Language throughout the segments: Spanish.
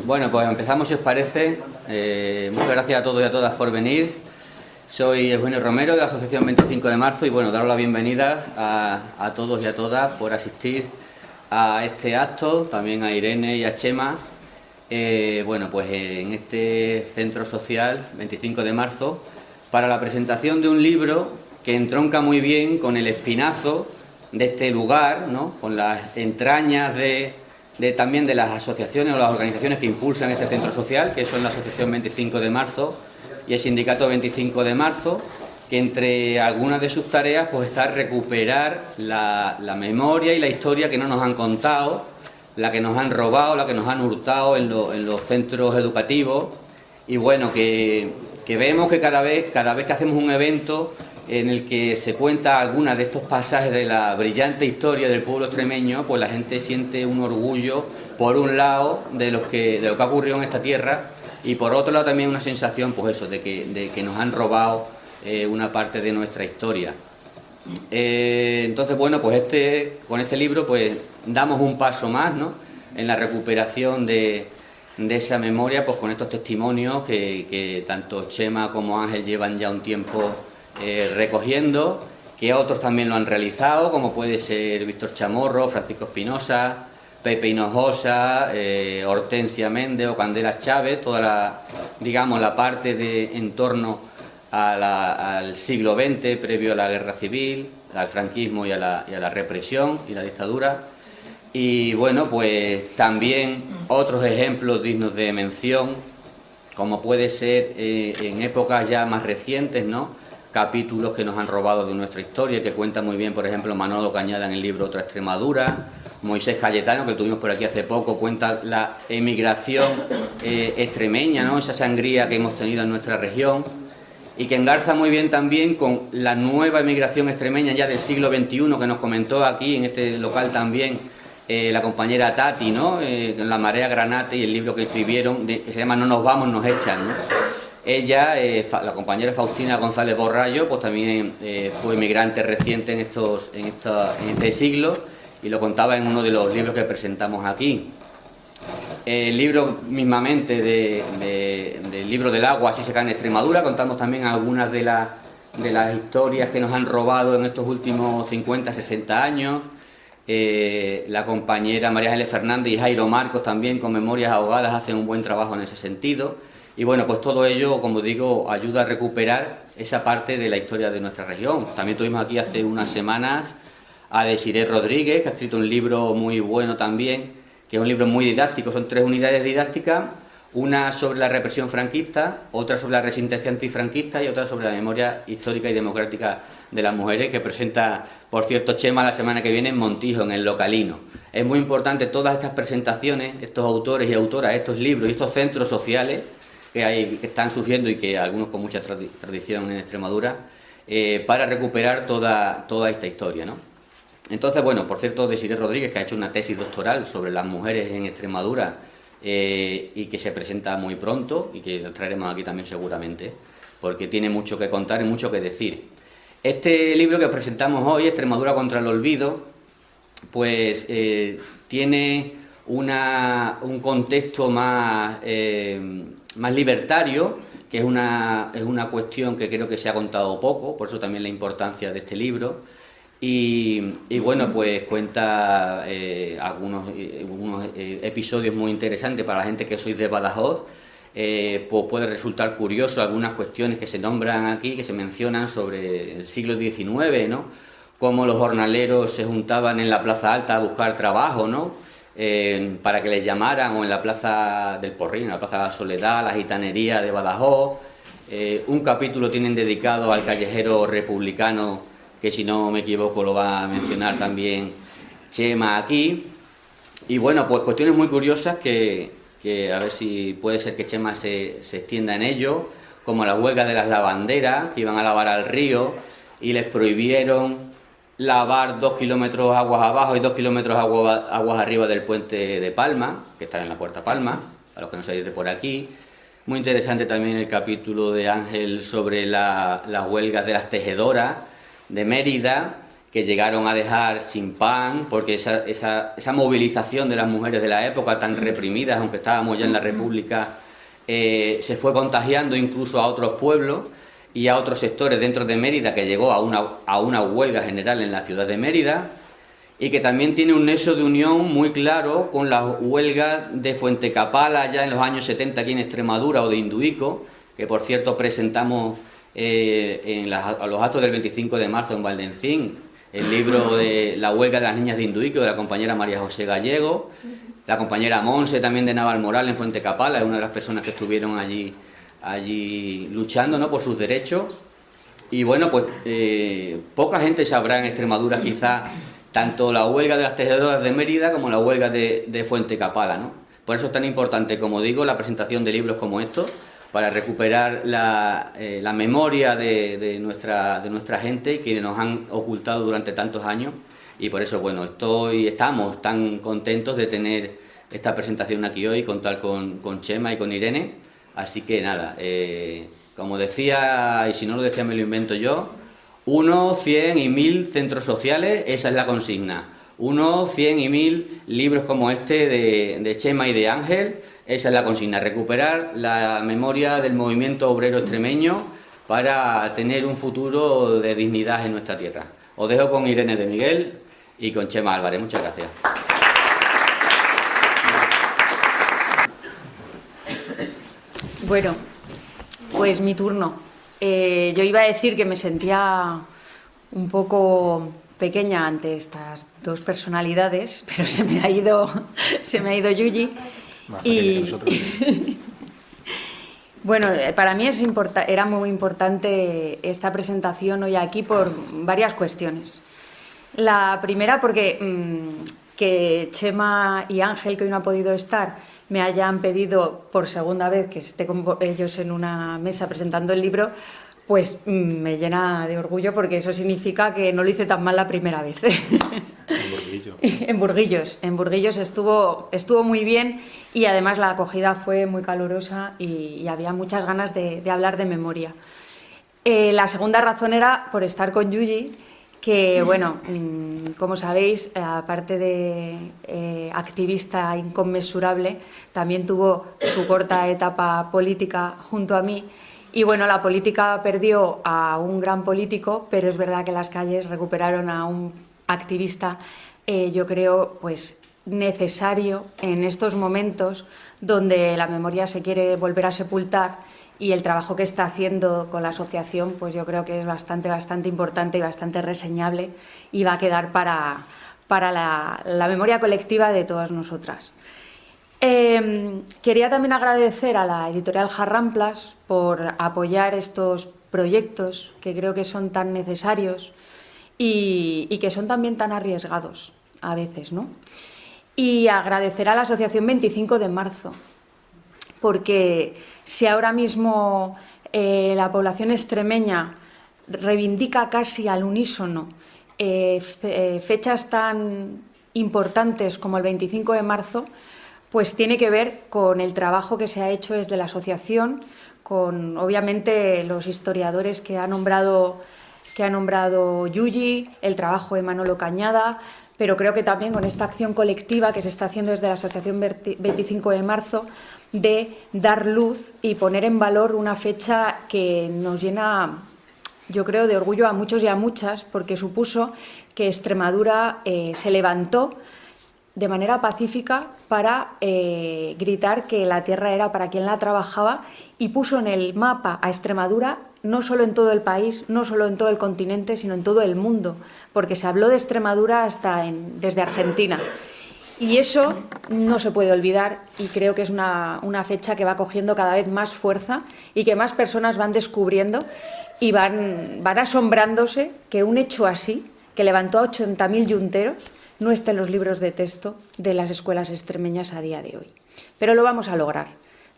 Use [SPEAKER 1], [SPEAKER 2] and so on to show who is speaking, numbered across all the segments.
[SPEAKER 1] Bueno, pues empezamos si os parece. Muchas gracias a todos y a todas por venir. Soy Eugenio Romero de la Asociación 25 de Marzo y bueno, daros la bienvenida a todos y a todas por asistir a este acto, también a Irene y a Chema. Bueno, pues en este centro social 25 de marzo para la presentación de un libro que entronca muy bien con el espinazo de este lugar, ¿no? Con las entrañas también de las asociaciones o las organizaciones que impulsan este centro social, que son la Asociación 25 de Marzo y el Sindicato 25 de Marzo, que entre algunas de sus tareas pues está recuperar la memoria y la historia que no nos han contado, la que nos han robado, la que nos han hurtado en los centros educativos. Y bueno, que vemos que cada vez que hacemos un evento en el que se cuenta algunas de estos pasajes de la brillante historia del pueblo extremeño, pues la gente siente un orgullo, por un lado, de lo que ha ocurrido en esta tierra, y por otro lado también una sensación, pues eso, de que nos han robado una parte de nuestra historia. Entonces, bueno, pues con este libro pues damos un paso más, ¿no?, en la recuperación de esa memoria, pues con estos testimonios que tanto Chema como Ángel llevan ya un tiempo recogiendo, que otros también lo han realizado, como puede ser Víctor Chamorro, Francisco Espinosa, Pepe Hinojosa, Hortensia Méndez o Candela Chávez, toda la parte en torno al siglo XX, previo a la guerra civil, al franquismo y a la represión y la dictadura. Y bueno, pues también otros ejemplos dignos de mención, como puede ser en épocas ya más recientes, ¿no?, capítulos que nos han robado de nuestra historia, que cuenta muy bien, por ejemplo, Manolo Cañada en el libro Otra Extremadura, Moisés Cayetano, que tuvimos por aquí hace poco, cuenta la emigración extremeña, ¿no?, esa sangría que hemos tenido en nuestra región, y que engarza muy bien también con la nueva emigración extremeña ya del siglo XXI, que nos comentó aquí en este local también la compañera Tati, ¿no?, La Marea Granate, y el libro que escribieron, que se llama No nos vamos, nos echan, ¿no? Ella, la compañera Faustina González Borrallo, pues también fue emigrante reciente en este siglo, y lo contaba en uno de los libros que presentamos aquí. El libro mismamente del libro del agua, así se cae en Extremadura, contamos también algunas de las historias que nos han robado en estos últimos 50, 60 años. La compañera María Ángeles Fernández y Jairo Marcos también, con Memorias Ahogadas, hacen un buen trabajo en ese sentido. Y bueno, pues todo ello, como digo, ayuda a recuperar esa parte de la historia de nuestra región. También tuvimos aquí hace unas semanas a Desiré Rodríguez, que ha escrito un libro muy bueno también, que es un libro muy didáctico. Son 3 unidades didácticas, una sobre la represión franquista, otra sobre la resistencia antifranquista y otra sobre la memoria histórica y democrática de las mujeres, que presenta, por cierto, Chema la semana que viene en Montijo, en el Localino. Es muy importante todas estas presentaciones, estos autores y autoras, estos libros y estos centros sociales que están surgiendo, y que algunos con mucha tradición en Extremadura, para recuperar toda esta historia, ¿no? Entonces, bueno, por cierto, Desiré Rodríguez, que ha hecho una tesis doctoral sobre las mujeres en Extremadura, y que se presenta muy pronto, y que la traeremos aquí también seguramente, porque tiene mucho que contar y mucho que decir. Este libro que presentamos hoy, Extremadura contra el olvido, pues tiene un contexto más libertario, que es una cuestión que creo que se ha contado poco, por eso también la importancia de este libro. Y bueno, pues cuenta algunos episodios muy interesantes para la gente que sois de Badajoz. Pues puede resultar curioso algunas cuestiones que se nombran aquí, que se mencionan sobre el siglo XIX, ¿no?, cómo los jornaleros se juntaban en la Plaza Alta a buscar trabajo, ¿no?, para que les llamaran, o en la Plaza del Porrín, en la Plaza de la Soledad, la gitanería de Badajoz. Un capítulo tienen dedicado al callejero republicano, que si no me equivoco lo va a mencionar también Chema aquí. Y bueno, pues cuestiones muy curiosas que a ver si puede ser que Chema se extienda en ello, como la huelga de las lavanderas, que iban a lavar al río y les prohibieron lavar 2 kilómetros aguas abajo y 2 kilómetros aguas arriba del puente de Palma, que está en la Puerta Palma, a los que no sabéis de por aquí. Muy interesante también el capítulo de Ángel sobre las huelgas de las tejedoras de Mérida, que llegaron a dejar sin pan, porque esa movilización de las mujeres de la época tan reprimidas, aunque estábamos ya en la República, se fue contagiando incluso a otros pueblos y a otros sectores dentro de Mérida, que llegó a una huelga general en la ciudad de Mérida, y que también tiene un nexo de unión muy claro con la huelga de Fuentecapala ya en los años 70 aquí en Extremadura, o de Induico, que por cierto presentamos a los actos del 25 de marzo en Valdencín, el libro de La huelga de las niñas de Induico, de la compañera María José Gallego, la compañera Monse también de Navalmoral en Fuentecapala, es una de las personas que estuvieron allí luchando, ¿no?, por sus derechos. Y bueno, pues poca gente sabrá en Extremadura quizá tanto la huelga de las tejedoras de Mérida como la huelga de Fuentecapala, ¿no? Por eso es tan importante, como digo, la presentación de libros como estos, para recuperar la memoria de nuestra gente, que nos han ocultado durante tantos años. Y por eso, bueno, estamos tan contentos de tener esta presentación aquí hoy, contar con Chema y con Irene. Así que nada, como decía, y si no lo decía me lo invento yo, 1, 100 y 1000 centros sociales, esa es la consigna. 1, 100 y 1000 libros como este de Chema y de Ángel, esa es la consigna. Recuperar la memoria del movimiento obrero extremeño para tener un futuro de dignidad en nuestra tierra. Os dejo con Irene de Miguel y con Chema Álvarez. Muchas gracias.
[SPEAKER 2] Bueno, pues mi turno. Yo iba a decir que me sentía un poco pequeña ante estas dos personalidades, pero se me ha ido Yuyi.
[SPEAKER 3] Más pequeña que nosotros.
[SPEAKER 2] Bueno, para mí era muy importante esta presentación hoy aquí por varias cuestiones. La primera, porque que Chema y Ángel, que hoy no ha podido estar, me hayan pedido por segunda vez que esté con ellos en una mesa presentando el libro, pues me llena de orgullo, porque eso significa que no lo hice tan mal la primera vez. En Burguillos. En Burguillos estuvo muy bien, y además la acogida fue muy calurosa y había muchas ganas de hablar de memoria. La segunda razón era por estar con Yuyi, que, bueno, como sabéis, aparte de activista inconmensurable, también tuvo su corta etapa política junto a mí. Y bueno, la política perdió a un gran político, pero es verdad que las calles recuperaron a un activista, yo creo, pues necesario en estos momentos donde la memoria se quiere volver a sepultar, y el trabajo que está haciendo con la asociación, pues yo creo que es bastante importante y bastante reseñable, y va a quedar para la memoria colectiva de todas nosotras. Quería también agradecer a la editorial Jarramplas por apoyar estos proyectos que creo que son tan necesarios y que son también tan arriesgados a veces, ¿no? Y agradecer a la Asociación 25 de Marzo, porque si ahora mismo la población extremeña reivindica casi al unísono fechas tan importantes como el 25 de marzo, pues tiene que ver con el trabajo que se ha hecho desde la asociación, con obviamente los historiadores que ha nombrado Yuyi, el trabajo de Manolo Cañada, pero creo que también con esta acción colectiva que se está haciendo desde la Asociación 25 de marzo, de dar luz y poner en valor una fecha que nos llena, yo creo, de orgullo a muchos y a muchas, porque supuso que Extremadura se levantó de manera pacífica para gritar que la tierra era para quien la trabajaba, y puso en el mapa a Extremadura, no solo en todo el país, no solo en todo el continente, sino en todo el mundo, porque se habló de Extremadura desde Argentina. Y eso no se puede olvidar, y creo que es una fecha que va cogiendo cada vez más fuerza y que más personas van descubriendo y van asombrándose que un hecho así, que levantó a 80.000 yunteros, no esté en los libros de texto de las escuelas extremeñas a día de hoy. Pero lo vamos a lograr.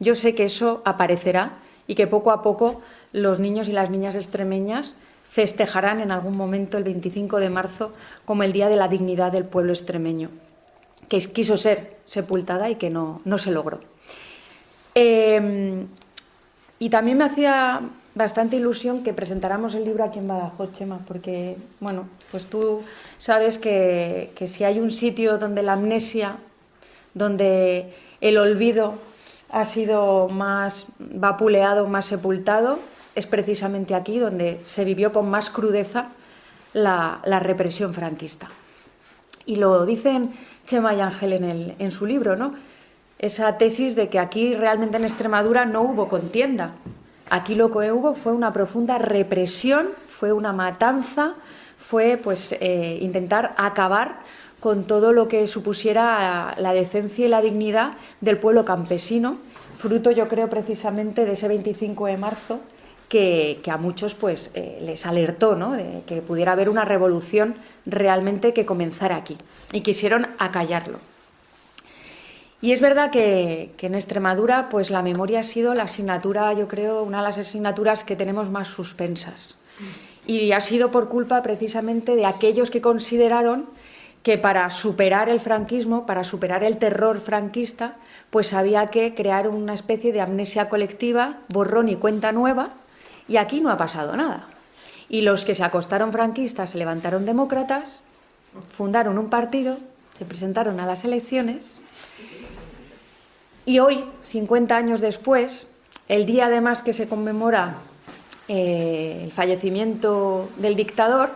[SPEAKER 2] Yo sé que eso aparecerá y que poco a poco los niños y las niñas extremeñas festejarán en algún momento el 25 de marzo como el Día de la Dignidad del pueblo extremeño, que quiso ser sepultada y que no se logró. Y también me bastante ilusión que presentáramos el libro aquí en Badajoz, Chema, porque, bueno, pues tú sabes que si hay un sitio donde la amnesia, donde el olvido ha sido más vapuleado, más sepultado, es precisamente aquí donde se vivió con más crudeza la represión franquista. Y lo dicen Chema y Ángel en su libro, ¿no? Esa tesis de que aquí realmente en Extremadura no hubo contienda. Aquí lo que hubo fue una profunda represión, fue una matanza, fue pues intentar acabar con todo lo que supusiera la decencia y la dignidad del pueblo campesino, fruto, yo creo, precisamente de ese 25 de marzo, que a muchos pues les alertó, ¿no?, de que pudiera haber una revolución realmente que comenzara aquí, y quisieron acallarlo. Y es verdad que en Extremadura pues la memoria ha sido la asignatura, yo creo, una de las asignaturas que tenemos más suspensas, y ha sido por culpa precisamente de aquellos que consideraron que para superar el franquismo, para superar el terror franquista, pues había que crear una especie de amnesia colectiva, borrón y cuenta nueva. Y aquí no ha pasado nada. Y los que se acostaron franquistas se levantaron demócratas, fundaron un partido, se presentaron a las elecciones y hoy, 50 años después, el día además que se conmemora el fallecimiento del dictador,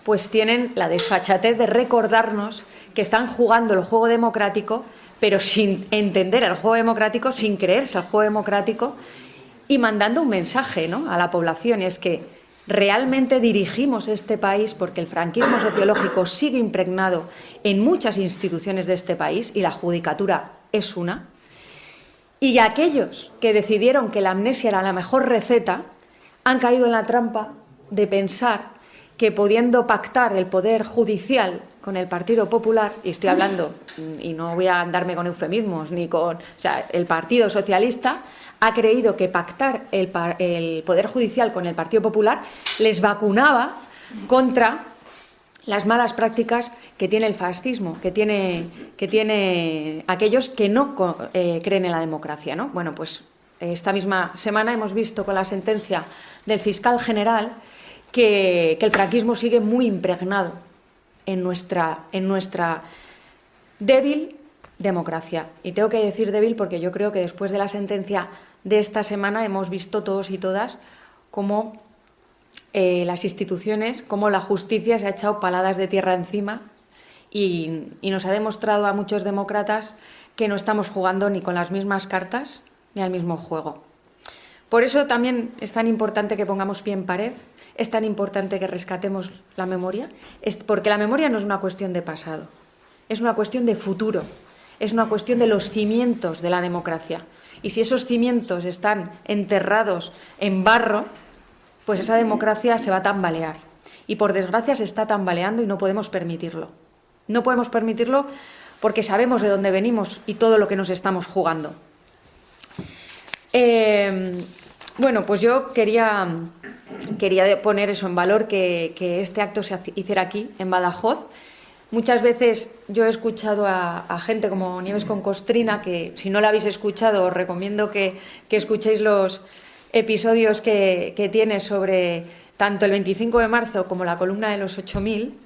[SPEAKER 2] pues tienen la desfachatez de recordarnos que están jugando el juego democrático, pero sin entender el juego democrático, sin creerse el juego democrático, y mandando un mensaje, ¿no?, a la población, y es que realmente dirigimos este país porque el franquismo sociológico sigue impregnado en muchas instituciones de este país y la judicatura es una. Y aquellos que decidieron que la amnesia era la mejor receta han caído en la trampa de pensar que pudiendo pactar el poder judicial con el Partido Popular, y estoy hablando, y no voy a andarme con eufemismos, ni con, o sea, el Partido Socialista ha creído que pactar el Poder Judicial con el Partido Popular les vacunaba contra las malas prácticas que tiene el fascismo, que tiene aquellos que no creen en la democracia, ¿no? Bueno, pues esta misma semana hemos visto con la sentencia del fiscal general que el franquismo sigue muy impregnado en nuestra débil democracia. Y tengo que decir débil porque yo creo que después de la sentencia de esta semana hemos visto todos y todas cómo las instituciones, cómo la justicia se ha echado paladas de tierra encima y nos ha demostrado a muchos demócratas que no estamos jugando ni con las mismas cartas ni al mismo juego. Por eso también es tan importante que pongamos pie en pared, es tan importante que rescatemos la memoria, porque la memoria no es una cuestión de pasado, es una cuestión de futuro, es una cuestión de los cimientos de la democracia. Y si esos cimientos están enterrados en barro, pues esa democracia se va a tambalear. Y por desgracia se está tambaleando y no podemos permitirlo. No podemos permitirlo porque sabemos de dónde venimos y todo lo que nos estamos jugando. Bueno, pues yo quería poner eso en valor, que este acto se hiciera aquí, en Badajoz. Muchas veces yo he escuchado a gente como Nieves con Costrina, que si no la habéis escuchado os recomiendo que escuchéis los episodios que tiene sobre tanto el 25 de marzo como la columna de los 8000.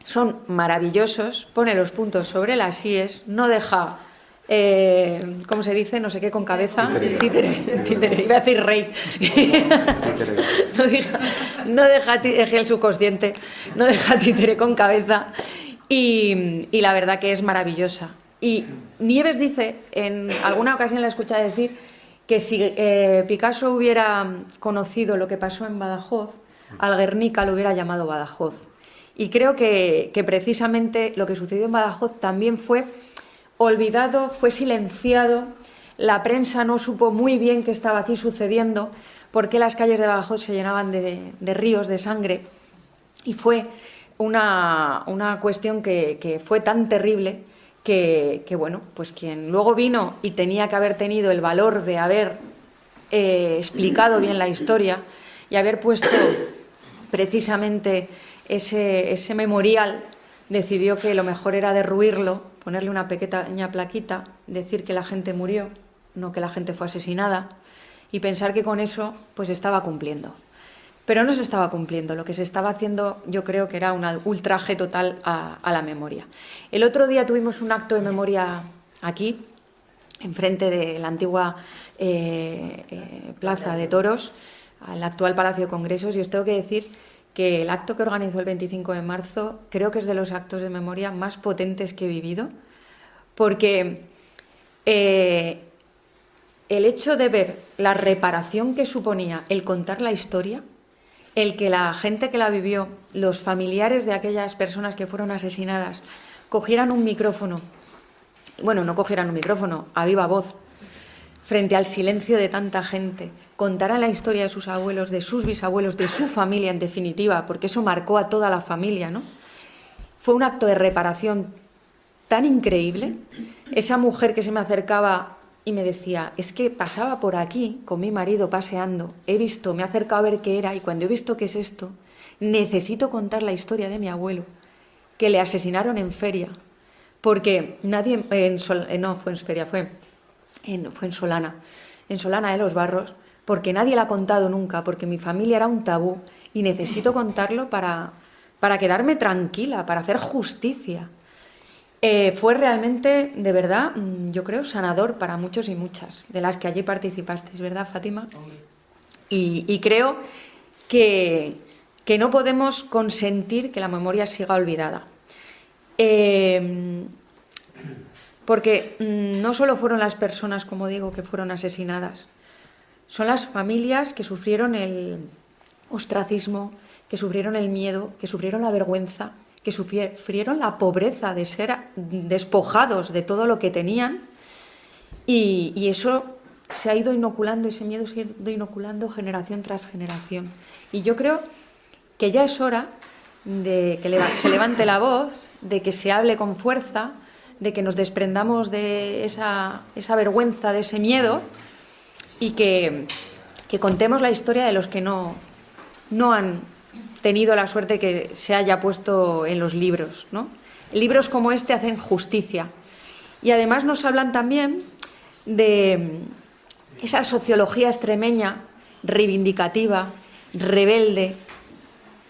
[SPEAKER 2] Son maravillosos, pone los puntos sobre las íes, no deja, ¿cómo se dice? No sé qué con cabeza. Títere. Iba a decir rey. No deja el subconsciente, no deja títere con cabeza. Y la verdad que es maravillosa. Y Nieves dice, en alguna ocasión la he escuchado decir, que si Picasso hubiera conocido lo que pasó en Badajoz, al Guernica lo hubiera llamado Badajoz. Y creo que precisamente lo que sucedió en Badajoz también fue olvidado, fue silenciado. La prensa no supo muy bien qué estaba aquí sucediendo, por qué las calles de Badajoz se llenaban de ríos de sangre. Y fue una cuestión que fue tan terrible que, bueno, pues quien luego vino y tenía que haber tenido el valor de haber explicado bien la historia y haber puesto precisamente ese memorial, decidió que lo mejor era derruirlo, ponerle una pequeña plaquita, decir que la gente murió, no que la gente fue asesinada, y pensar que con eso pues estaba cumpliendo. Pero no se estaba cumpliendo, lo que se estaba haciendo yo creo que era un ultraje total a la memoria. El otro día tuvimos un acto de memoria aquí, enfrente de la antigua Plaza de Toros, al actual Palacio de Congresos, y os tengo que decir que el acto que organizó el 25 de marzo creo que es de los actos de memoria más potentes que he vivido, porque el hecho de ver la reparación que suponía el contar la historia, el que la gente que la vivió, los familiares de aquellas personas que fueron asesinadas, cogieran un micrófono, bueno, no cogieran un micrófono, a viva voz, frente al silencio de tanta gente, contaran la historia de sus abuelos, de sus bisabuelos, de su familia en definitiva, porque eso marcó a toda la familia, ¿no? Fue un acto de reparación tan increíble. Esa mujer que se me acercaba y me decía, es que pasaba por aquí con mi marido paseando, he visto, me he acercado a ver qué era y cuando he visto qué es esto, necesito contar la historia de mi abuelo, que le asesinaron en feria, porque nadie, no fue en feria, fue en Solana de los Barros, porque nadie la ha contado nunca, porque mi familia era un tabú y necesito contarlo para quedarme tranquila, para hacer justicia. Fue realmente, de verdad, yo creo, sanador para muchos y muchas de las que allí participasteis, ¿verdad, Fátima? Y creo que no podemos consentir que la memoria siga olvidada. Porque no solo fueron las personas, como digo, que fueron asesinadas, son las familias que sufrieron el ostracismo, que sufrieron el miedo, que sufrieron la vergüenza, que sufrieron la pobreza de ser despojados de todo lo que tenían, y eso se ha ido inoculando, ese miedo se ha ido inoculando generación tras generación. Y yo creo que ya es hora de que se levante la voz, de que se hable con fuerza, de que nos desprendamos de esa vergüenza, de ese miedo, y que contemos la historia de los que no han tenido la suerte que se haya puesto en los libros, ¿no? Libros como este hacen justicia. Y además nos hablan también de esa sociología extremeña, reivindicativa, rebelde,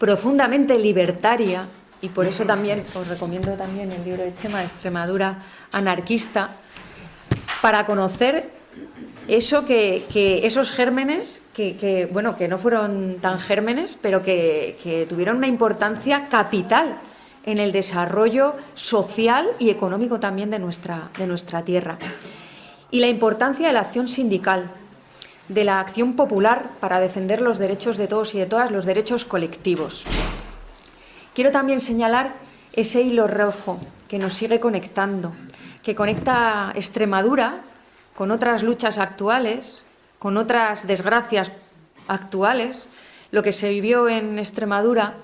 [SPEAKER 2] profundamente libertaria, y por eso también os recomiendo también el libro de Chema, Extremadura anarquista, para conocer eso esos gérmenes que no fueron tan gérmenes, pero que tuvieron una importancia capital en el desarrollo social y económico también de nuestra tierra. Y la importancia de la acción sindical, de la acción popular para defender los derechos de todos y de todas, los derechos colectivos. Quiero también señalar ese hilo rojo que nos sigue conectando, que conecta Extremadura con otras luchas actuales, con otras desgracias actuales. Lo que se vivió en Extremadura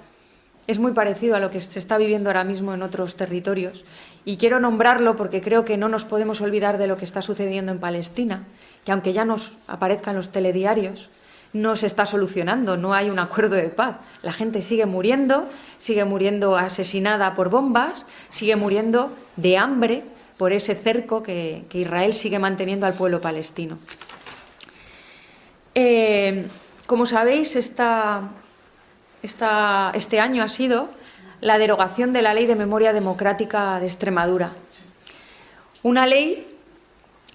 [SPEAKER 2] es muy parecido a lo que se está viviendo ahora mismo en otros territorios. Y quiero nombrarlo porque creo que no nos podemos olvidar de lo que está sucediendo en Palestina, que aunque ya nos aparezcan los telediarios, no se está solucionando, no hay un acuerdo de paz. La gente sigue muriendo asesinada por bombas, sigue muriendo de hambre por ese cerco que Israel sigue manteniendo al pueblo palestino. Como sabéis, este año ha sido la derogación de la Ley de Memoria Democrática de Extremadura. Una ley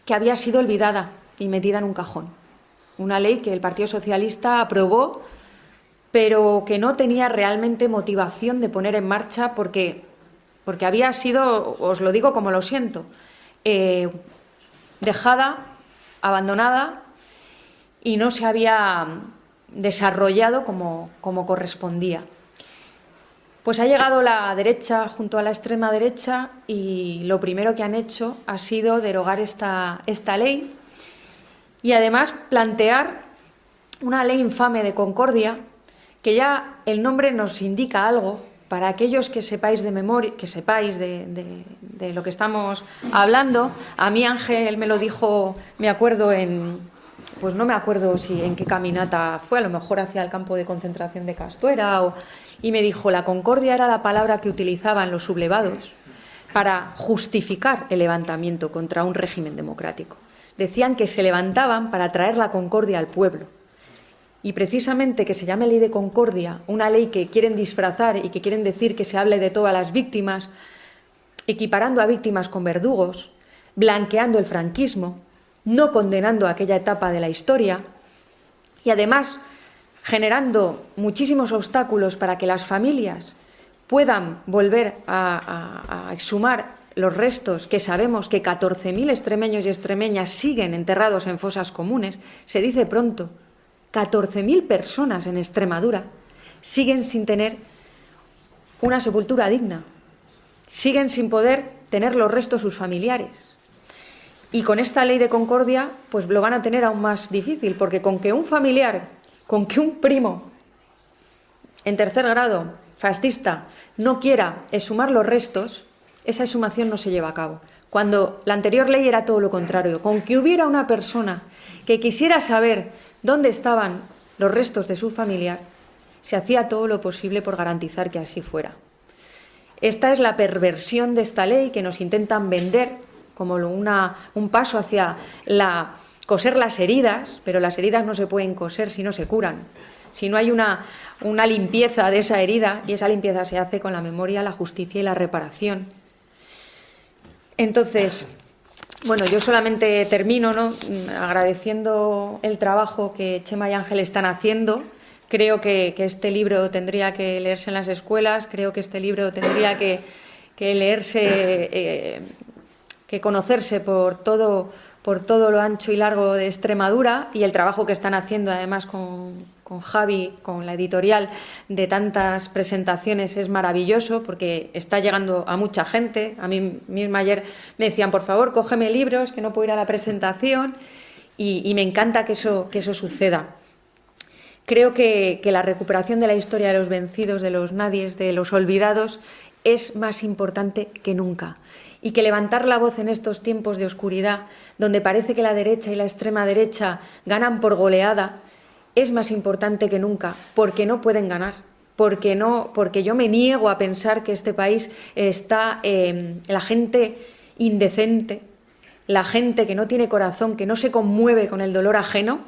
[SPEAKER 2] que había sido olvidada y metida en un cajón. Una ley que el Partido Socialista aprobó, pero que no tenía realmente motivación de poner en marcha porque había sido, os lo digo como lo siento, dejada, abandonada, y no se había desarrollado como correspondía. Pues ha llegado la derecha junto a la extrema derecha y lo primero que han hecho ha sido derogar esta ley y además plantear una ley infame de concordia, que ya el nombre nos indica algo. Para aquellos que sepáis de memoria, que sepáis de lo que estamos hablando, a mí Ángel me lo dijo, me acuerdo pues no me acuerdo si en qué caminata fue, a lo mejor hacia el campo de concentración de Castuera, y me dijo, la concordia era la palabra que utilizaban los sublevados para justificar el levantamiento contra un régimen democrático. decían que se levantaban para traer la concordia al pueblo. Y precisamente que se llame ley de concordia, una ley que quieren disfrazar y que quieren decir que se hable de todas las víctimas, equiparando a víctimas con verdugos, blanqueando el franquismo, no condenando aquella etapa de la historia y además generando muchísimos obstáculos para que las familias puedan volver a exhumar los restos, que sabemos que 14.000 extremeños y extremeñas siguen enterrados en fosas comunes. Se dice pronto, 14.000 personas en Extremadura siguen sin tener una sepultura digna, siguen sin poder tener los restos sus familiares. Y con esta ley de concordia pues lo van a tener aún más difícil, porque con que un familiar, con que un primo en tercer grado fascista no quiera exhumar los restos, esa exhumación no se lleva a cabo. Cuando la anterior ley era todo lo contrario, con que hubiera una persona que quisiera saber dónde estaban los restos de su familiar, se hacía todo lo posible por garantizar que así fuera. Esta es la perversión de esta ley que nos intentan vender como un paso hacia coser las heridas, pero las heridas no se pueden coser si no se curan, si no hay una limpieza de esa herida, y esa limpieza se hace con la memoria, la justicia y la reparación. Entonces, bueno, yo solamente termino, ¿no?, agradeciendo el trabajo que Txema y Ángel están haciendo. Creo que este libro tendría que leerse en las escuelas, creo que este libro tendría que leerse, que conocerse por todo lo ancho y largo de Extremadura, y el trabajo que están haciendo además con Javi, con la editorial, de tantas presentaciones es maravilloso, porque está llegando a mucha gente. A mí misma ayer me decían, por favor, cógeme libros, que no puedo ir a la presentación, y me encanta que eso suceda. Creo que la recuperación de la historia de los vencidos, de los nadies, de los olvidados, es más importante que nunca. Y que levantar la voz en estos tiempos de oscuridad, donde parece que la derecha y la extrema derecha ganan por goleada, es más importante que nunca, porque no pueden ganar, porque yo me niego a pensar que este país está la gente indecente, la gente que no tiene corazón, que no se conmueve con el dolor ajeno,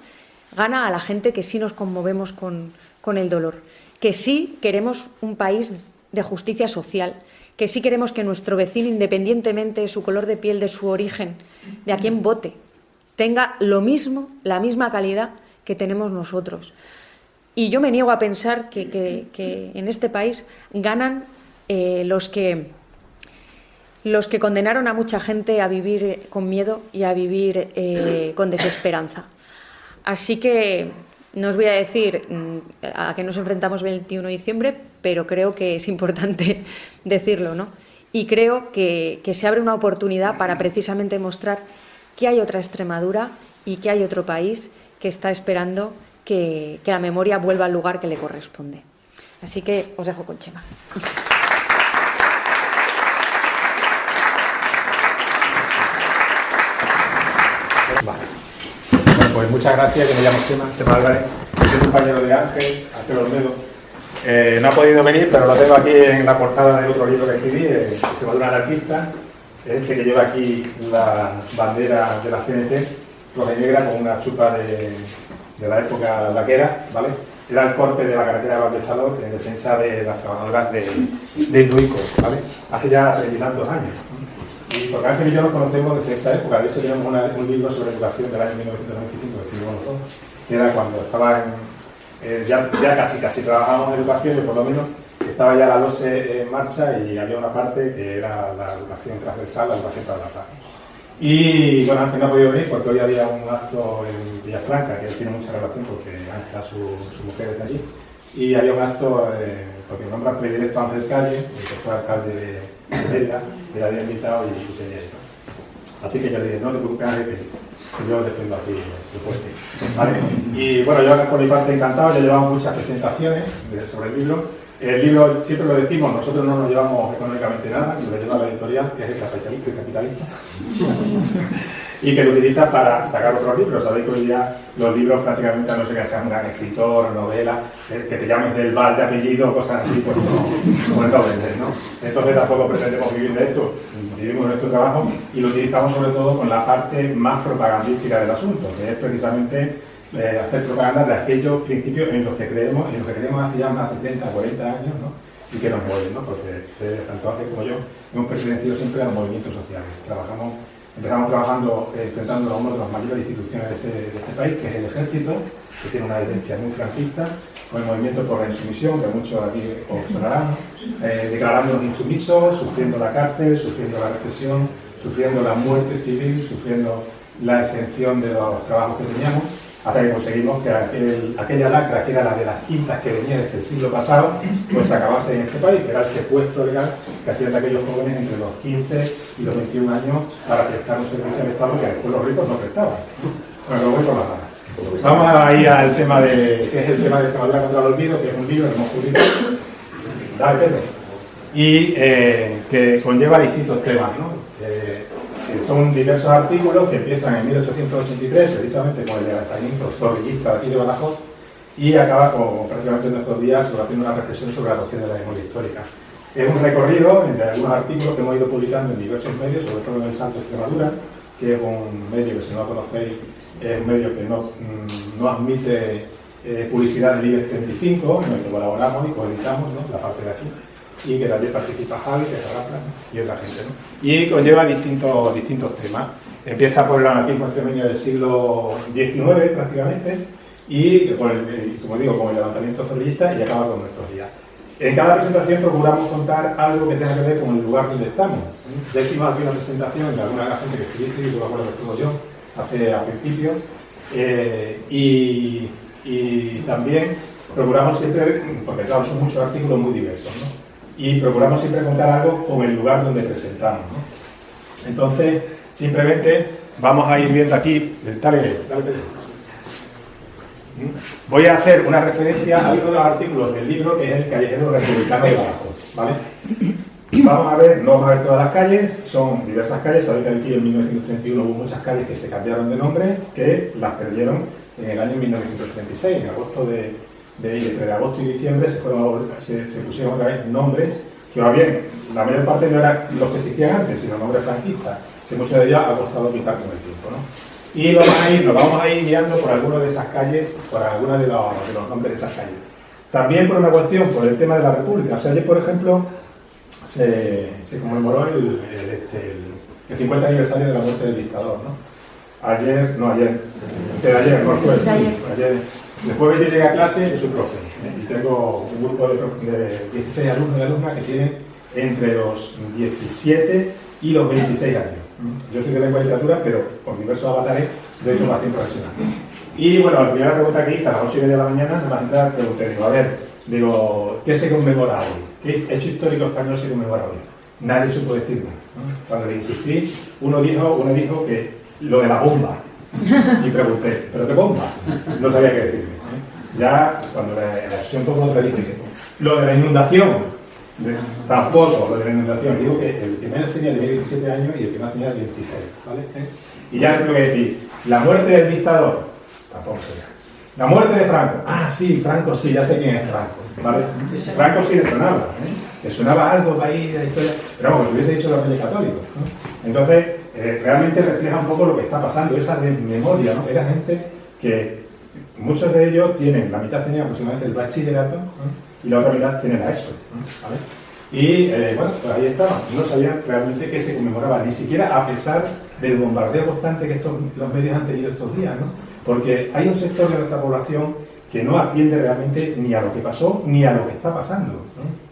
[SPEAKER 2] gana a la gente que sí nos conmovemos con el dolor, que sí queremos un país de justicia social, que sí queremos que nuestro vecino, independientemente de su color de piel, de su origen, de a quién vote, tenga lo mismo, la misma calidad que tenemos nosotros. Y yo me niego a pensar que en este país ganan los que condenaron a mucha gente a vivir con miedo y a vivir con desesperanza. Así que no os voy a decir a qué nos enfrentamos el 21 de diciembre, pero creo que es importante decirlo, ¿no? Y creo que se abre una oportunidad para precisamente mostrar que hay otra Extremadura y que hay otro país que está esperando que la memoria vuelva al lugar que le corresponde. Así que os dejo con Txema.
[SPEAKER 3] Vale. Bueno, pues muchas gracias. Yo me llamo Txema Álvarez, soy compañero de Ángel Olmedo. No ha podido venir, pero lo tengo aquí en la portada del otro libro que escribí, Extremadura anarquista. Es este que lleva aquí la bandera de la CNT, roja y negra, con una chupa de la época vaquera, ¿vale? Era el corte de la carretera de Valdesalor en defensa de las trabajadoras de Induico, ¿vale? Hace ya 30 y tantos años. Y porque Ángel y yo nos conocemos desde esa época. De hecho, tenemos un libro sobre educación del año 1995 que escribimos nosotros, que era cuando estaba ya casi trabajábamos en educación, yo por lo menos estaba ya la LOSE en marcha, y había una parte que era la educación transversal, la educación para la paz. Y bueno, Ángel no ha podido venir porque hoy había un acto en Villafranca, que tiene mucha relación porque Ángela, su mujer, está allí. Y había un acto, porque nombran predilecto a Ángel Calle, el que fue alcalde de Mérida, que le había invitado y tenía esto. Así que yo le dije, no te preocupes, Ángel, que yo defiendo aquí el puente. ¿Vale? Y bueno, yo por mi parte encantado, ya llevamos muchas presentaciones sobre el libro. El libro, siempre lo decimos, nosotros no nos llevamos económicamente nada, lo lleva la editorial, que es el capitalista. y que lo utiliza para sacar otros libros. Sabéis que hoy día los libros prácticamente, a no ser que seas un gran escritor, novela, que te llames del bar de apellido, cosas así, pues no vender, ¿no? Entonces tampoco pretendemos vivir de esto, vivimos de nuestro trabajo y lo utilizamos sobre todo con la parte más propagandística del asunto, que es precisamente hacer propaganda de aquellos principios en los que creemos hace ya más de 30, 40 años, ¿no? Y que nos mueven, ¿no? Porque tanto Ángel como yo hemos pertenecido siempre a los movimientos sociales. Empezamos trabajando, enfrentándonos a una de las mayores instituciones de este país, que es el Ejército, que tiene una herencia muy franquista, con el movimiento por la insumisión, que muchos aquí os sonarán, declarándonos insumisos, sufriendo la cárcel, sufriendo la represión, sufriendo la muerte civil, sufriendo la exención de los trabajos que teníamos, hasta que conseguimos que aquella lacra, que era la de las quintas que venía desde el siglo pasado, pues acabase en este país, que era el secuestro legal que hacían de aquellos jóvenes entre los 15 y los 21 años para prestar un servicio al Estado que después los ricos no prestaban. Bueno, lo voy con la mano. Vamos a ir al tema que es el tema de Extremadura contra el olvido, que es un libro que hemos publicado, dale, Pedro, y que conlleva distintos temas, ¿no? Son diversos artículos que empiezan en 1883, precisamente con el levantamiento zorrillista de aquí de Badajoz, y acaba, como prácticamente en nuestros días, haciendo una reflexión sobre la cuestión de la memoria histórica. Es un recorrido entre algunos artículos que hemos ido publicando en diversos medios, sobre todo en el Santo Extremadura, que es un medio que, si no lo conocéis, es un medio que no admite publicidad del IBEX 35, en el que colaboramos y coeditamos, ¿no?, la parte de aquí, y que también participa Javi, que es Rafa, y otra gente, ¿no? Y conlleva distintos temas. Empieza por el anarquismo extremeño del siglo XIX, prácticamente, y como digo, con el levantamiento zorrillista, y acaba con nuestros días. En cada presentación procuramos contar algo que tenga que ver con el lugar donde estamos. Ya hicimos aquí una presentación de alguna de la gente que escribiste, y yo me acuerdo que estuvo yo, al principio, y también procuramos siempre, porque claro, son muchos artículos muy diversos, ¿no?, y procuramos siempre contar algo con el lugar donde presentamos, ¿no? Entonces, simplemente vamos a ir viendo aquí, dale, voy a hacer una referencia a uno de los artículos del libro, que es el Callejero Republicano de Badajoz, ¿vale? Vamos a ver, no vamos a ver todas las calles, son diversas calles. Sabéis que aquí en 1931 hubo muchas calles que se cambiaron de nombre, que las perdieron en el año 1936, en agosto entre agosto y diciembre se pusieron otra vez nombres, que va bien, la mayor parte no eran los que existían antes, sino nombres franquistas, que muchos de ellos ha costado quitar con el tiempo, ¿no? Y nos vamos a ir guiando por algunas de esas calles, por algunos de los nombres de esas calles. También por una cuestión, por el tema de la República. O sea, ayer, por ejemplo, se conmemoró el 50 aniversario de la muerte del dictador, ¿no? Ayer, después que yo llegué a clase, yo soy profe, y tengo un grupo de 16 alumnos y alumnas que tienen entre los 17 y los 26 años. Yo soy de lengua y literatura, pero con diversos avatares doy formación profesional. Y bueno, la primera pregunta que hice a las 8:30 de la mañana, me va a entrar, digo, ¿qué se conmemora hoy? ¿Qué hecho histórico español se conmemora hoy? Nadie supo decirme, ¿no? Cuando le insistí, uno dijo que lo de la bomba. Y pregunté, ¿pero qué bomba? No sabía qué decirme. Ya, cuando la acción tomó otra, dije que lo de la inundación, tampoco lo de la inundación. Digo que el que menos tenía 17 años y el que más tenía 26, ¿vale? Y ya tengo que decir, la muerte del dictador, tampoco sé. La muerte de Franco, sí, Franco sí, ya sé quién es Franco, ¿vale? Franco sí le sonaba, le sonaba algo para ir a la historia, pero vamos, si hubiese dicho los Reyes Católicos, ¿no? Entonces, realmente refleja un poco lo que está pasando, esa memoria, ¿no? Era gente que muchos de ellos la mitad tenía aproximadamente el bachillerato, ¿no?, y la otra mitad tiene la ESO, ¿vale? Y bueno, pues ahí estaban, no sabían realmente qué se conmemoraba, ni siquiera a pesar del bombardeo constante que los medios han tenido estos días, ¿no? Porque hay un sector de nuestra población que no atiende realmente ni a lo que pasó ni a lo que está pasando, ¿no?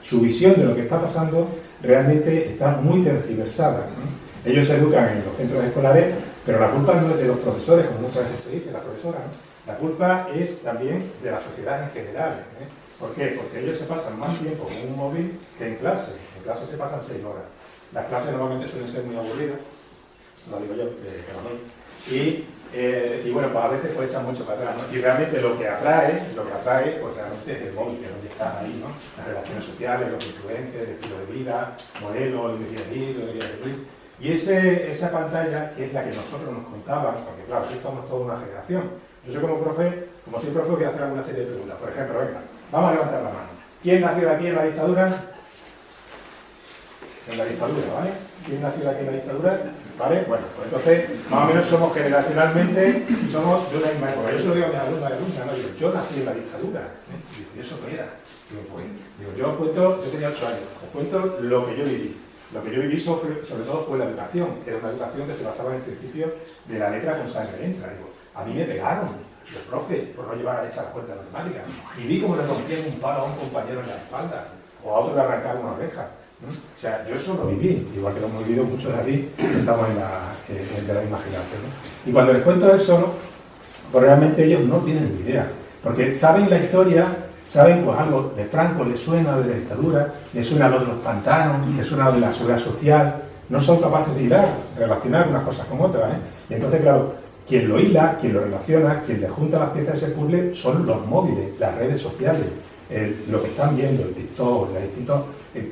[SPEAKER 3] Su visión de lo que está pasando realmente está muy tergiversada, ¿no? Ellos se educan en los centros escolares, pero la culpa no es de los profesores, como muchas veces se dice, la profesora, ¿no? La culpa es también de la sociedad en general, ¿eh? ¿Por qué? Porque ellos se pasan más tiempo con un móvil que en clase. En clase se pasan 6 horas. Las clases normalmente suelen ser muy aburridas, lo digo yo, que lo doy. Y bueno, pues a veces pues echan mucho para atrás, ¿no? Y realmente lo que atrae, pues realmente es el móvil, que es donde está ahí, ¿no? Las relaciones sociales, los influencias, el estilo de vida, modelos, donde quieres ir, donde quieres vivir. Y esa pantalla, que es la que nosotros nos contaban, porque claro, aquí estamos toda una generación. Yo soy como profe, como soy profe, voy a hacer alguna serie de preguntas. Por ejemplo, venga, vamos a levantar la mano. ¿Quién nació aquí en la dictadura? En la dictadura, ¿vale? ¿Quién nació aquí en la dictadura? ¿Vale? Bueno, pues entonces, más o menos somos generacionalmente, somos de una misma época. Yo se lo digo a mis alumnos de alumnas, ¿no? Digo, yo nací en la dictadura. ¿Y eso qué era? Digo, pues, yo os cuento, yo tenía 8 años, os cuento lo que yo viví. Lo que yo viví sobre todo fue la educación. Era una educación que se basaba en el principio de la letra con sangre entra. Digo, a mí me pegaron los profes por no llevar a echar las cuentas de matemáticas. Y vi cómo le rompían un palo a un compañero en la espalda, o a otro le arrancaban una oreja. O sea, yo eso lo viví, igual que lo hemos vivido muchos de aquí, que estamos en la misma generación, ¿no? Y cuando les cuento eso, ¿no? Pues realmente ellos no tienen ni idea, porque saben la historia, saben pues algo de Franco, les suena de la dictadura, les suena lo de los pantanos, les suena lo de la seguridad social, no son capaces de relacionar unas cosas con otras, ¿eh? Y entonces, claro, quien lo hila, quien lo relaciona, quien le junta las piezas de ese puzzle son los móviles, las redes sociales, lo que están viendo, el TikTok, las distintas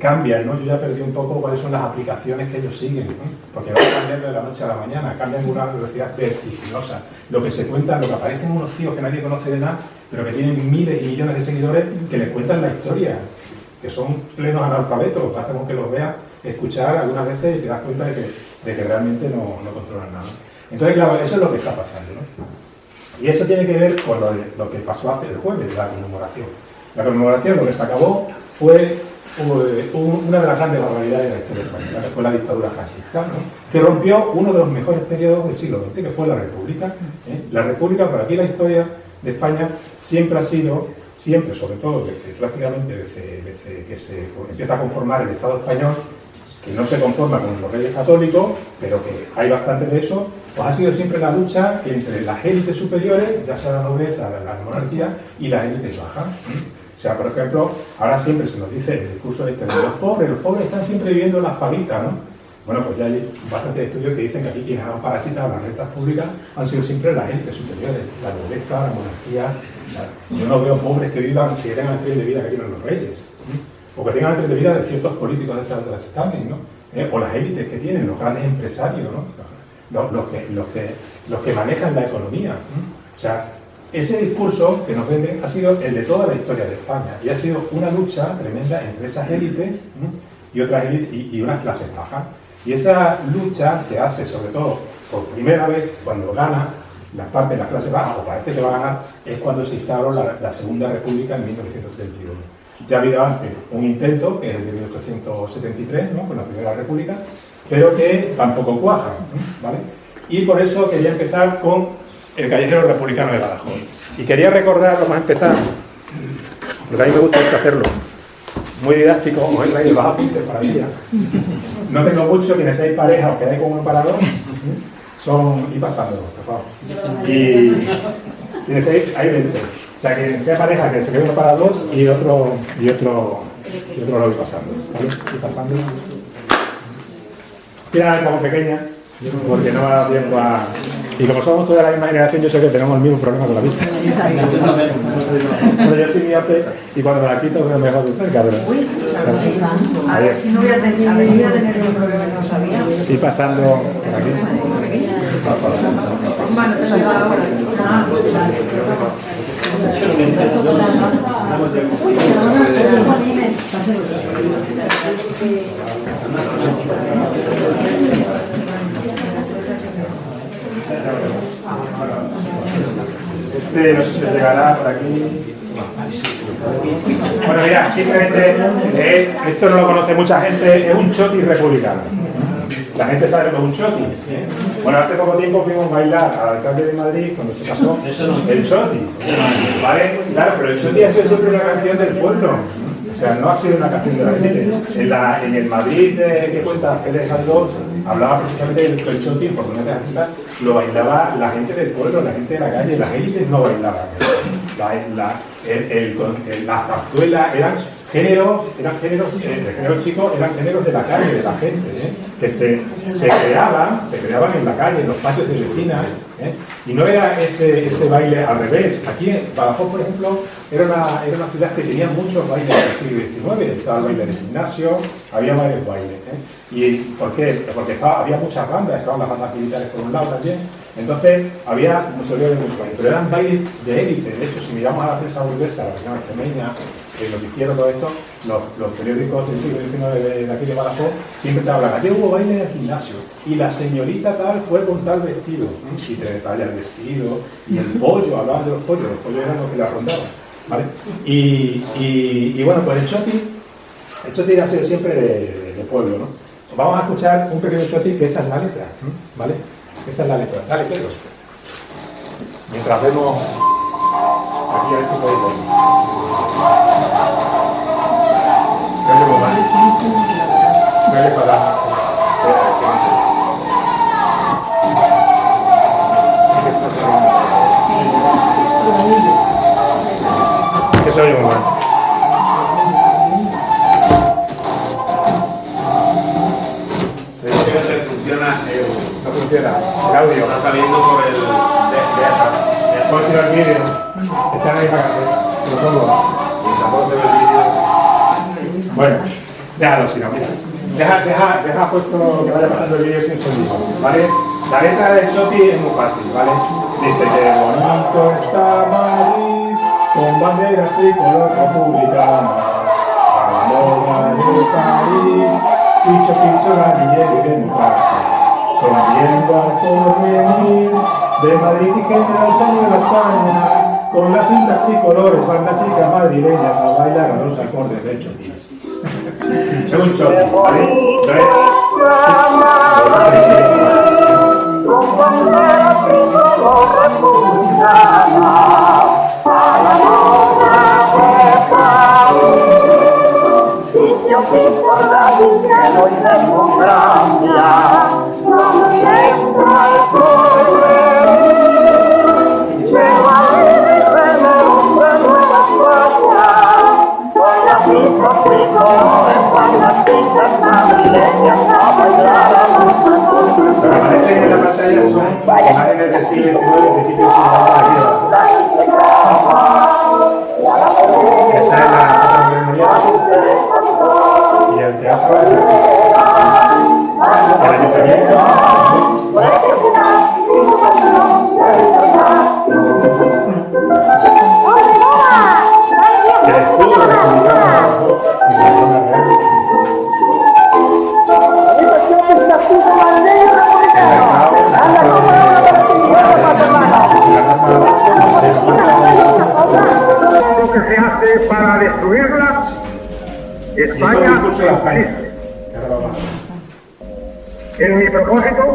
[SPEAKER 3] cambian, ¿no? Yo ya perdí un poco cuáles son las aplicaciones que ellos siguen, ¿no? Porque van cambiando de la noche a la mañana, cambian a una velocidad vertiginosa. Lo que se cuenta, lo que aparecen unos tíos que nadie conoce de nada, pero que tienen miles y millones de seguidores que les cuentan la historia, que son plenos analfabetos, basta con que los veas, escuchar algunas veces y te das cuenta de que realmente no controlan nada. Entonces, claro, eso es lo que está pasando, ¿no? Y eso tiene que ver con lo que pasó hace el jueves, la conmemoración. La conmemoración, lo que se acabó fue una de las grandes barbaridades de la historia española, que fue la dictadura fascista, ¿no? Que rompió uno de los mejores periodos del siglo XX, que fue la República. La República, por aquí la historia de España siempre ha sido, sobre todo prácticamente desde que se empieza a conformar el Estado español, que no se conforma con los reyes católicos, pero que hay bastante de eso, pues ha sido siempre la lucha entre las élites superiores, ya sea la nobleza, la monarquía, y las élites bajas. O sea, por ejemplo, ahora siempre se nos dice en el discurso este de los pobres están siempre viviendo en las pavitas, ¿no? Bueno, pues ya hay bastantes estudios que dicen que aquí quienes han parasitado las rentas públicas han sido siempre las élites superiores, la nobleza, la monarquía. Yo no veo pobres que vivan, si tengan el tren de vida que tienen los reyes, o que tengan el tren de vida de ciertos políticos de estas estables, ¿no? O las élites que tienen, los grandes empresarios, ¿no? Los que manejan la economía. O sea, ese discurso que nos venden ha sido el de toda la historia de España y ha sido una lucha tremenda entre esas élites y otras élites y unas clases bajas. Y esa lucha se hace sobre todo por primera vez cuando gana la parte de las clases bajas, o parece que va a ganar, es cuando se instauró la Segunda República en 1931. Ya ha habido antes un intento, que es el de 1873, ¿no? Con la Primera República, pero que tampoco cuaja, ¿vale? Y por eso quería empezar con el Callejero Republicano de Badajoz. Y quería recordar, vamos a empezar, porque a mí me gusta mucho hacerlo, muy didáctico, os he traído los apuntes para el día. No tengo mucho, quienes seáis pareja o quedáis con uno para dos, son, y pasándolo, por favor. Y quienes seáis, hay 20. O sea, que sea pareja, que se quede uno para dos y otro lo voy pasando. ¿Vale? Y pasando. Tira la como pequeña, porque no va a dar tiempo a... Y como somos toda la misma generación, yo sé que tenemos el mismo problema con la vista. Bueno, yo soy miope y cuando me la quito veo mejor de cerca, pero...
[SPEAKER 4] A ver si no voy a tener un problema, no sabía.
[SPEAKER 3] Y pasando por aquí.
[SPEAKER 4] Bueno, te lo ahora.
[SPEAKER 3] No sé si llegará por aquí. Bueno, mira, simplemente esto no lo conoce mucha gente, es un choti republicano. La gente sabe lo que es un choti. Bueno, hace poco tiempo fuimos a bailar al alcalde de Madrid cuando se pasó el choti. ¿Vale? Claro, pero el choti ha sido siempre una canción del pueblo. O sea, no ha sido una canción de la gente. En el Madrid que cuenta Pérez Galdós, hablaba precisamente del choti, por poner artistas, lo bailaba la gente del pueblo, la gente de la calle, las élites no bailaban. La zarzuela eran eran géneros, de género chico, eran géneros de la calle, de la gente, que se creaban en la calle, en los patios de vecinas, y no era ese baile al revés. Aquí en Badajoz, por ejemplo, era una ciudad que tenía muchos bailes del siglo XIX, estaba el baile de gimnasio, había varios bailes. ¿Y por qué? Porque había muchas bandas, estaban las bandas militares por un lado también, entonces había muchos bailes, pero eran bailes de élite. De hecho, si miramos a la prensa burguesa, la prensa extremeña, el noticiero, todo esto, los periódicos del siglo XIX de aquí de Badajoz siempre te hablan, aquí hubo baile en el gimnasio y la señorita tal fue con tal vestido, y te detalla el vestido, y el pollo, hablaban de los pollos eran los que la rondaban, ¿vale? Y bueno, pues el choti ha sido siempre de pueblo, ¿no? Vamos a escuchar un pequeño choti, que esa es la letra, ¿vale? Esa es la letra. Dale, Pedro. Mientras vemos aquí, a ver si podéis ver. Se oye muy mal. Se oye fatal. Que se oye muy mal. No funciona. El audio.
[SPEAKER 5] Está saliendo por el...
[SPEAKER 3] ¿Puedo tirar el vídeo? Están ahí para hacer. Lo pongo.
[SPEAKER 5] Y tampoco se ve el vídeo.
[SPEAKER 3] Bueno, déjalo si no, mira. Deja puesto que vaya pasando el vídeo sin sonido, ¿vale? La letra del Choti es muy fácil, ¿vale? Dice que bonito está Madrid, con banderas tricolor republicanas, a la moda de París, picho, ramillero y democracia, sonriendo al porvenir, de Madrid y General San de España, con las cintas tricolores van las chicas madrileñas a bailar a los acordes de Choti. Es un Choti, ¿vale? Aparecen en la pantalla son imágenes del siglo XIX, principios de esa es la Casa Memorial y el teatro del ayuntamiento. El escudo republicano sin la zona real.
[SPEAKER 6] Lo que se hace para destruirla, España existe. En mi propósito,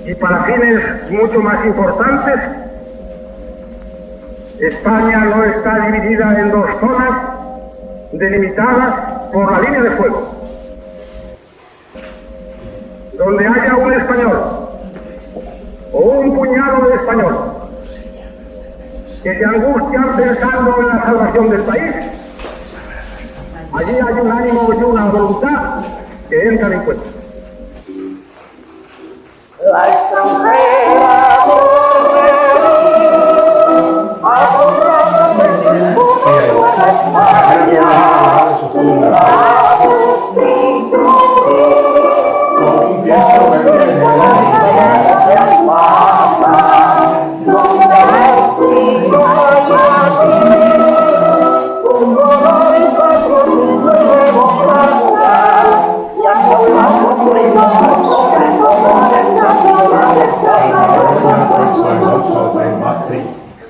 [SPEAKER 6] y para fines mucho más importantes, España no está dividida en dos zonas delimitadas por la línea de fuego. Donde haya un español o un puñado de españoles que se angustian pensando en la salvación del país, allí hay un ánimo y una voluntad que entran en cuenta. La extranjera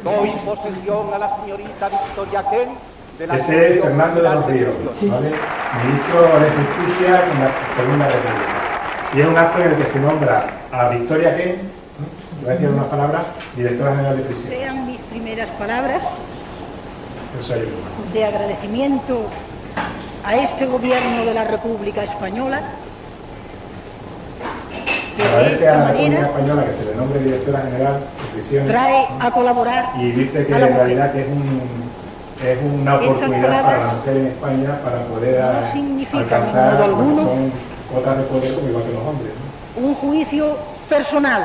[SPEAKER 7] doy posesión a la señorita Victoria Kent de la...
[SPEAKER 3] Ese es Fernando de los Ríos, ¿vale? Ministro de Justicia en la Segunda República. Y es un acto en el que se nombra a Victoria Kent, voy a decir unas palabras, directora general de prisión.
[SPEAKER 8] Sean mis primeras palabras
[SPEAKER 3] Eso es
[SPEAKER 8] de agradecimiento a este gobierno de la República Española.
[SPEAKER 3] Agradece a la Comunidad Española que se le nombre directora general de prisión
[SPEAKER 8] Trae a colaborar
[SPEAKER 3] y dice que en realidad que es es una oportunidad para la mujer en España para poder alcanzar son cuotas de poder como igual que los hombres, ¿no?
[SPEAKER 8] Un juicio personal.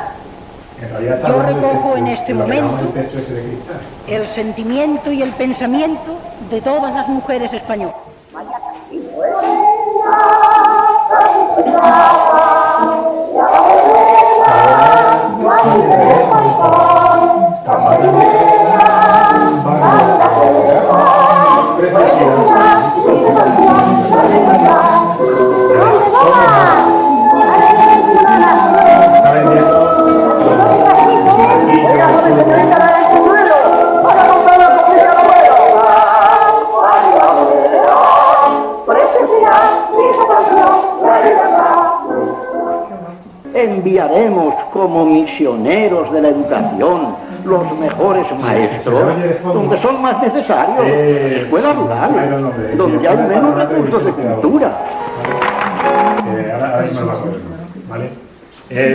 [SPEAKER 3] En realidad
[SPEAKER 8] Yo recojo en este momento
[SPEAKER 3] el techo ese de cristal.
[SPEAKER 8] el sentimiento y el pensamiento de todas las mujeres españolas. Enviaremos como misioneros de la educación los mejores maestros donde son más necesarios, escuelas rurales, donde hay menos recursos de cultura.
[SPEAKER 3] Ahora mismo lo vamos a ver, ¿vale?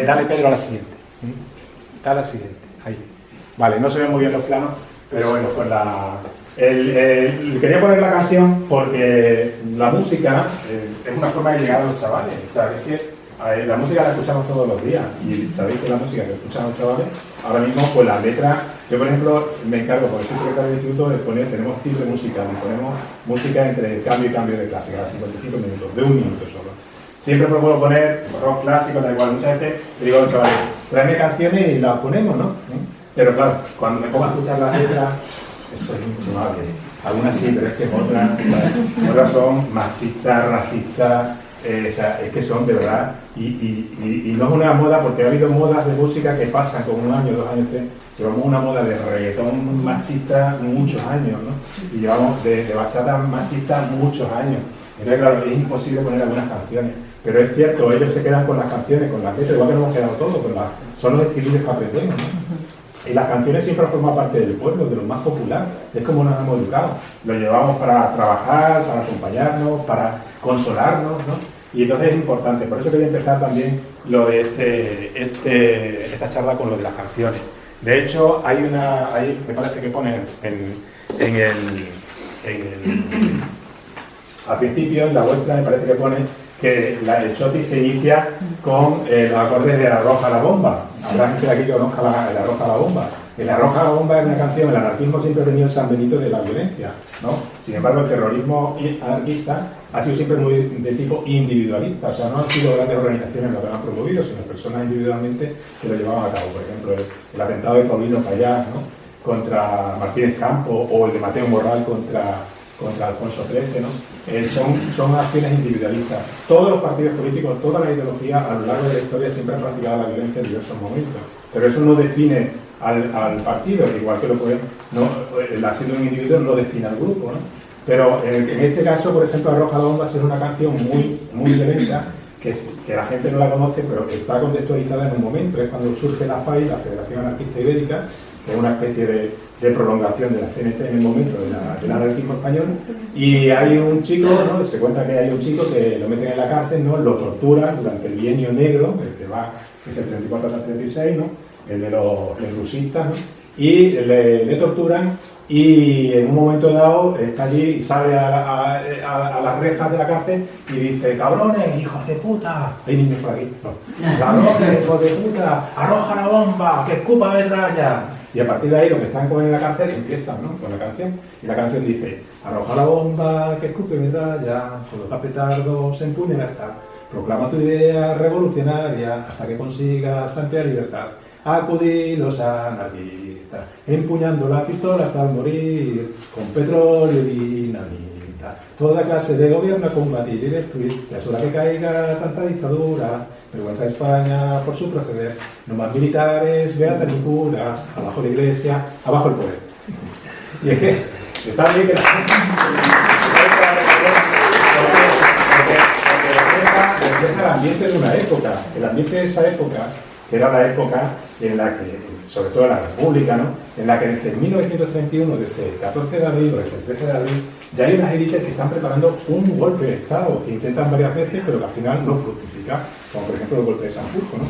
[SPEAKER 3] Dale, Pedro, a la siguiente. Dale a la siguiente, ahí. Vale, no se ven muy bien los planos, pero bueno, pues quería poner la canción porque la música es una forma de llegar a los chavales. ¿Sabes? Es que la música la escuchamos todos los días y sabéis que la música que escuchan los chavales, ahora mismo pues las letras, yo por ejemplo me encargo, porque soy secretario del instituto, de poner, tenemos timbre musical y ponemos música entre cambio y cambio de clase, cada 55 minutos, de 1 minuto solo. Siempre procuro poner rock clásico, da igual, muchas veces le digo a los chavales, tráeme canciones y las ponemos, ¿no? Pero claro, cuando me pongo a escuchar las letras, eso es infumable. Algunas sí, pero es que otras son machistas, racistas, o sea, es que son de verdad, y no es una moda, porque ha habido modas de música que pasan con 1 año, 2 años, 3, llevamos una moda de reggaetón machista muchos años, ¿no? Y llevamos de bachata machista muchos años. Entonces, claro, es imposible poner algunas canciones, pero es cierto, ellos se quedan con las canciones, con las letras, igual que nos hemos quedado todos, son los equilibrios que aprendemos, ¿no? Y las canciones siempre forman parte del pueblo, de lo más popular, es como nos hemos educado. Lo llevamos para trabajar, para acompañarnos, para consolarnos, ¿no? Y entonces es importante, por eso quería empezar también lo de esta charla con lo de las canciones. De hecho, ahí me parece que pone al principio, en la vuestra, me parece que pone que el Choti se inicia con los acordes de La Roja la Bomba. Habrá gente de aquí que conozca La Roja la Bomba. La Roja la Bomba es una canción, el anarquismo siempre ha venido el San Benito de la violencia, ¿no? Sin embargo, el terrorismo anarquista ha sido siempre muy de tipo individualista, o sea, no han sido grandes organizaciones las que lo han promovido, sino personas individualmente que lo llevaban a cabo. Por ejemplo, el atentado de Paulino Payás, ¿no?, contra Martínez Campos, o el de Mateo Morral contra Alfonso XIII, ¿no? Son acciones individualistas. Todos los partidos políticos, toda la ideología a lo largo de la historia siempre han practicado la violencia en diversos momentos, pero eso no define al partido, igual que lo puede, el acción de un individuo no define al grupo, ¿no? Pero en este caso, por ejemplo, Arroja la Bomba es una canción muy violenta, que la gente no la conoce, pero que está contextualizada en un momento. Es cuando surge la FAI, la Federación Anarquista Ibérica, que es una especie de prolongación de la CNT en el momento del anarquismo español, y hay un chico, ¿no?, se cuenta que hay un chico que lo meten en la cárcel, ¿no?, lo torturan durante el bienio negro, que es el 34 hasta el 36, ¿no?, el de los rusistas, ¿no?, y le torturan, y en un momento dado está allí y sale a las rejas de la cárcel y dice: cabrones, hijos de puta, hay niños por aquí, no, cabrones, hijos de puta, arroja la bomba, que escupa metralla. Y a partir de ahí, los que están en la cárcel empiezan, ¿no?, con la canción, y la canción dice: arroja la bomba, que escupe metralla, con los petardos se empuñan hasta, proclama tu idea revolucionaria hasta que consigas amplia libertad. Acudí los anarquistas, empuñando la pistola hasta morir, con petróleo y dinamita. Toda clase de gobierno a combatir y destruir, ya es hora que caiga tanta dictadura. Vergüenza a España por su proceder. No más militares, beatas ni curas, abajo la iglesia, abajo el poder. Y es que está bien que la gente refleja el ambiente de una época, el ambiente de esa época, que era la época en la que, sobre todo en la República, ¿no?, en la que desde 1931, desde el 14 de abril o desde el 13 de abril, ya hay unas élites que están preparando un golpe de Estado, que intentan varias veces, pero que al final no fructifica, como por ejemplo el golpe de Sanjurjo, ¿no?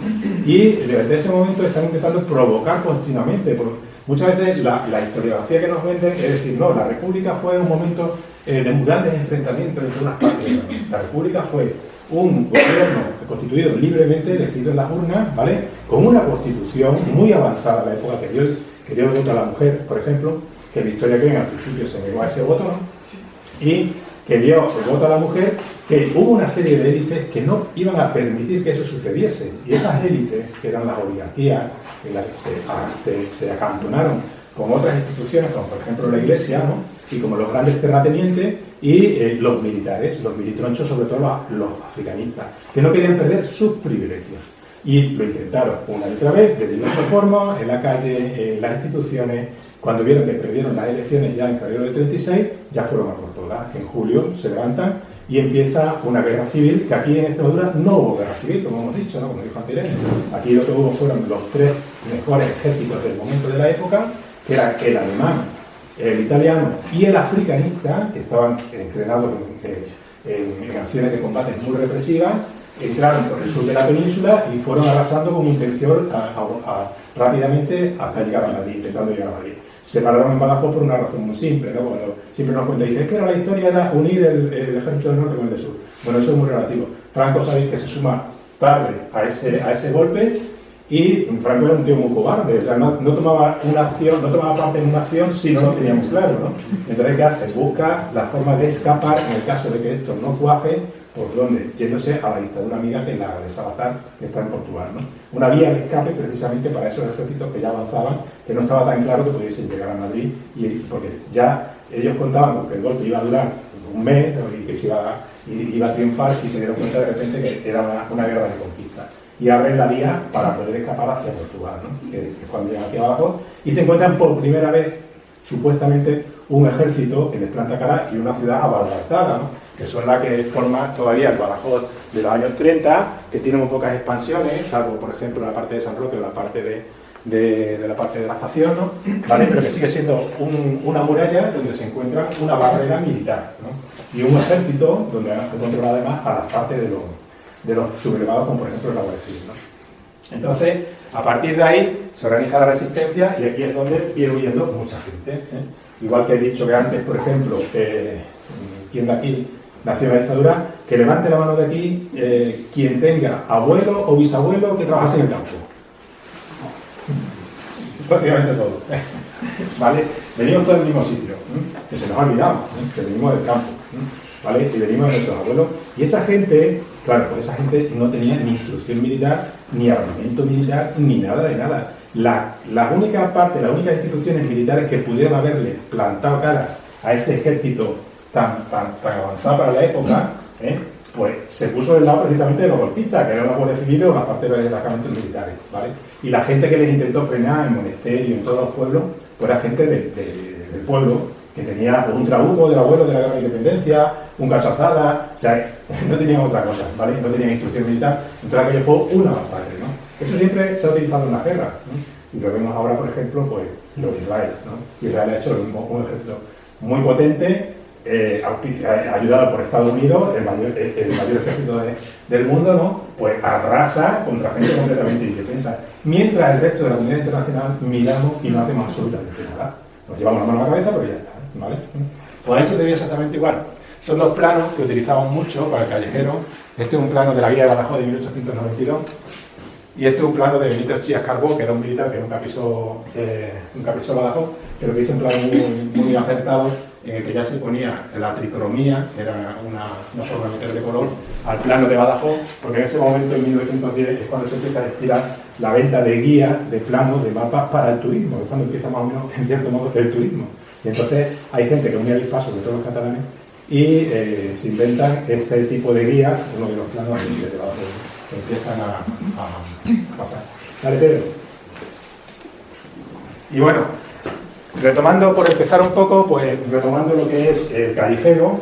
[SPEAKER 3] Y desde ese momento están intentando provocar continuamente, Muchas veces la historiografía que nos venden es decir, no, la República fue un momento de grandes enfrentamientos entre unas partes y otras. La República fue un gobierno constituido libremente, elegido en las urnas, ¿vale? Con una constitución muy avanzada en la época que dio el voto a la mujer, por ejemplo, que en Victoria Kent al principio se negó a ese voto, ¿no? Y que dio el voto a la mujer, que hubo una serie de élites que no iban a permitir que eso sucediese. Y esas élites, que eran las oligarquías, en las que se acantonaron con otras instituciones, como por ejemplo la Iglesia, ¿no? Y como los grandes terratenientes y los militares, los militronchos, sobre todo los africanistas, que no querían perder sus privilegios. Y lo intentaron una y otra vez, de diversas formas, en la calle, en las instituciones. Cuando vieron que perdieron las elecciones ya en febrero del 36, ya fueron a por todas. En julio se levantan y empieza una guerra civil, que aquí en Extremadura no hubo guerra civil, como hemos dicho, ¿no? Como dijo antes Irene. Aquí lo que hubo fueron los tres mejores ejércitos del momento de la época, que era el alemán, el italiano y el africanista, que estaban entrenados en acciones de combate muy represivas, entraron por el sur de la península y fueron arrasando con intención rápidamente hasta llegar a Madrid, intentando llegar a Madrid. Se pararon en Badajoz por una razón muy simple, ¿no? Cuando siempre nos cuenta, dice, es que la historia era unir el ejército del norte con el del sur. Bueno, eso es muy relativo. Franco, sabéis que se suma tarde a ese golpe, y Franco era un tío muy cobarde, o sea, no tomaba parte en una acción si no lo tenía muy claro, ¿no? Entonces, ¿qué hace? Busca la forma de escapar en el caso de que esto no cuaje. ¿Por dónde? Yéndose a la dictadura amiga, que es la de Salazar, que está en Portugal, ¿no? Una vía de escape precisamente para esos ejércitos que ya avanzaban, que no estaba tan claro que pudiesen llegar a Madrid, porque ya ellos contaban con que el golpe iba a durar un mes y que iba a triunfar, y se dieron cuenta de repente que era una guerra de conquista. Y abren la vía para poder escapar hacia Portugal, ¿no? Que es cuando llegan hacia abajo, y se encuentran por primera vez, supuestamente, un ejército que les planta cara y una ciudad abarrotada, ¿no? Que son las que forman todavía el Badajoz de los años 30, que tiene muy pocas expansiones, salvo por ejemplo la parte de San Roque o la parte de la estación, ¿no? ¿Vale? Pero que sigue siendo una muralla donde se encuentra una barrera militar, ¿no? Y un ejército donde se controla además a las partes de los sublevados, como por ejemplo la Guardia Civil, ¿no? Entonces, a partir de ahí se organiza la resistencia, y aquí es donde viene huyendo mucha gente, ¿eh? Igual que he dicho que antes, por ejemplo, quien de aquí nació en la dictadura, que levante la mano de aquí quien tenga abuelo o bisabuelo que trabajase en el campo. Prácticamente todo. ¿Vale? Venimos todos del mismo sitio, que se nos ha olvidado, que venimos del campo, ¿vale? Y venimos de nuestros abuelos. Y esa gente, claro, pues esa gente no tenía ni instrucción militar, ni armamento militar, ni nada de nada. Las únicas instituciones militares que pudieran haberle plantado cara a ese ejército tan avanzado para la época, pues se puso del lado precisamente de los golpistas, que era una Guardia Civil o la parte de los destacamentos militares, ¿vale? Y la gente que les intentó frenar en Monesterio, en todos los pueblos, pues era gente del pueblo, que tenía un trabuco del abuelo de la Guerra de Independencia, un cachazada, o sea, no tenían otra cosa, ¿vale? No tenían instrucción militar, entonces aquello fue una masacre, ¿no? Eso siempre se ha utilizado en la guerra, ¿no? Y lo vemos ahora, por ejemplo, pues lo de Israel, ¿no? Israel ha hecho lo mismo, un ejército muy potente, ayudado por Estados Unidos, el mayor ejército del mundo, ¿no? Pues arrasa contra gente completamente indefensa. Mientras el resto de la comunidad internacional miramos y no hacemos absolutamente nada. Nos llevamos la mano a la cabeza, pero ya está, ¿vale? Pues ahí se debía exactamente igual. Son dos planos que utilizamos mucho para el callejero. Este es un plano de la guía de Badajoz de 1892. Y este es un plano de Benito Chías Carbó, que era un militar que nunca pisó Badajoz, pero que hizo un plano muy acertado, en el que ya se ponía la tricromía, que era una forma de meter de color, al plano de Badajoz, porque en ese momento, en 1910, es cuando se empieza a estirar la venta de guías, de planos, de mapas para el turismo, es cuando empieza más o menos, en cierto modo, el turismo. Y entonces hay gente que unía el paso de todos los catalanes y se inventan este tipo de guías, uno de los planos de Badajoz, que empiezan a pasar. Dale, Pedro. Y bueno, retomando, por empezar un poco, pues retomando lo que es el callejero,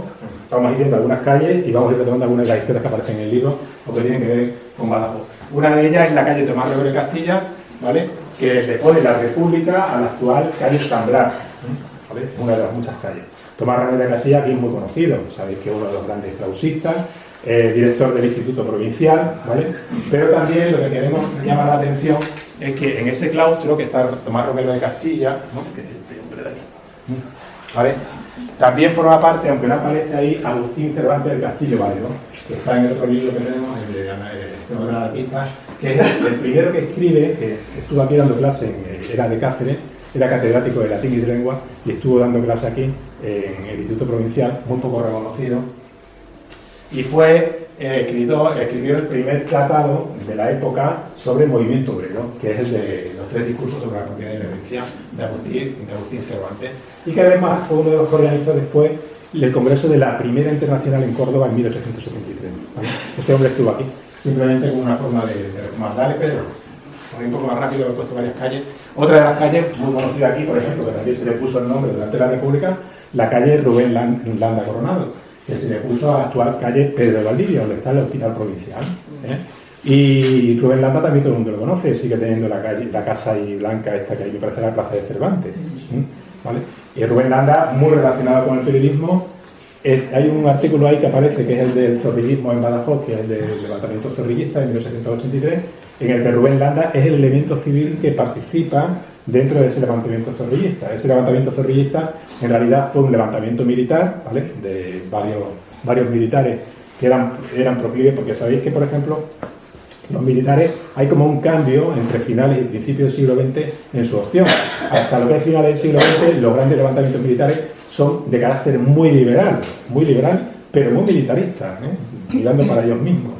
[SPEAKER 3] vamos a ir viendo algunas calles y vamos a ir retomando algunas de las historias que aparecen en el libro o que tienen que ver con Badajoz. Una de ellas es la calle Tomás Rivero de Castilla, ¿vale? Que le pone la República a la actual calle San Blas, ¿vale? Una de las muchas calles. Tomás Rivero de Castilla aquí es muy conocido, sabéis que es uno de los grandes clausistas, director del Instituto Provincial, ¿vale? Pero también lo que queremos llamar la atención es que en ese claustro que está Tomás Romero de Castilla, ¿no? Que es este hombre de aquí, ¿vale? También forma parte, aunque no aparece ahí, Agustín Cervantes del Castillo Valle, ¿no? Que está en el otro libro que tenemos, el de anarquistas, que es el primero que escribe, que estuvo aquí dando clase, era de Cáceres, era catedrático de latín y de lengua, y estuvo dando clase aquí en el Instituto Provincial, muy poco reconocido, y fue escribió el primer tratado de la época sobre el movimiento obrero, que es el de los 3 discursos sobre la propiedad y la herencia de Agustín Cervantes, y que además fue uno de los que organizó después el Congreso de la Primera Internacional en Córdoba en 1873. ¿Vale? Ese hombre estuvo aquí, simplemente como una forma de reformar. Dale, Pedro, voy un poco más rápido, he puesto varias calles. Otra de las calles, muy conocida aquí, por ejemplo, que también se le puso el nombre durante la República, la calle Rubén Landa Coronado, que se le puso a la actual calle Pedro de Valdivia, donde está el Hospital Provincial. Y Rubén Landa también todo el mundo lo conoce, sigue teniendo la casa ahí blanca, esta que ahí me parece la Plaza de Cervantes. ¿Vale? Y Rubén Landa, muy relacionado con el periodismo. Hay un artículo ahí que aparece, que es el del zorrillismo en Badajoz, que es el del levantamiento zorrillista de 1883, en el que Rubén Landa es el elemento civil que participa dentro de ese levantamiento zorrillista. Ese levantamiento zorrillista en realidad fue un levantamiento militar, ¿vale? De varios militares que eran proclives, porque sabéis que, por ejemplo, los militares hay como un cambio entre finales y principios del siglo XX en su opción. Hasta lo que es finales del siglo XX, los grandes levantamientos militares son de carácter muy liberal, pero muy militarista, mirando para ellos mismos.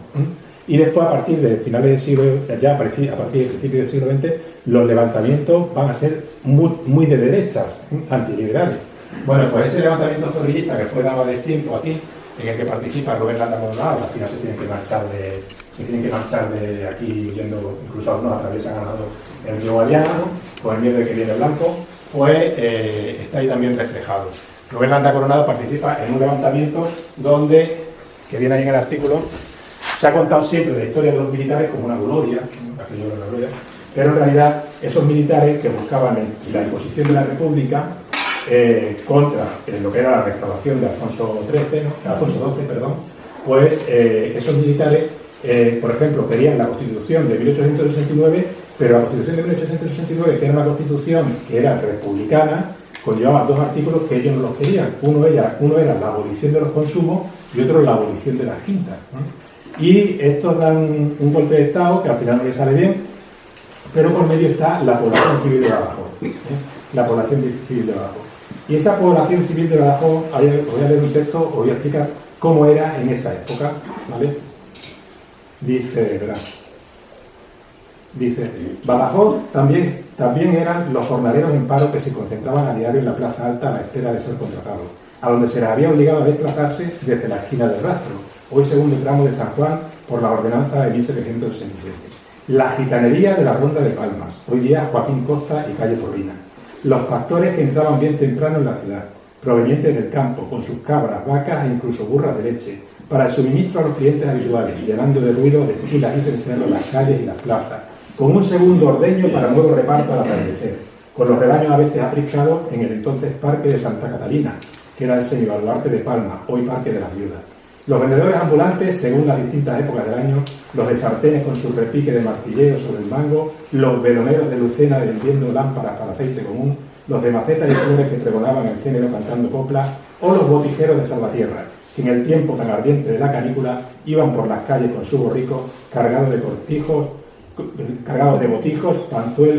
[SPEAKER 3] Y después, a partir de finales del siglo, ya a partir del principio del siglo XX, los levantamientos van a ser muy de derechas, antiliberales. Bueno, pues ese levantamiento zorrillista que fue dado a destiempo aquí, en el que participa Rubén Landa Coronado, al final se tienen que marchar de aquí, yendo, incluso algunos atraviesan ganado el río Guadiana, con el miedo de que viene blanco, pues está ahí también reflejado. Rubén Landa Coronado participa en un levantamiento donde, que viene ahí en el artículo, se ha contado siempre la historia de los militares como una gloria, pero en realidad esos militares que buscaban la imposición de la República contra lo que era la restauración de Alfonso XII, pues esos militares, por ejemplo, querían la Constitución de 1869, pero la Constitución de 1869, que era una Constitución que era republicana, conllevaba 2 artículos que ellos no los querían. Uno era la abolición de los consumos y otro la abolición de las quintas, ¿no? Y estos dan un golpe de Estado que al final no les sale bien, pero por medio está la población civil de Badajoz. La población civil de Badajoz. Y esa población civil de Badajoz, os voy a leer un texto, os voy a explicar cómo era en esa época, ¿vale? Dice, Badajoz también eran los jornaleros en paro que se concentraban a diario en la Plaza Alta a la espera de ser contratados, a donde se les había obligado a desplazarse desde la esquina del Rastro, hoy segundo tramo de San Juan, por la ordenanza de 1767. La gitanería de la Ronda de Palmas, hoy día Joaquín Costa y calle Porrina. Los pastores que entraban bien temprano en la ciudad, provenientes del campo, con sus cabras, vacas e incluso burras de leche, para el suministro a los clientes habituales, llenando de ruido de filas y cencerros las calles y las plazas, con un segundo ordeño para nuevo reparto al atardecer, con los rebaños a veces aprisados en el entonces Parque de Santa Catalina, que era el semibaluarte de Palma, hoy Parque de las Viudas. Los vendedores ambulantes, según las distintas épocas del año, los de sartenes con su repique de martilleo sobre el mango, los veloneros de Lucena vendiendo lámparas para aceite común, los de macetas y flores que pregonaban el género cantando coplas, o los botijeros de Salvatierra, que en el tiempo tan ardiente de la canícula iban por las calles con su borrico cargados de cortijos, cargados de botijos,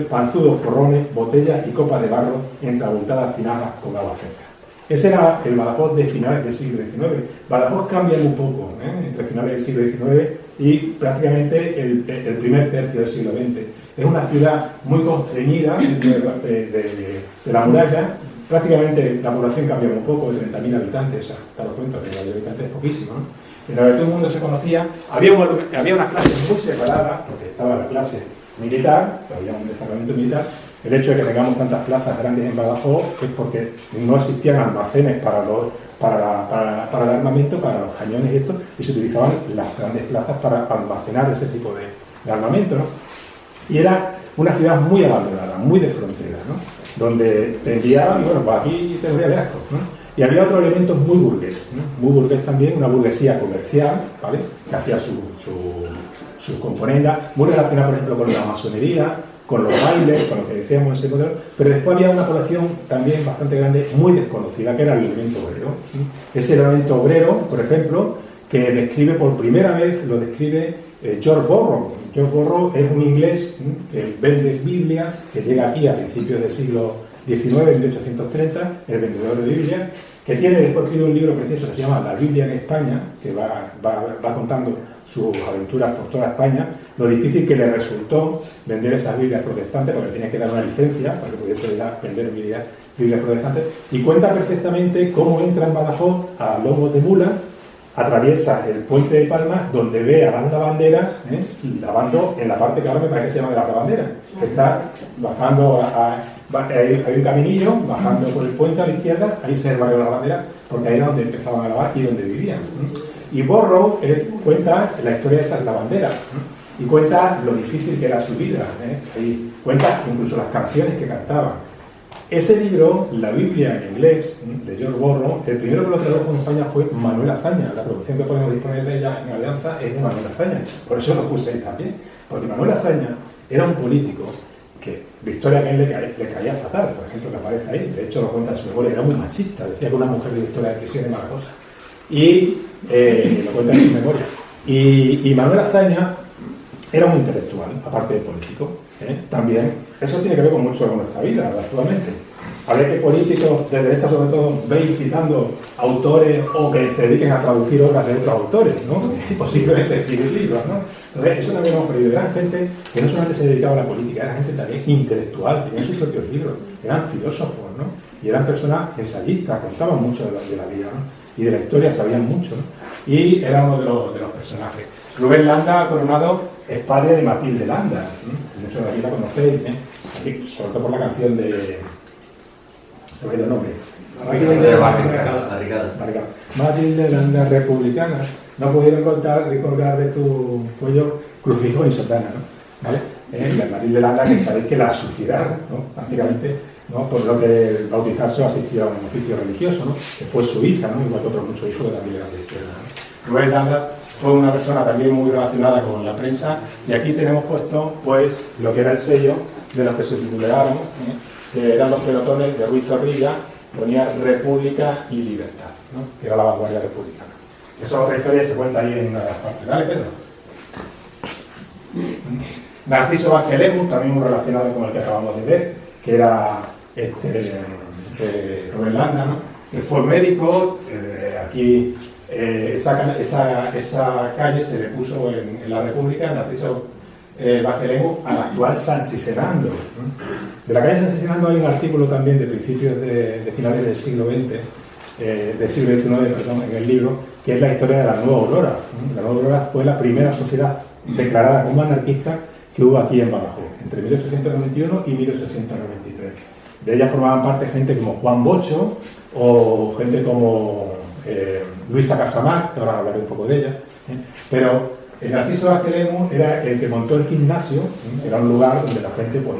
[SPEAKER 3] panzudos porrones, botellas y copas de barro entre abultadas tinajas con agua fresca. Ese era el Badajoz de finales del siglo XIX. Badajoz cambia un poco entre finales del siglo XIX y prácticamente el primer tercio del siglo XX. Es una ciudad muy constreñida de la muralla. Prácticamente la población cambia un poco, de 30.000 habitantes. Te das cuenta que la de habitantes es poquísimo, ¿no? En la que todo el mundo se conocía. Había unas clases muy separadas, porque estaba la clase militar, había un destacamento militar. El hecho de que tengamos tantas plazas grandes en Badajoz es porque no existían almacenes para el armamento, para los cañones y esto, y se utilizaban las grandes plazas para almacenar ese tipo de armamento, ¿no? Y era una ciudad muy abandonada, muy de frontera, ¿no? Donde te enviaban, bueno, pues aquí te moría de asco, ¿no? Y había otro elemento muy burgués, ¿no? Muy burgués también, una burguesía comercial, ¿vale? Que hacía sus componendas, muy relacionada, por ejemplo, con la masonería, con los bailes, con lo que decíamos ese modelo, pero después había una población también bastante grande, muy desconocida, que era el elemento obrero. Ese elemento obrero, por ejemplo, que describe por primera vez, lo describe George Borrow. George Borrow es un inglés que vende Biblias, que llega aquí a principios del siglo XIX, en 1830, el vendedor de Biblias, que tiene después escrito un libro precioso que se llama La Biblia en España, que va contando sus aventuras por toda España, lo difícil que le resultó vender esas Biblias protestantes, porque tenía que dar una licencia para que pudiese vender Biblias protestantes, y cuenta perfectamente cómo entra en Badajoz a lomos de mula, atraviesa el puente de Palmas, donde ve a las lavanderas, lavando en la parte que ahora me parece que se llama de la lavandera, que está bajando hay un caminillo, bajando por el puente a la izquierda, ahí se ve el barrio de la lavandera, porque ahí era donde empezaban a lavar y donde vivían. Y Borrow cuenta la historia de esas lavanderas, y cuenta lo difícil que era su vida, y cuenta incluso las canciones que cantaban. Ese libro, La Biblia en inglés, de George Borrow, el primero que lo tradujo en España fue Manuel Azaña. La producción que podemos disponer de ella en Alianza es de Manuel Azaña. Por eso lo puse ahí también. Porque Manuel Azaña era un político que Victoria Kane le caía fatal, por ejemplo, que aparece ahí. De hecho, lo cuenta en su memoria, era muy machista. Decía que una mujer de Victoria de prisión es mala cosa. Y lo cuenta en su memoria. Y Manuel Azaña era un intelectual, aparte de político. También, eso tiene que ver con mucho con nuestra vida, actualmente. A ver qué políticos de derecha, sobre todo, veis citando autores o que se dediquen a traducir obras de otros autores, ¿no? O simplemente escribir libros, ¿no? Entonces, eso también hemos perdido. Eran gente que no solamente se dedicaba a la política, era gente también intelectual, tenían sus propios libros, eran filósofos, ¿no? Y eran personas ensayistas, contaban mucho de la vida, ¿no? Y de la historia sabían mucho, ¿no? Y era uno de los personajes. Rubén Landa Coronado es padre de Matilde Landa, ¿no? Muchos de aquí la conocéis, aquí, sobre todo por la canción de... se me ha ido el nombre. Matilde Landa republicana, no pudieron recordar de tu cuello crucifijo ni sotana, ¿no? ¿Vale? La Matilde Landa, que sabéis que la suicidaron, ¿no? Prácticamente, ¿no? Por lo que bautizarse o asistir a un oficio religioso, ¿no? Que fue su hija, ¿no? Igual que otros muchos hijos que también eran de izquierda, ¿no? Rubén Landa fue una persona también muy relacionada con la prensa, y aquí tenemos puesto pues lo que era el sello de los que se titularon, que eran los pelotones de Ruiz Zorrilla, ponía República y Libertad, ¿no? Que era la vanguardia republicana. Esa otra historia se cuenta ahí en una de las partes. Dale, Pedro. Narciso Vázquez Lemus, también muy relacionado con el que acabamos de ver, que era Rubén Landa, ¿no? Que fue médico, aquí esa calle se le puso en la República, Narciso Vázquez Lemus, al actual San Sisenando. De la calle San Sisenando hay un artículo también de principios de finales del siglo XX, del siglo XIX, perdón, en el libro, que es la historia de la Nueva Aurora. La Nueva Aurora fue la primera sociedad declarada como anarquista que hubo aquí en Badajoz, entre 1891 y 1893. De ella formaban parte gente como Juan Bocho o gente como Luisa Casamar, que ahora hablaré un poco de ella, pero el Narciso Vázquez Lemus era el que montó el gimnasio, era un lugar donde la gente pues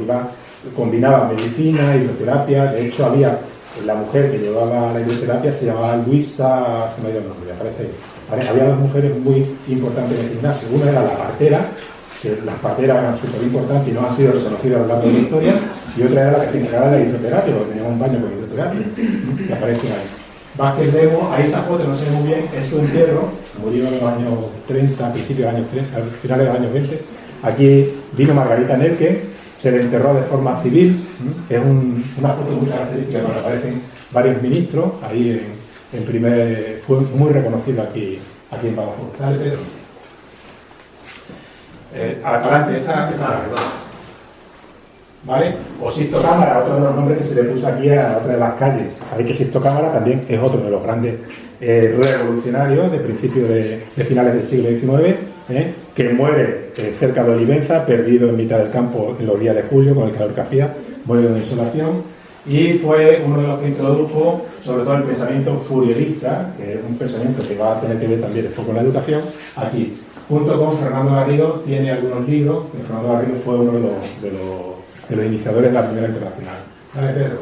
[SPEAKER 3] combinaba medicina, hidroterapia. De hecho había la mujer que llevaba la hidroterapia, se llamaba Luisa, se me ha ido el nombre, aparece ahí. Había dos mujeres muy importantes en el gimnasio. Una era la partera, que las parteras eran súper importantes y no han sido reconocidas a lo largo de la historia, y otra era la que se encargaba de la hidroterapia, porque tenía un baño con hidroterapia, que aparecen ahí. Vázquez Lemus, ahí esa foto no sé muy bien, es su entierro, murió en los años 30, principios de los años 30, al finales de los años 20. Aquí vino Margarita Nerke, se le enterró de forma civil, es una foto muy característica donde aparecen varios ministros, ahí fue muy reconocido aquí en Badajoz. Dale, Pedro. Adelante, esa ¿vale? O Sisto Cámara, otro de los nombres que se le puso aquí a otra de las calles. Sabéis que Sisto Cámara también es otro de los grandes revolucionarios de principios de finales del siglo XIX, que muere cerca de Olivenza, perdido en mitad del campo en los días de julio con el calor que hacía, muere de una insolación, y fue uno de los que introdujo sobre todo el pensamiento fourierista, que es un pensamiento que va a tener que ver también después con la educación, aquí. Junto con Fernando Garrido, tiene algunos libros, que Fernando Garrido fue uno de los iniciadores de la Primera Internacional. Dale, Pedro.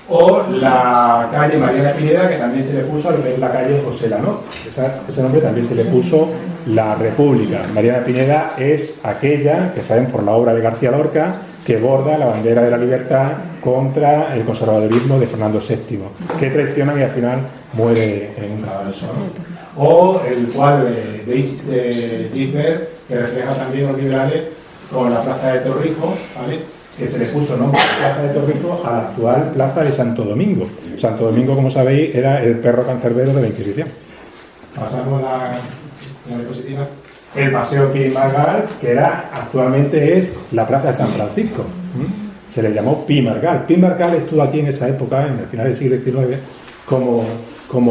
[SPEAKER 3] o la calle Mariana Pineda, que también se le puso a lo que es la calle José Lanó. Ese nombre también se le puso la República. Mariana Pineda es aquella, que saben por la obra de García Lorca, que borda la bandera de la libertad contra el conservadurismo de Fernando VII, que traiciona y al final muere en un cadalso, ¿no? O el cuadro de Gisbert, que refleja también los liberales con la plaza de Torrijos, ¿vale?, que se le puso nombre de Plaza de Torrijos a la actual Plaza de Santo Domingo. Santo Domingo, como sabéis, era el perro cancerbero de la Inquisición. Pasamos la diapositiva. El Paseo Pi Margal, que actualmente es la Plaza de San Francisco. Se le llamó Pi Margal. Pi Margal estuvo aquí en esa época, en el final del siglo XIX, como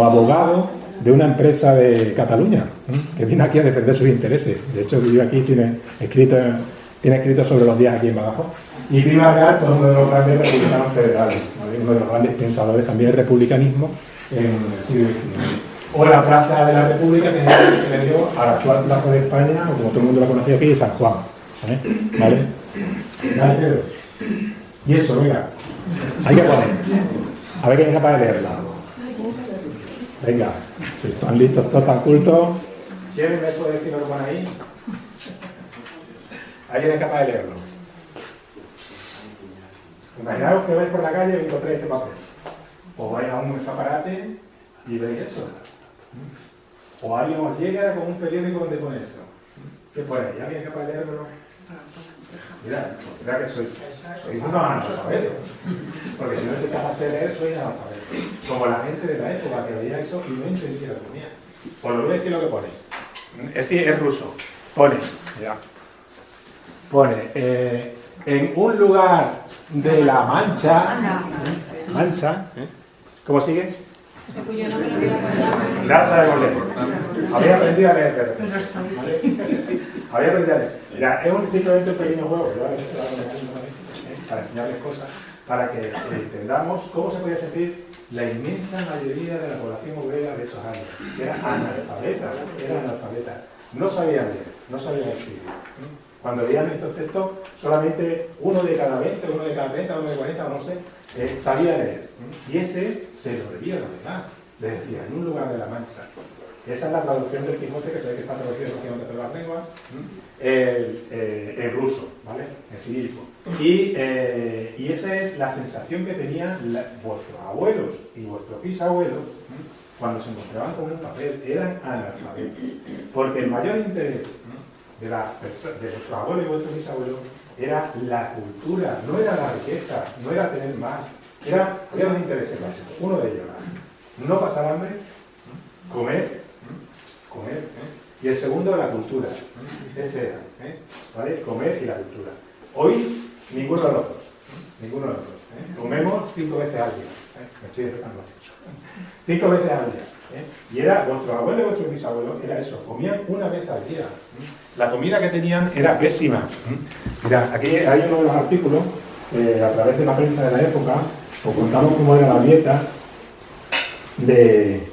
[SPEAKER 3] abogado de una empresa de Cataluña, que vino aquí a defender sus intereses. De hecho, vive aquí, tiene escrito sobre los días aquí en Badajoz. Y Pi Margal, pues, uno de los grandes republicanos federales, ¿vale?, uno de los grandes pensadores también del republicanismo en el siglo XIX. O la Plaza de la República, que es la que se le dio a la actual Plaza de España, o como todo el mundo la conocía aquí, de San Juan. ¿Vale? ¿Vale, Pedro? Y eso, venga, hay que poner. A ver quién es capaz de leerla. Venga, si están listos, todos tan cultos. ¿Quién me puede decir lo que pone ahí? ¿Alguien es capaz de leerlo? Imaginaos que vais por la calle y encontráis este papel. O vais a un escaparate y veis eso. O alguien os llega con un periódico donde pone eso. ¿Qué pone ahí? ¿Alguien es capaz de leerlo? Mirad que sois unos analfabetos. Porque si no sois capaz de leer, sois analfabetos. Como la gente de la época que veía eso y no entendía lo que ponía. Os lo voy a decir lo que pone. Es decir, es ruso. Pone, mirad. Pone, en un lugar de la Mancha, ¿cómo sigues? Ya sabemos leer. Había aprendido a leer, ¿vale? Había aprendido a leer. Mira, es simplemente un pequeño juego que yo he hecho para enseñarles cosas, para que entendamos cómo se podía sentir la inmensa mayoría de la población obrera de esos años, que era analfabeta, no sabían leer, no sabían escribir. Cuando veían estos textos, solamente uno de cada 20, uno de cada 30, uno de 40, no sé, sabía leer. Y ese se lo debía a los demás. Les decía, en un lugar de la Mancha. Esa es la traducción del Quijote, que se ve que está traducido en Quijote de las lenguas, en ruso, ¿vale? En cirílico. Y esa es la sensación que tenían vuestros abuelos y vuestros bisabuelos cuando se encontraban con un papel. Eran analfabetos. Porque el mayor interés de vuestros abuelos y vuestros bisabuelos era la cultura, no era la riqueza, no era tener más, eran dos intereses básicos. Uno de ellos era no pasar hambre, comer, y el segundo la cultura. Ese era, ¿vale? Comer y la cultura. Hoy, ninguno de los dos. Comemos 5 veces al día. Me estoy explicando así. 5 veces al día. Y era, vuestros abuelos y vuestros bisabuelos, era eso, comían una vez al día. La comida que tenían era pésima. Mira, aquí hay uno de los artículos, a través de la prensa de la época, os contamos cómo era la dieta de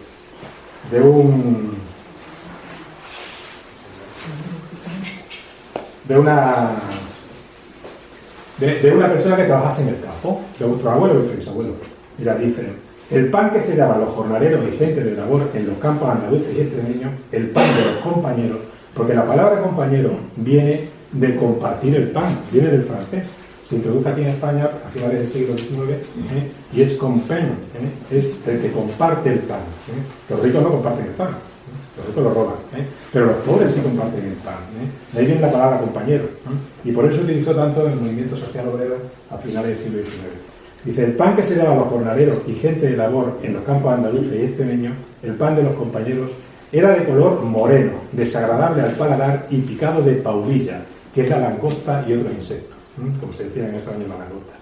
[SPEAKER 3] una persona que trabajase en el campo, de vuestros abuelos y vuestros bisabuelos. Mira, dicen: el pan que se daba a los jornaleros y gente de labor en los campos andaluces y extremeños, el pan de los compañeros, porque la palabra compañero viene de compartir el pan, viene del francés. Se introduce aquí en España a finales del siglo XIX y es compagne, es el que comparte el pan. Los ricos no comparten el pan, los ricos lo roban, pero los pobres sí comparten el pan. De ahí viene la palabra compañero, y por eso se utilizó tanto en el movimiento social obrero a finales del siglo XIX. Dice: el pan que se daba a los jornaleros y gente de labor en los campos andaluces y extremeños, el pan de los compañeros, era de color moreno, desagradable al paladar y picado de pauvilla, que es la langosta y otros insectos, como se decía en esa misma langosta.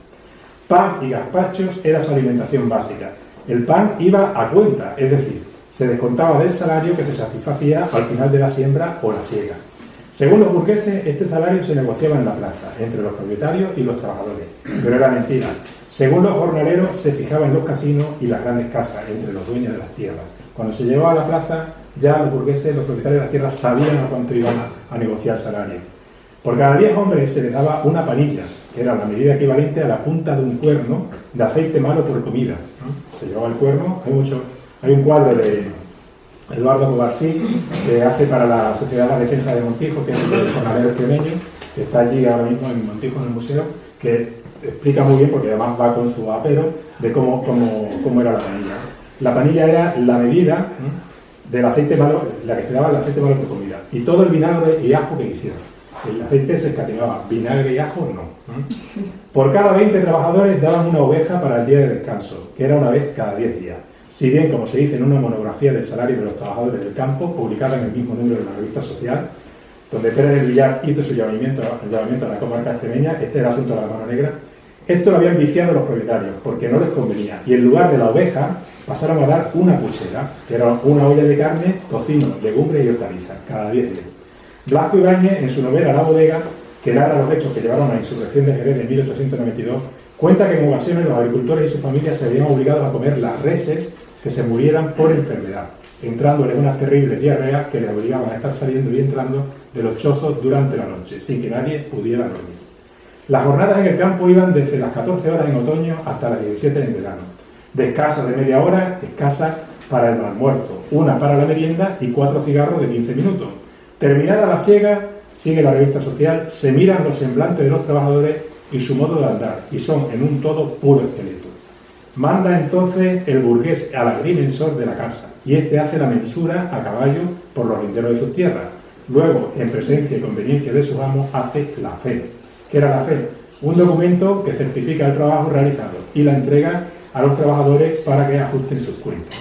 [SPEAKER 3] Pan y gazpachos era su alimentación básica. El pan iba a cuenta, es decir, se descontaba del salario que se satisfacía al final de la siembra o la siega. Según los burgueses, este salario se negociaba en la plaza, entre los propietarios y los trabajadores, pero era mentira. Según los jornaleros, se fijaba en los casinos y las grandes casas, entre los dueños de las tierras. Cuando se llegaba a la plaza, ya los burgueses, los propietarios de las tierras, sabían a cuánto iban a negociar salario. Por cada 10 hombres se les daba una panilla, que era la medida equivalente a la punta de un cuerno de aceite malo por comida, ¿no? Se llevaba el cuerno. Hay un cuadro de Eduardo Covarsí que hace para la Sociedad de la Defensa de Montijo, que es el jornalero extremeño, que está allí ahora mismo en Montijo, en el museo, que explica muy bien, porque además va con su apero, de cómo era la panilla. La panilla era la medida del aceite malo, la que se daba el aceite malo por comida, y todo el vinagre y ajo que quisieran. El aceite se escatimaba, vinagre y ajo no. Por cada 20 trabajadores daban una oveja para el día de descanso, que era una vez cada 10 días. Si bien, como se dice en una monografía del salario de los trabajadores del campo, publicada en el mismo número de la revista Social, donde Pérez del Villar hizo su llamamiento a la comarca extremeña, este era el asunto de la mano negra, esto lo habían viciado los propietarios, porque no les convenía, y en lugar de la oveja, pasaron a dar una pulsera, que era una olla de carne, tocino, legumbres y hortalizas, cada 10 días. Blasco Ibáñez, en su novela La bodega, que narra los hechos que llevaron a la insurrección de Jerez en 1892, cuenta que en ocasiones los agricultores y sus familias se habían obligado a comer las reses que se murieran por enfermedad, entrándole unas terribles diarreas que les obligaban a estar saliendo y entrando de los chozos durante la noche, sin que nadie pudiera dormir. Las jornadas en el campo iban desde las 14 horas en otoño hasta las 17 en verano. Descanso de media hora, escasa para el almuerzo, una para la merienda y 4 cigarros de 15 minutos. Terminada la siega, sigue la revista Social, se miran los semblantes de los trabajadores y su modo de andar, y son en un todo puro esqueleto. Manda entonces el burgués al agrimensor de la casa, y éste hace la mensura a caballo por los linderos de sus tierras. Luego, en presencia y conveniencia de sus amos, hace la fe. ¿Qué era la fe? Un documento que certifica el trabajo realizado y la entrega a los trabajadores para que ajusten sus cuentas.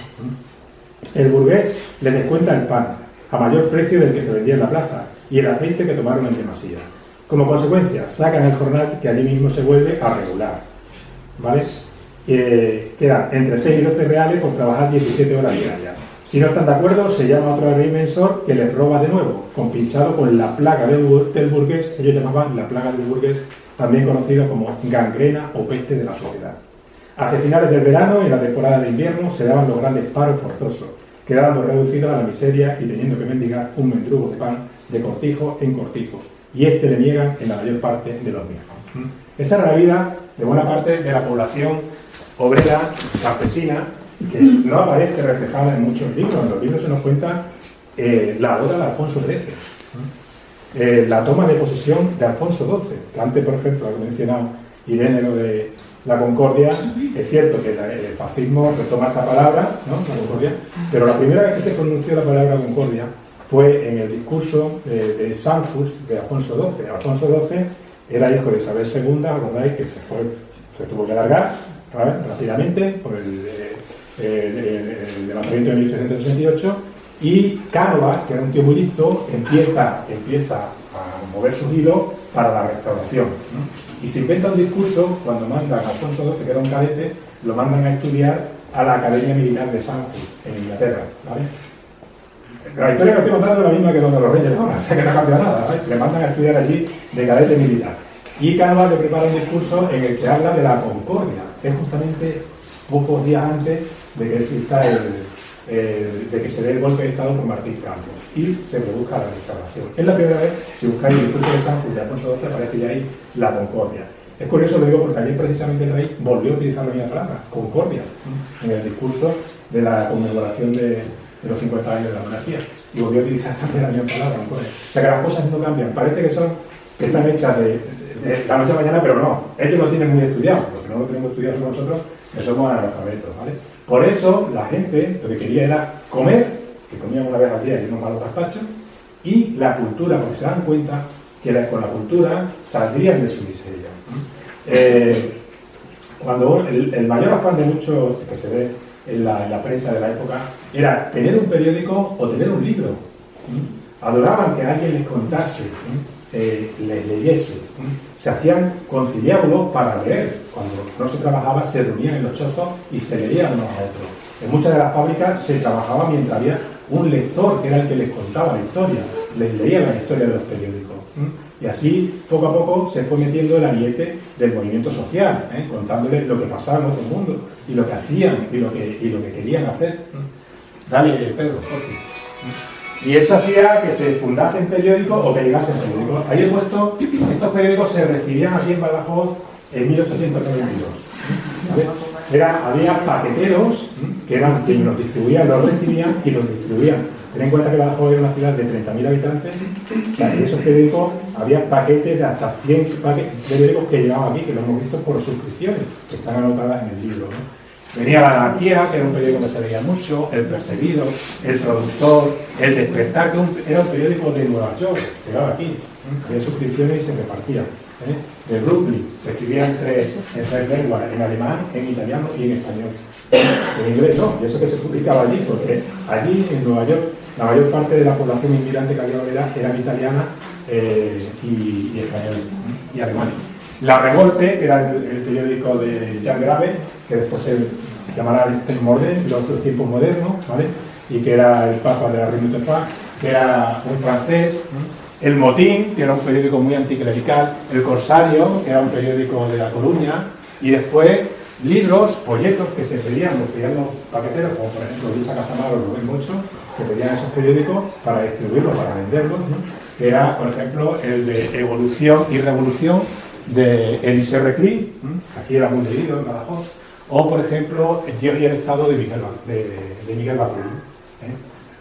[SPEAKER 3] El burgués le descuenta el pan a mayor precio del que se vendía en la plaza y el aceite que tomaron en demasía. Como consecuencia, sacan el jornal que allí mismo se vuelve a regular, ¿vale? Quedan entre 6 y 12 reales por trabajar 17 horas diarias. Si no están de acuerdo, se llama a otro agrimensor que les roba de nuevo, compinchado con la plaga del burgués. Ellos llamaban la plaga del burgués, también conocida como gangrena o peste de la sociedad. Hacia finales del verano y en la temporada de invierno se daban los grandes paros forzosos, quedando reducidos a la miseria y teniendo que mendigar un mendrugo de pan de cortijo en cortijo, y este le niegan en la mayor parte de los mismos. Esa era la vida de buena parte de la población obrera campesina, que no aparece reflejada en muchos libros. En los libros se nos cuenta la boda de Alfonso XIII, la toma de posesión de Alfonso XII, que antes, por ejemplo, ha mencionado Irene lo de la Concordia. Es cierto que el fascismo retoma esa palabra, ¿no? La Concordia, pero la primera vez que se pronunció la palabra Concordia fue en el discurso de Sanjus de Alfonso XII. Alfonso XII era hijo de Isabel II, ¿recordáis? Que se tuvo que largar, ¿sabes?, rápidamente por el levantamiento de 1868, y Cánovas, que era un tío muy listo, empieza a mover sus hilos para la restauración, ¿no? Y se inventa un discurso cuando mandan a Alfonso XII, que era un cadete, lo mandan a estudiar a la Academia Militar de Sanjus, en Inglaterra, ¿vale? La historia que estoy contando es la misma que donde los reyes ahora, o sea que no cambia nada, ¿vale? Le mandan a estudiar allí de cadete militar. Y Cánovas le prepara un discurso en el que habla de la concordia, que es justamente pocos días antes de que exista de que se dé el golpe de Estado por Martín Campos y se produzca la restauración. Es la primera vez, si buscáis el discurso de Sanjus de Alfonso XII, aparece ya ahí la concordia. Es curioso, lo digo, porque ayer precisamente el rey volvió a utilizar la misma palabra, concordia, en el discurso de la conmemoración de los 50 años de la monarquía, y volvió a utilizar también la misma palabra, concordia. O sea que las cosas no cambian, parece que están hechas de la noche a la mañana, pero no, ellos lo tienen muy estudiado, los que no lo tenemos estudiado son nosotros, que somos analfabetos, ¿vale? Por eso la gente lo que quería era comer, que comían una vez al día y unos malos gazpachos, y la cultura, porque se dan cuenta que con la cultura saldrían de su miseria. Cuando el mayor afán de muchos que se ve en la prensa de la época era tener un periódico o tener un libro. Adoraban que alguien les contase, les leyese. Se hacían conciliábulos para leer. Cuando no se trabajaba, se reunían en los chozos y se leían unos a otros. En muchas de las fábricas se trabajaba mientras había un lector que era el que les contaba la historia, les leía la historia de los periódicos. Y así, poco a poco, se fue metiendo el ariete del movimiento social, contándoles lo que pasaba en otro mundo, y lo que hacían, y lo que querían hacer. Dale, Pedro, Jorge. Y eso hacía que se fundasen periódicos o que llegasen periódicos. Ahí he puesto, estos periódicos se recibían así en Badajoz en 1892. ¿Vale? había paqueteros que eran quienes los distribuían, los recibían y los distribuían. Ten en cuenta que Badajoz era una ciudad de 30.000 habitantes, o sea, y esos periódicos, había paquetes de hasta 100 periódicos que llegaban aquí, que lo hemos visto por suscripciones, que están anotadas en el libro, ¿no? Venía La Anarquía, que era un periódico que se leía mucho, El Perseguido, El Productor, El Despertar, que era un periódico de Nueva York, llegaba aquí, había suscripciones y se repartían. De Brooklyn, se escribía en tres lenguas, en alemán, en italiano y en español. En inglés no, y eso que se publicaba allí, porque allí en Nueva York la mayor parte de la población inmigrante que había era italiana y española y alemana. La Revolte, que era el periódico de Jean Grave, que después se llamará Estelle Moderne, los tiempos modernos, ¿vale? Y que era el papa de la Rue Muttersach, que era un francés. El Motín, que era un periódico muy anticlerical. El Corsario, que era un periódico de La Coruña. Y después libros, folletos que se pedían los paqueteros, como por ejemplo Luisa Casamar o Rubén Bocho, que pedían esos periódicos para distribuirlos, para venderlos, ¿no? Que era, por ejemplo, el de Evolución y Revolución de Elisée Reclus, aquí era muy leído en Badajoz, o por ejemplo Dios y el Estado de Miguel Bacul,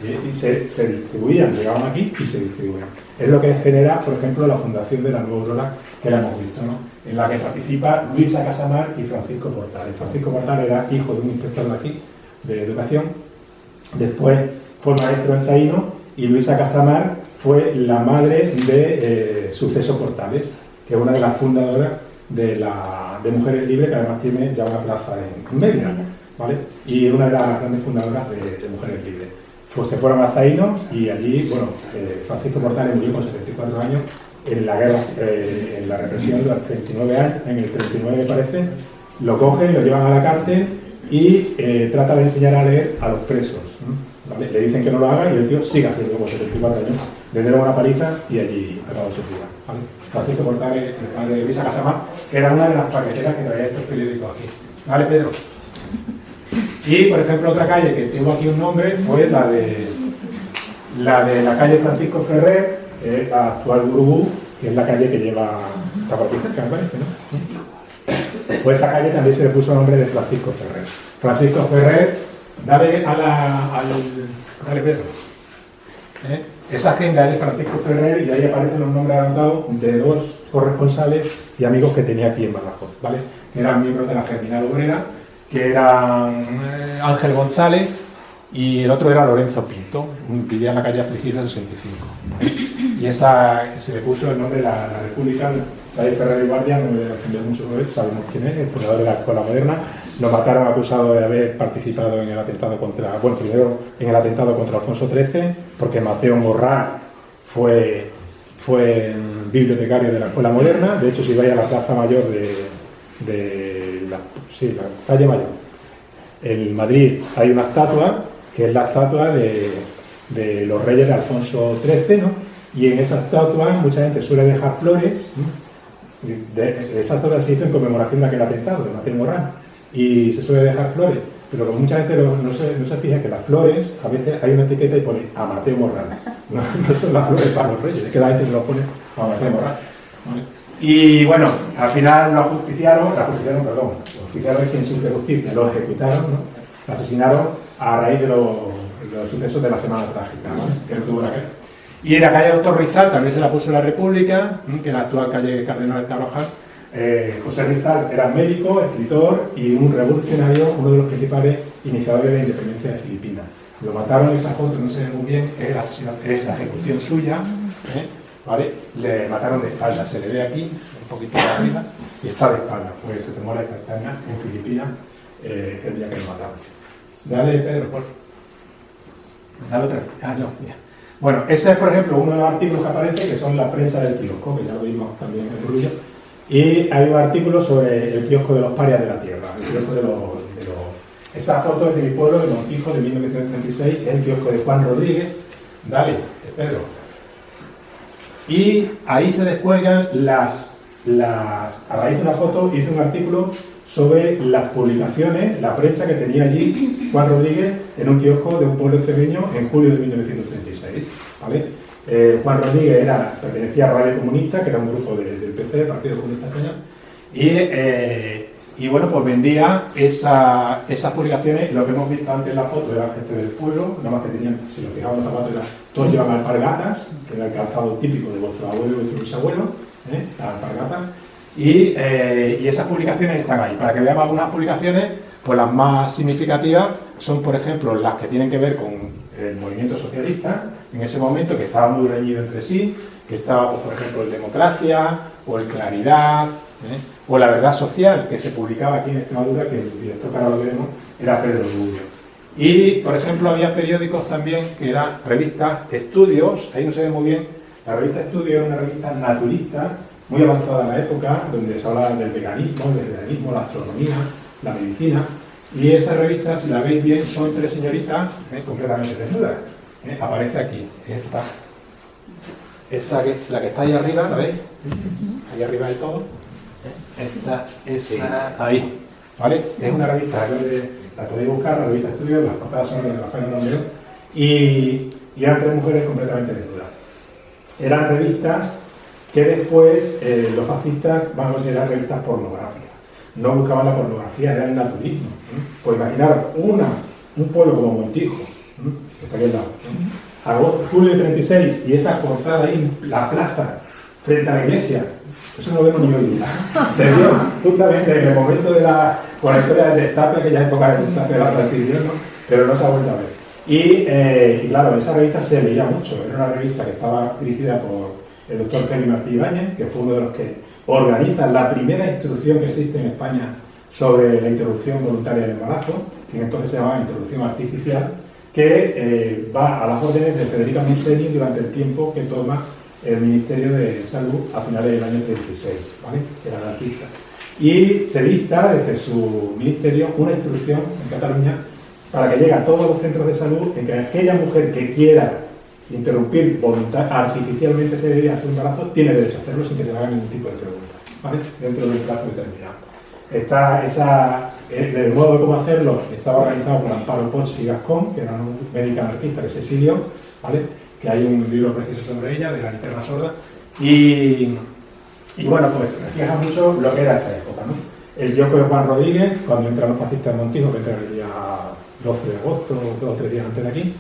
[SPEAKER 3] y se distribuían, llegaban aquí y se distribuían. Es lo que genera, por ejemplo, la fundación de la Nueva Aurora, que la hemos visto, ¿no? En la que participa Luisa Casamar y Francisco Portal. Francisco Portal era hijo de un inspector de aquí, de educación, después fue maestro en Zaino, y Luisa Casamar fue la madre de Suceso Portales, que es una de las fundadoras de Mujeres Libres, que además tiene ya una plaza en Mérida, ¿vale? Y una de las grandes fundadoras de Mujeres Libres. Pues se fueron a Zaino y allí, bueno, Francisco Portales murió con 74 años en la guerra, en la represión durante 39 años, en el 39 me parece, lo cogen, lo llevan a la cárcel y trata de enseñar a leer a los presos, ¿vale? Le dicen que no lo haga y el tío sigue haciendo con 74 años, le dieron una paliza y allí acabó su vida, ¿vale? Francisco Portales, el padre de Luisa Casamar, que era una de las paqueteras que traía estos periódicos aquí. ¿Vale, Pedro? Y, por ejemplo, otra calle que tuvo aquí un nombre fue la de la calle Francisco Ferrer, la actual Burubú, que es la calle que lleva Tapatística, me parece, ¿no? Pues esa calle también se le puso el nombre de Francisco Ferrer. Francisco Ferrer, dale Pedro. Esa agenda es de Francisco Ferrer y ahí aparecen los nombres anotados de dos corresponsales y amigos que tenía aquí en Badajoz, ¿vale? Eran miembros de la Germinal Obrera, que eran Ángel González y el otro era Lorenzo Pinto, vivía en la calle Afligida 65. Y esa se le puso el nombre de la República. Sabéis, Ferrer y Guardia, no me voy a extender mucho sobre él, sabemos quién es, el fundador de la Escuela Moderna. Lo mataron acusado de haber participado en el atentado primero en el atentado contra Alfonso XIII, porque Mateo Morral fue bibliotecario de la Escuela Moderna. De hecho, si vais a la Plaza Mayor la calle Mayor, en Madrid hay una estatua, que es la estatua de los reyes de Alfonso XIII, ¿no? Y en esa estatua mucha gente suele dejar flores, ¿no? Esa estatua se hizo en conmemoración de aquel atentado, de Mateo Morral, y se suele dejar flores, pero como mucha gente no se fija que las flores, a veces hay una etiqueta y pone a Mateo Morral, no son las flores para los reyes, es que la gente se lo pone a Mateo Morral, ¿vale? Y bueno, al final los justiciaron es quien sufre justicia, lo ejecutaron, ¿no? Lo asesinaron a raíz de los sucesos de la Semana Trágica, ¿no? Que no tuvo la guerra. Y en la calle Doctor Rizal también se la puso la República, que es la actual calle Cardenal Carvajal. José Rizal era médico, escritor y un revolucionario, uno de los principales iniciadores de la independencia de Filipinas. Lo mataron, esa foto no se ve muy bien, es la ejecución suya, ¿vale? Le mataron de espalda, se le ve aquí, un poquito de arriba, y está de espalda, pues se tomó la castaña en Filipinas el día que lo mataron. Dale, Pedro, por favor. Dale otra vez. No, mira. Bueno, ese es, por ejemplo, uno de los artículos que aparece, que son la prensa del kiosco, que ya lo vimos también en el Rubio. Y hay un artículo sobre el kiosco de los parias de la tierra, el kiosco de los... Esa foto es de mi pueblo, de Montijo, de 1936, es el kiosco de Juan Rodríguez. Dale, Pedro. Y ahí se descuelgan a raíz de una foto hice un artículo sobre las publicaciones, la prensa que tenía allí Juan Rodríguez en un kiosco de un pueblo extremeño en julio de 1936, ¿vale? Juan Rodríguez pertenecía a Radio Comunista, que era un grupo del PC, Partido Comunista Español, y Y bueno, pues vendía esas publicaciones. Lo que hemos visto antes en la foto era gente del pueblo, nada más que tenían, si nos fijamos los zapatos, todos llevaban alpargatas, que era el calzado típico de vuestro abuelo y vuestro bisabuelo, las alpargatas. Y esas publicaciones están ahí. Para que veamos algunas publicaciones, pues las más significativas son, por ejemplo, las que tienen que ver con el movimiento socialista, en ese momento, que estaba muy reñido entre sí, que estaba, pues, por ejemplo, el Democracia, o el Claridad, o La Verdad Social, que se publicaba aquí en Extremadura, que el director, que ahora lo veremos, era Pedro Rubio. Y, por ejemplo, había periódicos también que eran revistas Estudios, ahí no se ve muy bien, la revista Estudios era una revista naturista, muy avanzada en la época, donde se hablaba del veganismo, la astronomía, la medicina, y esa revista, si la veis bien, son tres señoritas completamente desnudas. Aparece aquí, la que está ahí arriba, ¿la veis? Ahí arriba del todo. Ahí, ¿vale? Es una revista, la podéis buscar, la revista Estudios, las portadas son de Rafael Romero, y eran tres mujeres completamente desnudas. Eran revistas que después los fascistas van a considerar revistas pornográficas. No buscaban la pornografía, era el naturismo. Pues imaginaros un pueblo como Montijo, que está aquí al lado, julio de 36, y esa portada ahí, la plaza, frente a la iglesia, eso no lo vemos ni hoy día. Se vio justamente en el momento de la historia del destape, aquella época del destape de la transición, ¿no? Pero no se ha vuelto a ver. Y claro, esa revista se leía mucho. Era una revista que estaba dirigida por el doctor Kelly Martí Ibáñez, que fue uno de los que organiza la primera instrucción que existe en España sobre la interrupción voluntaria del embarazo, que entonces se llamaba interrupción artificial, que va a las órdenes de Federica Montseny durante el tiempo que toma el Ministerio de Salud a finales del año 36, ¿vale? Que era anarquista. Y se dicta desde su ministerio una instrucción en Cataluña para que llegue a todos los centros de salud en que aquella mujer que quiera interrumpir artificialmente ese embarazo tiene derecho a hacerlo sin que se le haga ningún tipo de pregunta, ¿vale? Dentro de un plazo determinado. El modo de cómo hacerlo estaba organizado por Amparo Pons y Gascón, que era un médico anarquista que se exilió, ¿vale? Que hay un libro precioso sobre ella, de La linterna sorda, y bueno, pues refleja mucho lo que era esa época, ¿no? El yoko de Juan Rodríguez, cuando entran los fascistas en Montijo, que entra el día 12 de agosto, 2 o 3 días antes de aquí,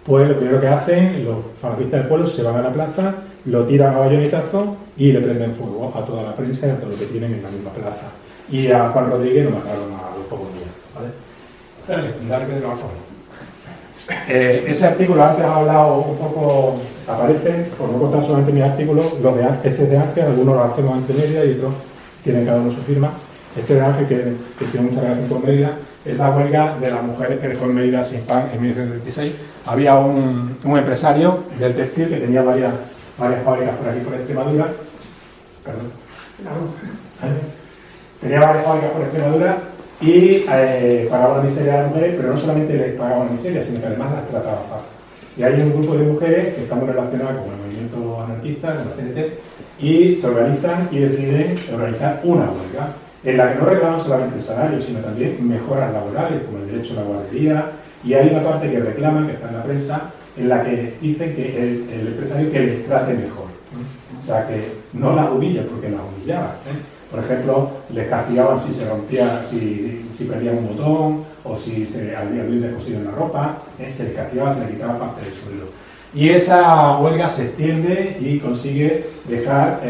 [SPEAKER 3] pues lo primero que hacen, los fascistas del pueblo se van a la plaza, lo tiran a bayonetazo y le prenden fuego a toda la prensa y a todo lo que tienen en la misma plaza. Y a Juan Rodríguez lo mataron a los pocos días, ¿vale? Dale, Pedro, por favor. Ese artículo, antes ha hablado un poco, aparece, por no contar solamente mis artículos, los de Ángel, algunos los hacemos ante Mérida y otros tienen cada uno su firma. Este de Ángel, que tiene mucha relación con Mérida, es la huelga de las mujeres que dejó en Mérida sin pan en 1936. Había un empresario del textil que tenía varias fábricas por aquí por Extremadura. Perdón. Tenía varias fábricas por Extremadura y pagaba la miseria a las mujeres, pero no solamente les pagaba la miseria, sino que además las trataba fatal. Y hay un grupo de mujeres que están muy relacionadas con el movimiento anarquista, con la CNT, y se organizan y deciden organizar una huelga, en la que no reclaman solamente el salario, sino también mejoras laborales, como el derecho a la guardería, y hay una parte que reclaman, que está en la prensa, en la que dicen que el empresario que les trate mejor. O sea, que no las humilla, porque las humillaba. Por ejemplo, les castigaban si se rompía, si perdían un botón, o si se había descosido en la ropa, se les castigaba, se les quitaba parte del sueldo. Y esa huelga se extiende y consigue dejar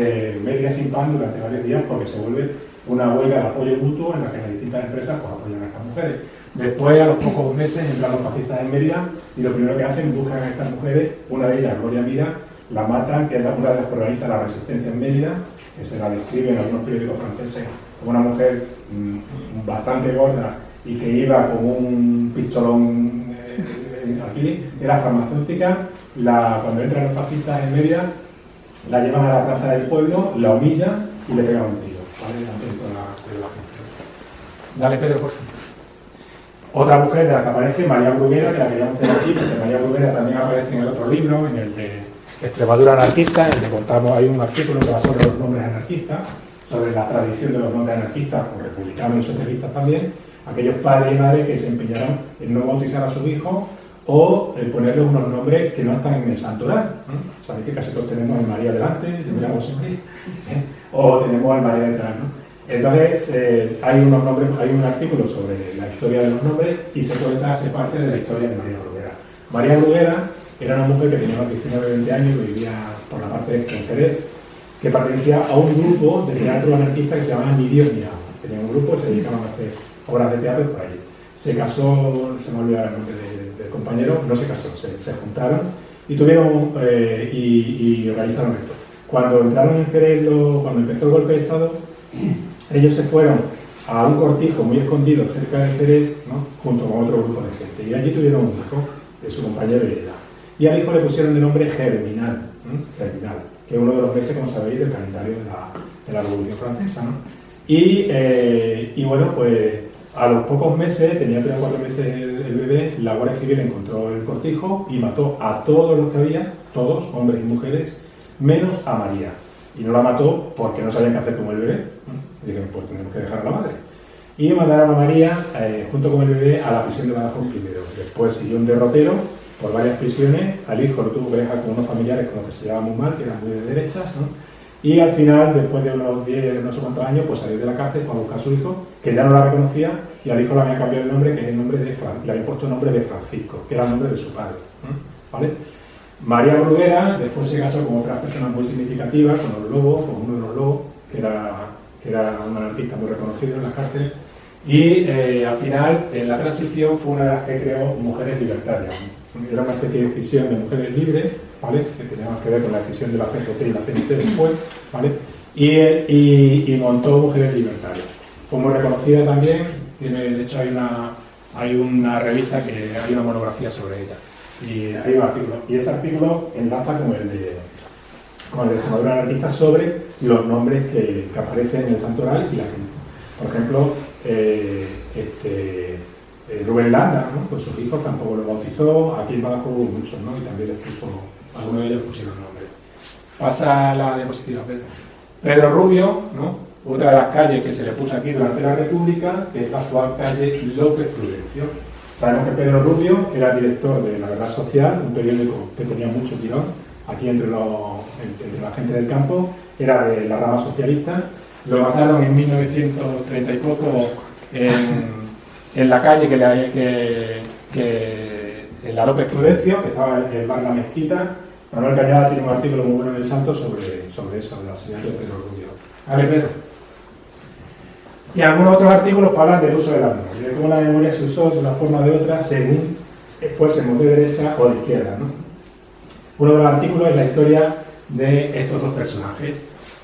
[SPEAKER 3] Mérida sin pan durante varios días, porque se vuelve una huelga de apoyo mutuo en la que las distintas empresas pues, apoyan a estas mujeres. Después, a los pocos meses, entran los fascistas en Mérida y lo primero que hacen, buscan a estas mujeres, una de ellas, Gloria Mira, la matan, que es una de las que organiza la resistencia en Mérida, que se la describe en algunos periódicos franceses como una mujer bastante gorda y que iba con un pistolón aquí, era farmacéutica. Cuando entran los fascistas en Mérida, la llevan a la plaza del pueblo, la humillan y le pegan un tiro, ¿vale? Dale, Pedro, por favor. Otra mujer de la que aparece, María Bruguera, que la queríamos tener aquí, porque María Bruguera también aparece en el otro libro, en el de Extremadura anarquista, en el que contamos, hay un artículo que va sobre los nombres anarquistas, sobre la tradición de los nombres anarquistas, o republicanos y socialistas también, aquellos padres y madres que se empeñaron en no bautizar a sus hijos o ponerle unos nombres que no están en el santoral. Sabéis que casi todos tenemos el María delante, yo me llamo José, o tenemos el María detrás, ¿no? Entonces, hay unos nombres, hay un artículo sobre la historia de los nombres y hace parte de la historia de María Bruguera. María Bruguera era una mujer que tenía unos 19-20 años, que vivía por la parte de Jerez, que pertenecía a un grupo de teatro anarquista que se llamaba Ni Dios ni Agua. Tenían un grupo y se dedicaban a hacer obras de teatro por allí. Se casó, se me olvidó el nombre del compañero, no se casó, se juntaron y tuvieron y organizaron esto. Cuando entraron en Jerez, cuando empezó el golpe de Estado, ellos se fueron a un cortijo muy escondido cerca de Jerez, ¿no? Junto con otro grupo de gente. Y allí tuvieron un hijo, de su compañero y ella. Y al hijo le pusieron de nombre Germinal, Germinal, que es uno de los meses, como sabéis, del calendario de la Revolución Francesa, ¿no? Y bueno, pues a los pocos meses, tenía 3 o 4 meses el bebé, la Guardia Civil encontró el cortijo y mató a todos los que había, todos, hombres y mujeres, menos a María. Y no la mató porque no sabían qué hacer con el bebé. Dijeron, pues tenemos que dejar a la madre. Y mandaron a María, junto con el bebé, a la prisión de Badajoz primero. Después siguió un derrotero por varias prisiones. Al hijo lo tuvo que dejar con unos familiares con los que se llevaban muy mal, que eran muy de derechas, ¿no? Y al final, después de unos 10, no sé cuántos años, pues salió de la cárcel para buscar a su hijo, que ya no la reconocía, y al hijo le habían cambiado el nombre, que es el nombre de le habían puesto el nombre de Francisco, que era el nombre de su padre. ¿Vale? María Bruguera después se casó con otras personas muy significativas, con los Lobos, con uno de los Lobos, que era un anarquista muy reconocido en la cárcel, y al final, en la transición, fue una de las que creó Mujeres Libertarias. Era una especie de decisión de mujeres libres, ¿vale? Que tenía más que ver con la decisión de la CGT y la CNT después, ¿vale? Y montó Mujeres Libertarias. Como reconocida también, de hecho hay una revista que hay una monografía sobre ella. Y hay un artículo. Y ese artículo enlaza con el de Extremadura anarquista sobre los nombres que aparecen en el santoral y la gente. Por ejemplo, Rubén Landa, ¿no? Pues sus hijos tampoco lo bautizó. Aquí en Badajoz hubo muchos, ¿no? Y también les puso, algunos de ellos pusieron nombres. Pasa la diapositiva, Pedro. Pedro Rubio, ¿no? Otra de las calles que se le puso aquí durante la República, que es la actual calle López Prudencio. Sabemos que Pedro Rubio era director de La Verdad Social, un periódico que tenía mucho tirón aquí entre la gente del campo, era de la rama socialista. Lo mataron en 1930 y poco en la calle en la López Prudencio, que estaba en el bar La Mezquita. Manuel Cañada tiene un artículo muy bueno en El Santo sobre eso, de la señal de Pedro Rubio. Vale, Pedro. Y algunos otros artículos hablan del uso de la memoria, de cómo la memoria se usó de una forma o de otra según fuésemos de derecha o de izquierda, ¿no? Uno de los artículos es la historia de estos dos personajes.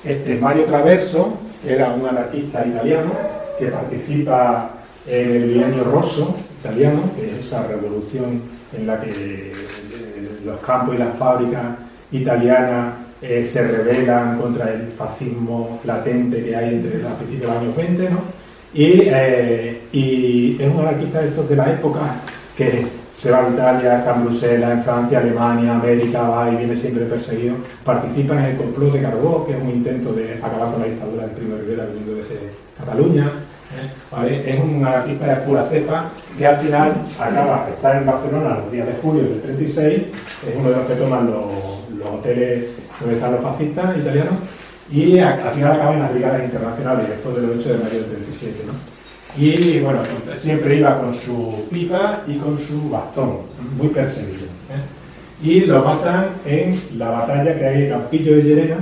[SPEAKER 3] Este es Mario Traverso, que era un anarquista italiano que participa en el bienio rosso italiano, que es esa revolución en la que los campos y las fábricas italianas se rebelan contra el fascismo latente que hay a principios de los años 20, ¿no? Y es un anarquista de estos de la época que se va a Italia, está en Bruselas, en Francia, Alemania, América, va y viene siempre perseguido. Participa en el complot de Carbó, que es un intento de acabar con la dictadura del Primo de Rivera viniendo desde Cataluña. ¿Vale? Es un anarquista de pura cepa que al final está en Barcelona los días de julio del 36, es uno de los que toman los hoteles donde están los fascistas italianos, y al final acaba en las brigadas internacionales después del 8 de mayo del 37, ¿no? Y bueno, siempre iba con su pipa y con su bastón, muy perseguido, y lo matan en la batalla que hay en Campillo de Llerena.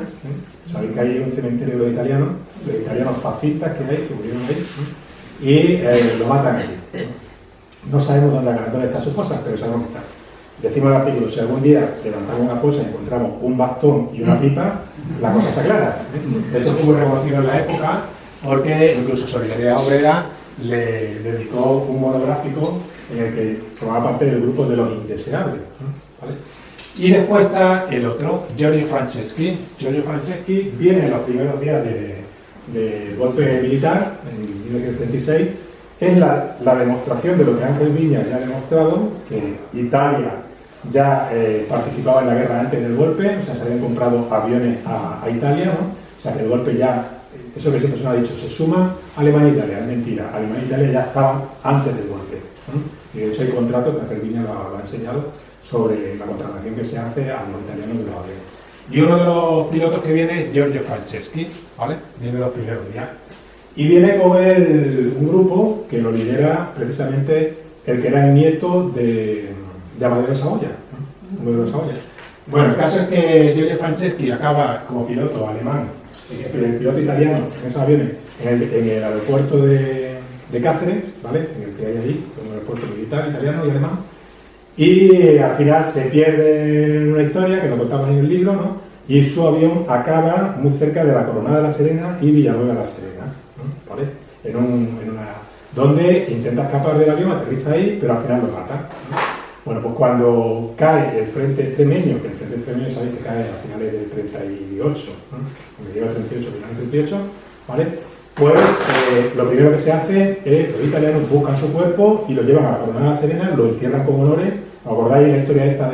[SPEAKER 3] Sabéis que hay un cementerio de los italianos fascistas que murieron ahí, y lo matan ahí. No sabemos dónde están sus cosas, pero sabemos que están. Decimos el artículo, si algún día levantamos una cosa y encontramos un bastón y una pipa, la cosa está clara. De hecho, fue muy reconocido en la época porque incluso Solidaridad Obrera le dedicó un monográfico en el que formaba parte del grupo de los indeseables, ¿vale? Y después está el otro, Giorgio Franceschi. Giorgio Franceschi viene en los primeros días del golpe militar, en 1936. Es la demostración de lo que Ángel Viñas ya ha demostrado, que Italia ya participaba en la guerra antes del golpe, o sea, se habían comprado aviones a Italia, ¿no? O sea, que el golpe ya, eso que siempre se ha dicho, se suma Alemania e Italia, es mentira. Alemania e Italia ya estaban antes del golpe, ¿no? Y de hecho hay contratos que Ángel Viñas lo ha enseñado sobre la contratación que se hace a los italianos de los aviones. Y uno de los pilotos que viene es Giorgio Franceschi, ¿vale? Viene los primeros días. Y viene con él un grupo que lo lidera precisamente el que era el nieto de Amadeo de Saboya, ¿no? Amadeo de Saboya. Bueno, el caso es que Giorgio Franceschi acaba como piloto alemán, el piloto italiano en esos aviones, en el aeropuerto de Cáceres, ¿vale? En el que hay allí, un aeropuerto militar italiano y alemán. Y al final se pierde en una historia que lo contamos en el libro, ¿no? Y su avión acaba muy cerca de la Coronada de la Serena y Villanueva de la Serena, ¿no? ¿Vale? Donde intenta escapar del avión, aterriza ahí, pero al final lo mata, ¿no? Bueno, pues cuando cae el frente extremeño, que el frente extremeño sabéis que cae a finales del 38, ¿no? Me lleva el 38, final del 38, ¿vale? Pues lo primero que se hace es, los italianos buscan su cuerpo y lo llevan a la Coronada de la Serena, lo entierran con honores. ¿Os acordáis la historia esta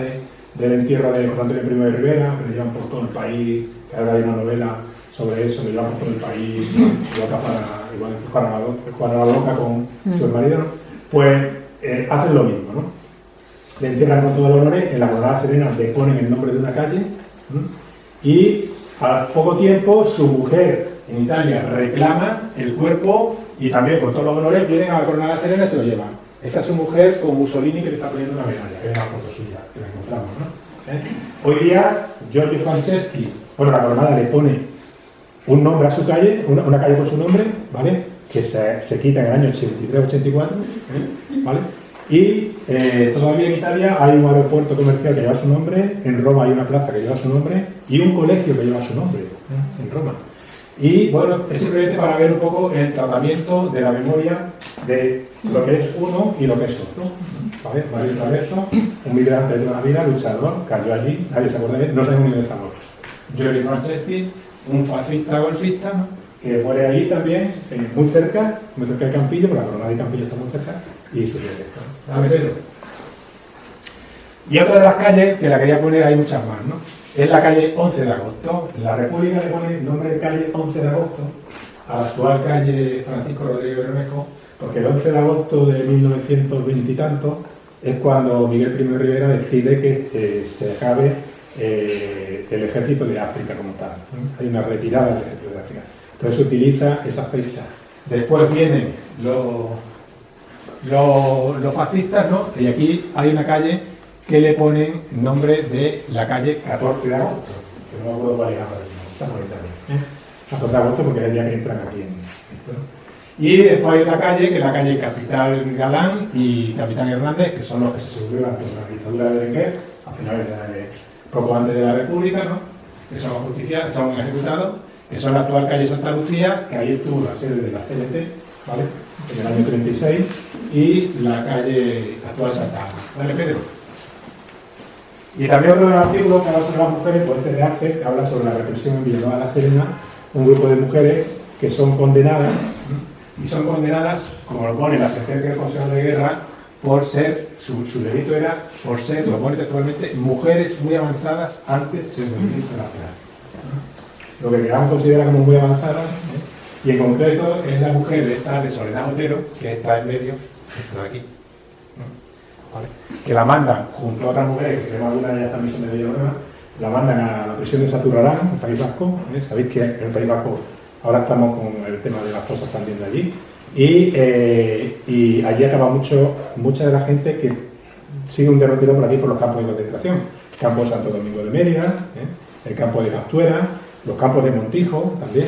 [SPEAKER 3] del entierro de José Antonio I de Rivera? Que lo llevan por todo el país, que ahora hay una novela sobre eso, lo llevan por todo el país, igual que Juana la Loca con su marido, ¿no? Pues hacen lo mismo, ¿no? Le entierran con todos los honores, en la Coronada de la Serena le ponen el nombre de una calle, ¿no? Y al poco tiempo su mujer en Italia reclama el cuerpo y también con todos los honores vienen a la Coronada de la Serena y se lo llevan. Esta es su mujer con Mussolini que le está poniendo una medalla, que es una foto suya, que la encontramos, ¿no? Hoy día, Giorgio Franceschi, bueno, la Coronada le pone un nombre a su calle, una calle con su nombre, ¿vale? Que se quita en el año 83-84, ¿vale? Y todavía en Italia hay un aeropuerto comercial que lleva su nombre, en Roma hay una plaza que lleva su nombre y un colegio que lleva su nombre, en Roma. Y bueno, es simplemente para ver un poco el tratamiento de la memoria de lo que es uno y lo que es otro. ¿Vale? Mario Traverso, un migrante de toda la vida, luchador, cayó allí, nadie se acuerda de él, no se ha unido de favor. Giorgio Franceschi, un fascista golpista, ¿no? Que muere allí también, muy cerca del Campillo, porque la Coronada de Campillo está muy cerca, y se pierde. ¿Vale, Pedro? Y otra de las calles, que la quería poner, hay muchas más, ¿no? Es la calle 11 de agosto. La República le pone el nombre de calle 11 de agosto a la actual calle Francisco Rodríguez Bermejo, porque el 11 de agosto de 1920 y tanto es cuando Miguel Primo de Rivera decide que se acabe el ejército de África como tal. Hay una retirada del ejército de África. Entonces se utiliza esa fecha. Después vienen los fascistas, ¿no? Y aquí hay una calle que le ponen nombre de la calle 14 de agosto, que no me acuerdo cuál era, está bonita también. 14 de agosto porque es el día que entran aquí en esto, ¿no? Y después hay otra calle, que es la calle Capitán Galán y Capitán Hernández, que son los que se subieron ante la dictadura de Berenguer, a finales poco antes de la República, ¿no? Que son justiciados, son ejecutados, que son la actual calle Santa Lucía, que ahí estuvo la sede de la CNT, ¿vale? En el año 36, y la calle actual Santa Ana. ¿Vale, Pedro? Y también otro de los artículos que habla sobre las mujeres, pues este de Ángel, que habla sobre la represión en Villanueva de la Serena, un grupo de mujeres que son condenadas, y son condenadas, como lo pone la sentencia del Consejo de Guerra, por ser, su delito era por ser, lo pone textualmente, mujeres muy avanzadas antes del movimiento nacional. Lo que queramos considerar como muy avanzadas, y en concreto es la mujer de Soledad Otero, que está en medio, esta de aquí, ¿vale? Que la mandan junto a otras mujeres, que tenemos algunas de ellas también son de Villanueva, la mandan a la prisión de Saturrarán, en el País Vasco. Sabéis que en el País Vasco ahora estamos con el tema de las cosas también de allí, y allí acaba mucha de la gente que sigue un derrotero por aquí por los campos de concentración, el campo de Santo Domingo de Mérida, el campo de Castuera, los campos de Montijo también.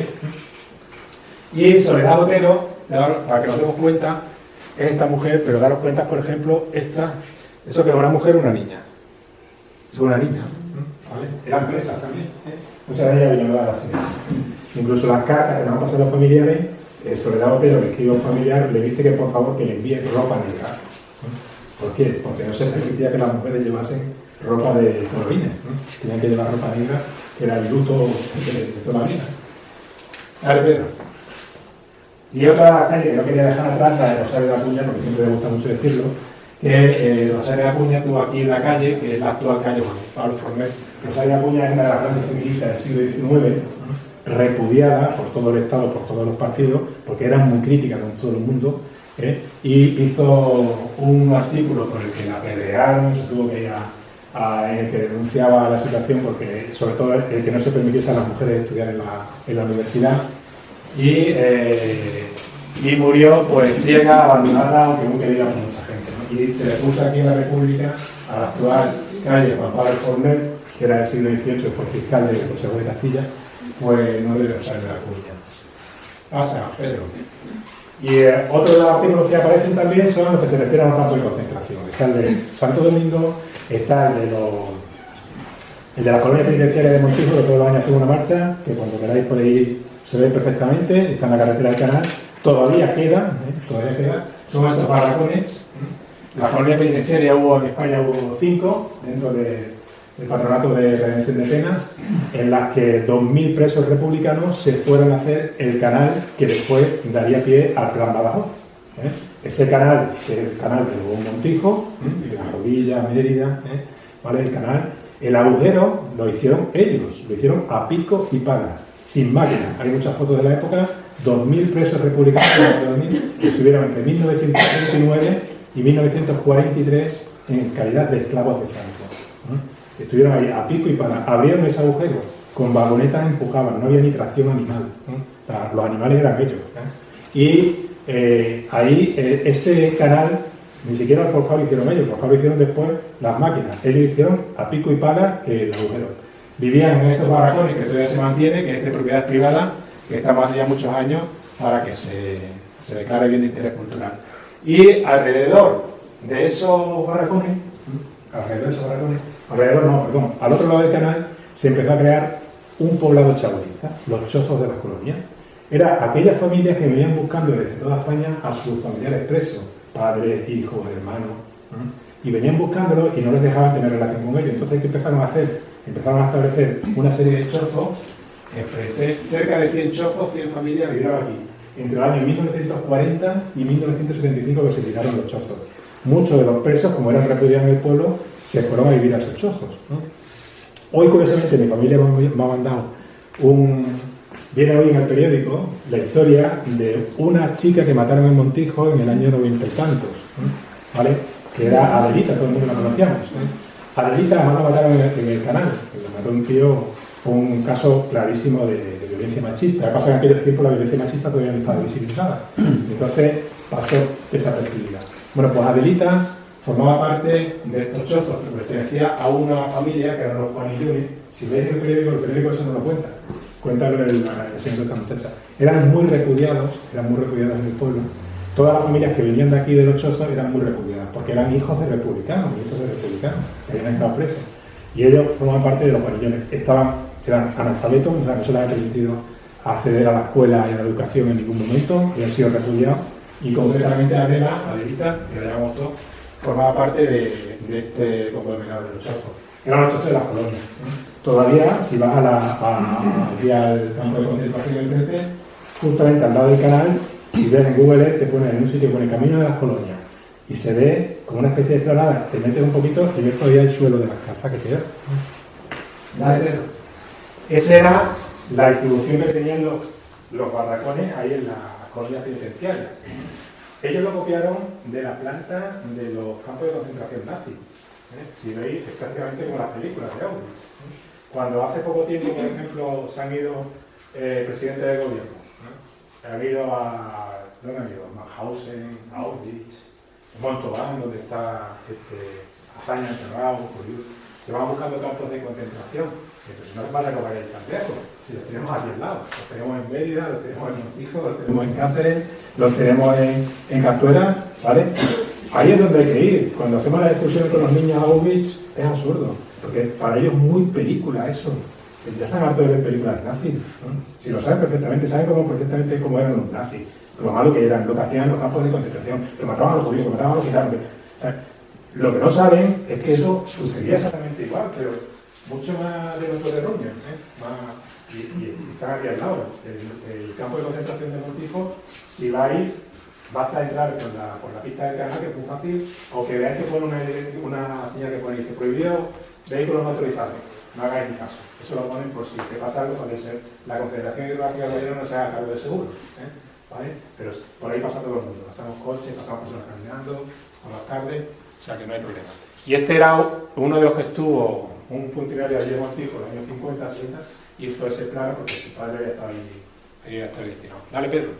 [SPEAKER 3] Y Soledad Otero, para que nos demos cuenta, es esta mujer, pero daros cuenta, por ejemplo, eso que es una mujer o una niña. Es una niña, ¿vale? Eran presas también, muchas de ellas Villanueva de la Serena. Incluso las cartas que nos han pasado los familiares, Soledad Otero le escribe a un familiar, le dice que por favor que le envíe ropa negra. ¿Por qué? Porque no se permitía que las mujeres llevasen ropa de colorines, tenían que llevar ropa negra, que era el luto de toda la vida. Vale, Pedro. Y otra calle que no quería dejar atrás, la de Rosario de Acuña, porque siempre me gusta mucho decirlo, que Rosario de Acuña tuvo aquí en la calle, que es la actual calle Pablo Forner. Rosario de Acuña es una de las grandes feministas del siglo XIX, repudiada por todo el Estado, por todos los partidos, porque era muy crítica con todo el mundo, y hizo un artículo por el que la apedrearon, se tuvo que ir en el que denunciaba la situación, porque sobre todo el que no se permitiese a las mujeres estudiar en la universidad. y murió pues ciega, abandonada, aunque muy querida por mucha gente, ¿no? Y se le puso aquí en la República a la actual calle Juan Pablo Forner, que era del siglo XVIII, fue fiscal del Consejo de Castilla, pues no le dio salir de la Coruña. Pasa, Pedro. Y otros de los artículos que aparecen también son los que se refieren a los campos de concentración. Está el de Santo Domingo, está el de la colonia penitenciaria de Montijo, que todos los años hace una marcha, que cuando queráis podéis ir, se ve perfectamente, está en la carretera del Canal, todavía queda, son estos barracones. La colonia penitenciaria en España hubo 5, dentro del Patronato de Redención de Penas, en las que 2.000 presos republicanos se fueron a hacer el canal que después daría pie al Plan Badajoz. Ese canal, que es el canal de Lugo Montijo, de la Rodilla, Mérida, ¿vale? El canal, el agujero lo hicieron ellos, lo hicieron a pico y pala, sin máquina. Hay muchas fotos de la época, 2.000 presos republicanos que estuvieron entre 1939 y 1943 en calidad de esclavos de Franco. Estuvieron ahí a pico y pala, abrieron ese agujero, con vagonetas empujaban, no había ni tracción animal, o sea, los animales eran ellos. Y ahí ese canal, ni siquiera el forjado lo hicieron ellos, el forjado lo hicieron después las máquinas, ellos hicieron a pico y pala el agujero. Vivían en estos barracones que todavía se mantiene, que es de propiedad privada, que está más de ya muchos años para que se declare bien de interés cultural. Y alrededor de esos barracones, al otro lado del canal se empezó a crear un poblado chabolista, los chozos de las colonias. Era aquellas familias que venían buscando desde toda España a sus familiares presos, padres, hijos, hermanos, y venían buscándolos y no les dejaban tener relación con ellos. Entonces, ¿qué empezaron a hacer? Empezaron a establecer una serie de chozos enfrente, cerca de 100 chozos, 100 familias vivían aquí. Entre los años 1940 y 1975 que se tiraron los chozos. Muchos de los presos, como eran repudiados en el pueblo, se fueron a vivir a esos chozos, ¿no? Hoy, curiosamente, mi familia me ha mandado viene hoy en el periódico la historia de una chica que mataron en Montijo en el año 90 y tantos, ¿vale? Que era Adelita, todo el mundo la conocíamos. Adelita, además la mataron en el Canal, la mató un tío, un caso clarísimo de violencia machista. Lo que pasa es que en aquellos tiempos la violencia machista todavía no estaba visibilizada, entonces pasó desapercibida. Bueno, pues Adelita formaba parte de estos chozos, pertenecía a una familia que eran los Juanillones. Si veis el periódico eso no lo cuenta. Cuéntalo el señor de esta muchacha. Eran muy repudiados en el pueblo. Todas las familias que venían de aquí de los chozos eran muy repudiadas, porque eran hijos de republicanos, que habían estado presos. Y ellos formaban parte de los Juanillones. Eran analfabetos, o sea, no se les ha permitido acceder a la escuela y a la educación en ningún momento, y han sido repudiados. Y concretamente Adelita, que la llamamos todos, formaba parte de este conglomerado de los chozos. Eran los chozos de las colonias. Todavía, si vas al campo de concentración del frente, justamente al lado del canal, si ves en Google Earth, te pone en un sitio que pone Camino de las Colonias y se ve como una especie de explanada, te metes un poquito y ves todavía el suelo de las casas que queda. La de Pedro. Esa era la distribución que tenían los barracones ahí en las colonias penitenciarias. Ellos lo copiaron de la planta de los campos de concentración nazis. Si veis, es prácticamente como las películas de Auschwitz. Cuando hace poco tiempo, por ejemplo, se han ido presidentes del gobierno, han ido ¿dónde han ido? Mauthausen, Auschwitz, Montauban, donde está Azaña enterrado, se van buscando campos de concentración. Entonces no es para recoger el Santiago, si los tenemos aquí al lado. Los tenemos en Mérida, los tenemos en Montijo, los tenemos en Cáceres, los tenemos en Castuera, ¿vale? Ahí es donde hay que ir. Cuando hacemos la discusión con los niños a Auschwitz, es absurdo, porque para ellos es muy película eso. Ya están hartos de ver películas nazis, ¿no? Si lo saben perfectamente, saben perfectamente cómo eran los nazis, lo malo que eran, lo que hacían en los campos de concentración, que mataban a los judíos, que mataban a los gitanos. Lo que no saben es que eso sucedía exactamente igual, pero mucho más de nuestro terruño, y están aquí al lado. El campo de concentración de Montijo, si vais, basta entrar por la pista del canal, que es muy fácil, o que veáis que pone una señal que pone, dice, prohibido vehículos motorizados. No hagáis ni caso. Eso lo ponen por si te pasa algo, puede ser la Confederación Hidrográfica de Guayana no se haga cargo del seguro, ¿vale? Pero por ahí pasa todo el mundo. Pasamos coches, pasamos personas caminando, a las tardes, o sea que no hay problema. Y este era uno de los que estuvo, un funcionario de allí de Montijo, en los años 50, 60, hizo ese plano porque su padre había estado ahí hasta el destino. Dale, Pedro.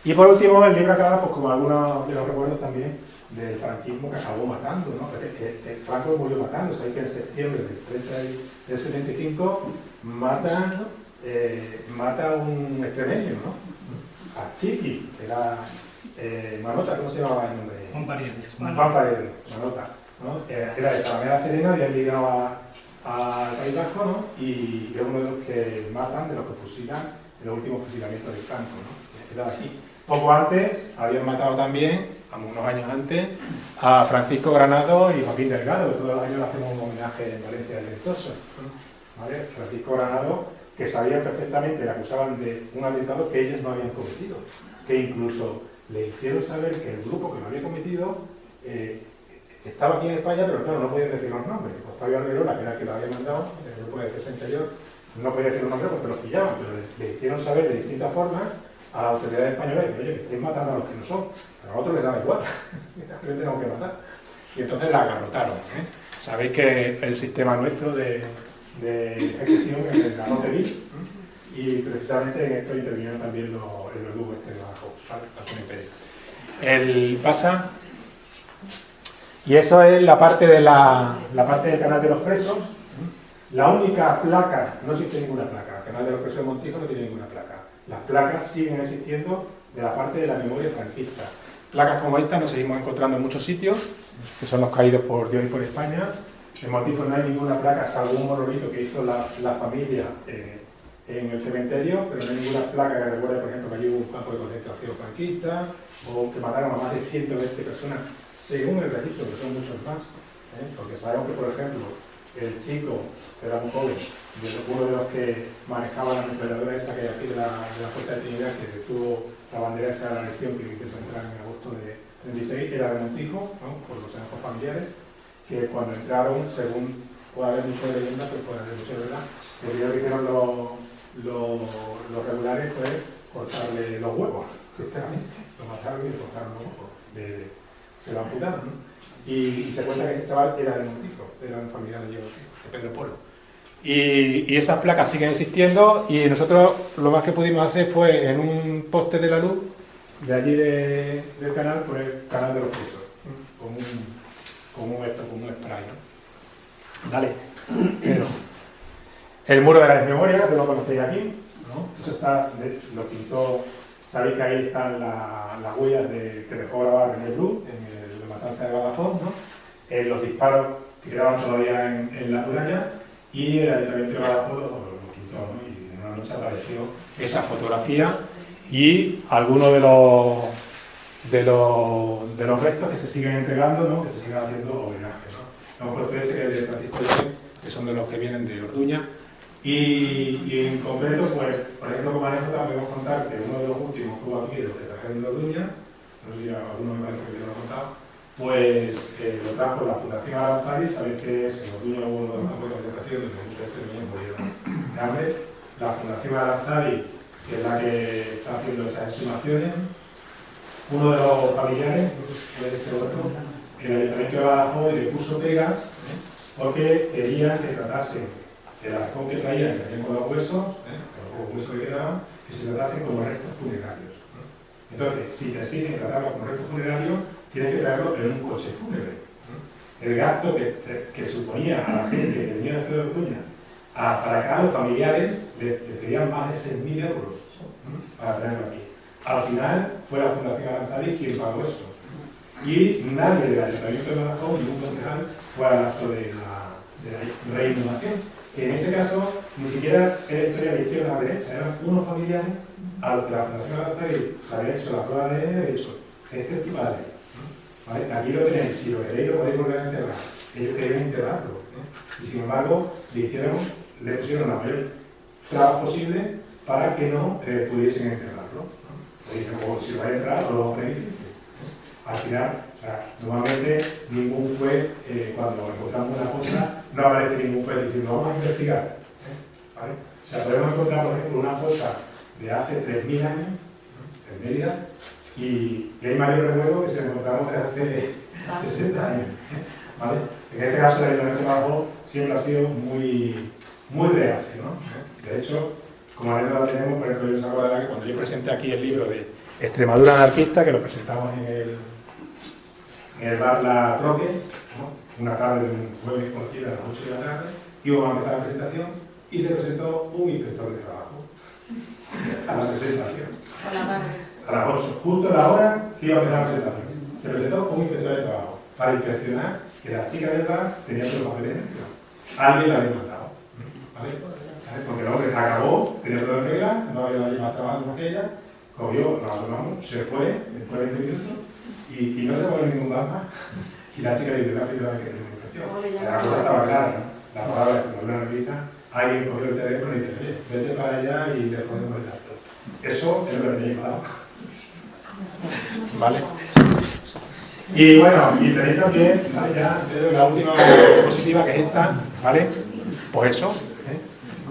[SPEAKER 3] Y por último, el libro acaba pues, como algunos de los recuerdos también del franquismo que acabó matando, ¿no? Que Franco murió matando. Sabéis que en septiembre del 75 mata a un extremeño, ¿no? A Chiqui, que era Manota, ¿cómo se llamaba el nombre?
[SPEAKER 9] Juan Paredes.
[SPEAKER 3] Juan Paredes, Manota, ¿no? Era de Talavera Serena, había llegado al País Vasco, ¿no? Y es uno de los que matan, de los que fusilan en los últimos fusilamientos de Franco, ¿no? Era de aquí. Poco antes habían matado también, unos años antes, a Francisco Granado y Joaquín Delgado, que todos los años le hacemos un homenaje en Valencia del Ventoso, ¿vale? Francisco Granado, que sabían perfectamente, le acusaban de un atentado que ellos no habían cometido, que incluso le hicieron saber que el grupo que lo había cometido estaba aquí en España, pero claro, no podían decir los nombres. Octavio Arbelola, que era el que lo había mandado, el grupo de defensa interior, no podía decir los nombres porque los pillaban, pero le hicieron saber de distintas formas a las autoridades españolas, oye, que estáis matando a los que no son, pero a otros les daba igual, que tenemos que matar. Y entonces la agarrotaron. Sabéis que el sistema nuestro de ejecución es el garrote vil, y precisamente en esto intervinieron también el verdugo este de abajo, ¿vale? El pasa, y eso es la parte de la parte del canal de los presos. La única placa, no existe ninguna placa, el canal de los presos de Montijo no tiene ninguna placa. Las placas siguen existiendo de la parte de la memoria franquista. Placas como esta nos seguimos encontrando en muchos sitios, que son los caídos por Dios y por España. En Montijo no hay ninguna placa, salvo un monolito que hizo la familia en el cementerio, pero no hay ninguna placa que recuerde, por ejemplo, que allí hubo un campo de concentración franquista, o que mataron a más de 120 personas, según el registro, que son muchos más, porque sabemos que, por ejemplo, el chico, que era un joven, uno de los que manejaba la ametralladora esa que hay aquí de la Puerta de Trinidad, que detuvo la bandera esa de la Legión que intentó entrar en agosto de 36, era de Montijo, ¿no? Por los enojos familiares, que cuando entraron, según puede haber mucho de leyenda, pero puede haber mucho de verdad, lo primero que hicieron los regulares fue cortarle los huevos, sinceramente. Lo mataron y le cortaron los huevos. Se lo amputaron, ¿no? Y se cuenta que ese chaval era de Montijo, era un familiar de Pedro Polo. Y esas placas siguen existiendo, y nosotros lo más que pudimos hacer fue en un poste de la luz de allí del canal, poner canal de los presos, como un spray, ¿no? Dale, Pedro. El muro de la desmemoria, que lo conocéis aquí, ¿no? Eso está, lo pintó, sabéis que ahí están las huellas que dejó grabar René Bru en la matanza de Badajoz, ¿no? Los disparos que quedaban todavía en la muralla, y el Ayuntamiento de Badajoz lo pintó, ¿no? Y en una noche apareció esa fotografía y algunos de los restos que se siguen entregando, ¿no? Que se siguen haciendo homenaje, ¿no? Hemos puesto ese que es de Francisco Llorens, que son de los que vienen de Orduña. Y en concreto, pues, por ejemplo, como anécdota podemos contar que uno de los últimos que hubo aquí, de los que trajeron de Orduña, no sé si alguno me parece que ya lo ha contado, pues lo trajo la Fundación Aranzadi. Sabéis que en Orduña hubo uno de los campos de concentración donde muchos extremeños murieron de hambre. La Fundación Aranzadi, que es la que está haciendo esas exhumaciones, uno de los familiares, de este otro, el Ayuntamiento de Badajoz le puso pegas porque querían que tratasen el arcón que traían, que traían con los huesos, los huesos que quedaban, que se tratasen como restos funerarios. Entonces, si te exigen tratarlos como restos funerarios, tienes que traerlo en un coche fúnebre. El gasto que suponía a la gente que venía de Ciudad de Orduña para cada los familiares le pedían más de 6.000 euros para traerlo aquí. Al final fue la Fundación Aranzadi quien pagó eso. Y nadie del Ayuntamiento de Badajoz, ningún concejal, fue al acto de la reinhumación. Que en ese caso ni siquiera era historia de izquierda a la derecha, eran unos familiares a los que la Fundación Aranzadi le había hecho la prueba de ADN y había dicho: este es tu padre. ¿Vale? Aquí lo tenéis, si lo queréis lo podéis volver a enterrar. Ellos querían enterrarlo. Y sin embargo, le pusieron la mayor traba posible para que no pudiesen enterrarlo. Le dijeron: o si lo vais a enterrar, o lo vamos a pedir. Al final, o sea, normalmente ningún juez, cuando encontramos una cosa, no aparece ningún juez diciendo: vamos a investigar. ¿Vale? O sea, podemos encontrar, por ejemplo, una cosa de hace 3.000 años en Mérida, y hay mayor recuerdo que se encontramos desde hace 60 años. ¿Vale? En este caso, el Ayuntamiento de Badajoz siempre ha sido muy reacio, ¿no? De hecho, Como anécdota tenemos, por ejemplo, yo se acordará que cuando yo presenté aquí el libro de Extremadura anarquista, que lo presentamos en el bar La Troque, ¿no? Una tarde de un jueves conocida a las 8 de la tarde, íbamos a empezar la presentación y se presentó un inspector de trabajo a la presentación. A las 8, justo a la hora que iba a empezar la presentación. Se presentó un inspector de trabajo para inspeccionar que la chica del bar tenía todos los papeles en regla. Alguien la había mandado, ¿vale? Porque el hombre acabó, tenía todo en regla, no había llevado trabajo con aquella, cogió, nos abandonamos, se fue después de 20 minutos y no se pone ningún más. Y la chica dice, la primera vez que tengo inspección. La cosa estaba clara, ¿no? La palabra como una revista, alguien cogió el teléfono y dice, oye, vete para allá y le ponemos el dato. Eso es lo que tenía dado. ¿Vale? Y bueno, y tenéis también, ¿vale? Ya la última diapositiva que es esta, ¿vale? Pues eso,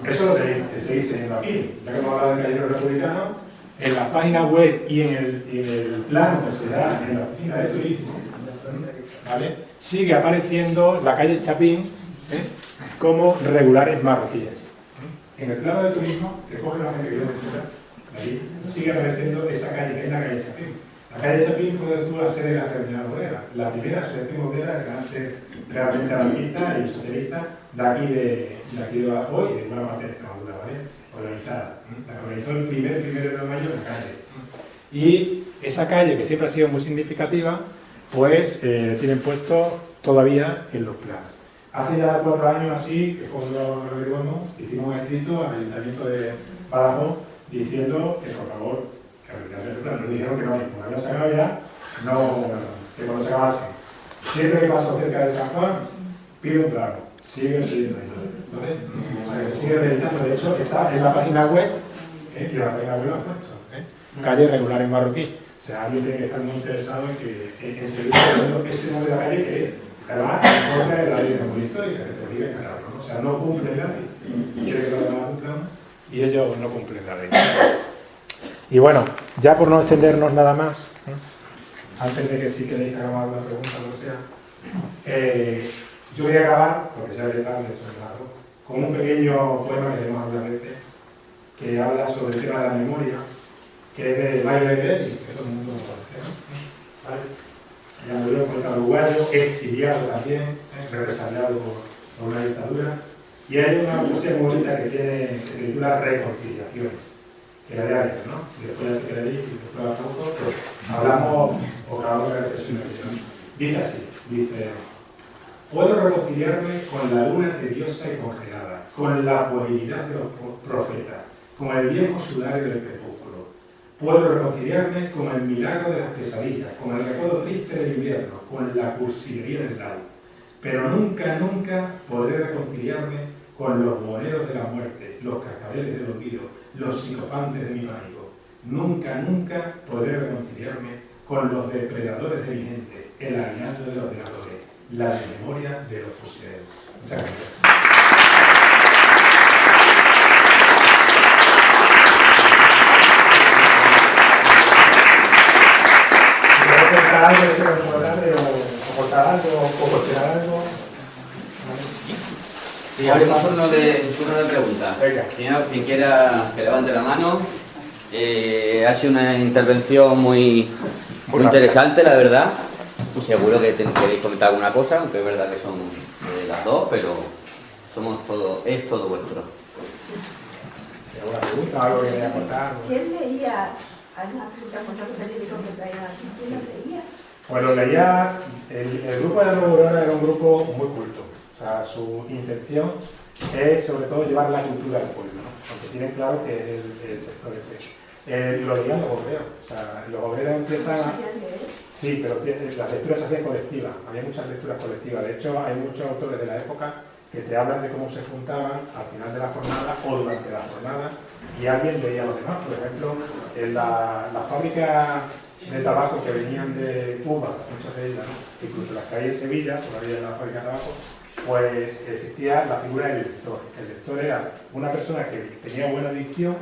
[SPEAKER 3] eso lo tenéis que seguir teniendo aquí. Ya que hemos hablado de Caballeros Republicanos, en la página web y en el plan que se da en la oficina de turismo, ¿vale? Sigue apareciendo la calle Chapín como regulares marroquíes. En el plano de turismo, que coge la gente que viene de fuera, ahí sigue apareciendo esa calle, que es la calle Chapín. La calle Chapín fue donde tuvo la sede de la Terminal Obrera, la primera asociación obrera que antes realmente anarquista y socialista de aquí de Badajoz y de buena parte de Extremadura, ¿vale? Organizada. La organizó el 1 de mayo en la calle. Y esa calle, que siempre ha sido muy significativa, pues tienen puesto todavía en los planos. Hace ya 4 años así, que cuando lo recordamos, hicimos un escrito al Ayuntamiento de Badajoz diciendo que por favor, que nos dijeron que no, como había sacado ya, no, que cuando se acabase. Siempre que paso cerca de San Juan, pido un plano. Sigue pidiendo ahí, ¿vale? O sea, que se sigue reeditando. De hecho, está en la página web, y en la página web lo han puesto, calle regular en marroquí. O sea, alguien tiene que estar muy interesado en seguir teniendo ese nombre de la calle que además es contra de la ley de memoria histórica, que te obliga a encargarlo, ¿no? O sea, no cumple la ley. Quiere que los demás cumplan y ellos no cumplen la ley. Y bueno, ya por no extendernos nada más, antes de que si queréis que hagamos alguna pregunta o lo que sea, yo voy a acabar, porque ya es tarde, con un pequeño poema que leemos algunas veces, que habla sobre el tema de la memoria, que es de Mario Benedetti, que todo el mundo lo conoce, ¿no? ¿Vale? Ya murió en Puerto Uruguayo, exiliado también, represaliado por una dictadura, y hay una poesía muy bonita que se titula Reconciliaciones, que la de ayer, ¿no? Después ya si queréis, y después la pausa, pues hablamos o acabamos de reflexionar. Dice así, dice: puedo reconciliarme con la luna tediosa y congelada, con la puerilidad de los profetas, con el viejo sudario del crepúsculo. Puedo reconciliarme con el milagro de las pesadillas, con el recuerdo triste del invierno, con la cursilería del lago. Pero nunca, nunca podré reconciliarme con los buhoneros de la muerte, los cascabeles del olvido, los psicofantes de mi pánico. Nunca, nunca podré reconciliarme con los depredadores de mi gente, el aguinaldo de los veladores, la memoria de los fusileros. Muchas gracias. Algo, o aportar algo, o cuestionar algo.
[SPEAKER 1] Sí, ahora es turno de preguntas. Quien quiera que levante la mano. Ha sido una intervención muy interesante, la verdad. Y seguro que queréis comentar alguna cosa, aunque es verdad que son las dos, pero es todo vuestro.
[SPEAKER 3] ¿Alguna pregunta? ¿Algo que queráis aportar?
[SPEAKER 4] ¿Quién leía? Hay una pregunta con los periódicos que traían así. ¿Quién lo leía?
[SPEAKER 3] Pues lo leía, el grupo de la Aurora era un grupo muy culto. O sea, su intención es sobre todo llevar la cultura al pueblo, ¿no? Aunque tienen claro que es el sector ese. Lo leían los obreros. O sea, los obreros empiezan a... Sí, pero las lecturas se hacían colectivas. Había muchas lecturas colectivas. De hecho, hay muchos autores de la época que te hablan de cómo se juntaban al final de la jornada o durante la jornada y alguien leía a los demás. Por ejemplo, en la fábrica de tabaco que venían de Cuba, muchas de ellas, ¿no? Incluso las que hay en Sevilla, todavía en la fábrica de tabaco, pues existía la figura del lector. El lector era una persona que tenía buena dicción,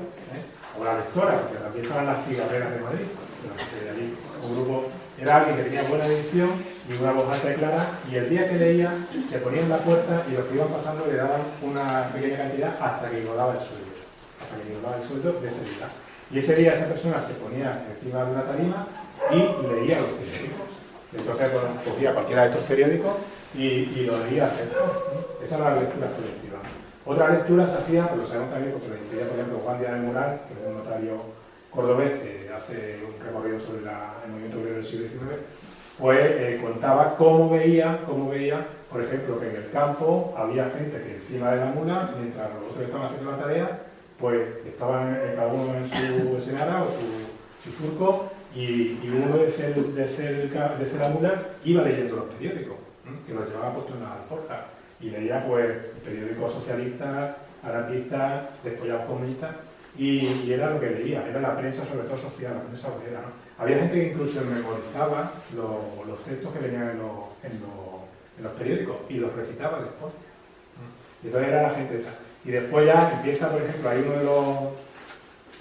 [SPEAKER 3] o la lectora, porque también estaban las cigarreras de Madrid, de allí, un grupo, era alguien que tenía buena dicción y una voz alta y clara, y el día que leía se ponía en la puerta y los que iban pasando le daban una pequeña cantidad hasta que igualaba el suyo. hasta que le daba el sueldo de ese día. Y ese día esa persona se ponía encima de una tarima y leía los periódicos. Entonces cogía cualquiera de estos periódicos y lo leía atento. Esa era la lectura colectiva. Otra lectura se hacía, pues lo sabemos también, porque lo incluía, por ejemplo, Juan Díaz de Moral, que es un notario cordobés que hace un recorrido sobre el movimiento obrero del siglo XIX, pues contaba cómo veía, por ejemplo, que en el campo había gente que encima de la mula, mientras los otros estaban haciendo la tarea, pues estaban cada uno en su señora o su surco, y uno de la mula iba leyendo los periódicos, que los llevaba puestos en la alforja, y leía pues periódicos socialistas, anarquistas, despojados comunistas, y era lo que leía, era la prensa, sobre todo social, la prensa obrera, ¿no? Había gente que incluso memorizaba los textos que venían en los periódicos y los recitaba después. Y entonces era la gente esa. Y después ya empieza, por ejemplo, hay uno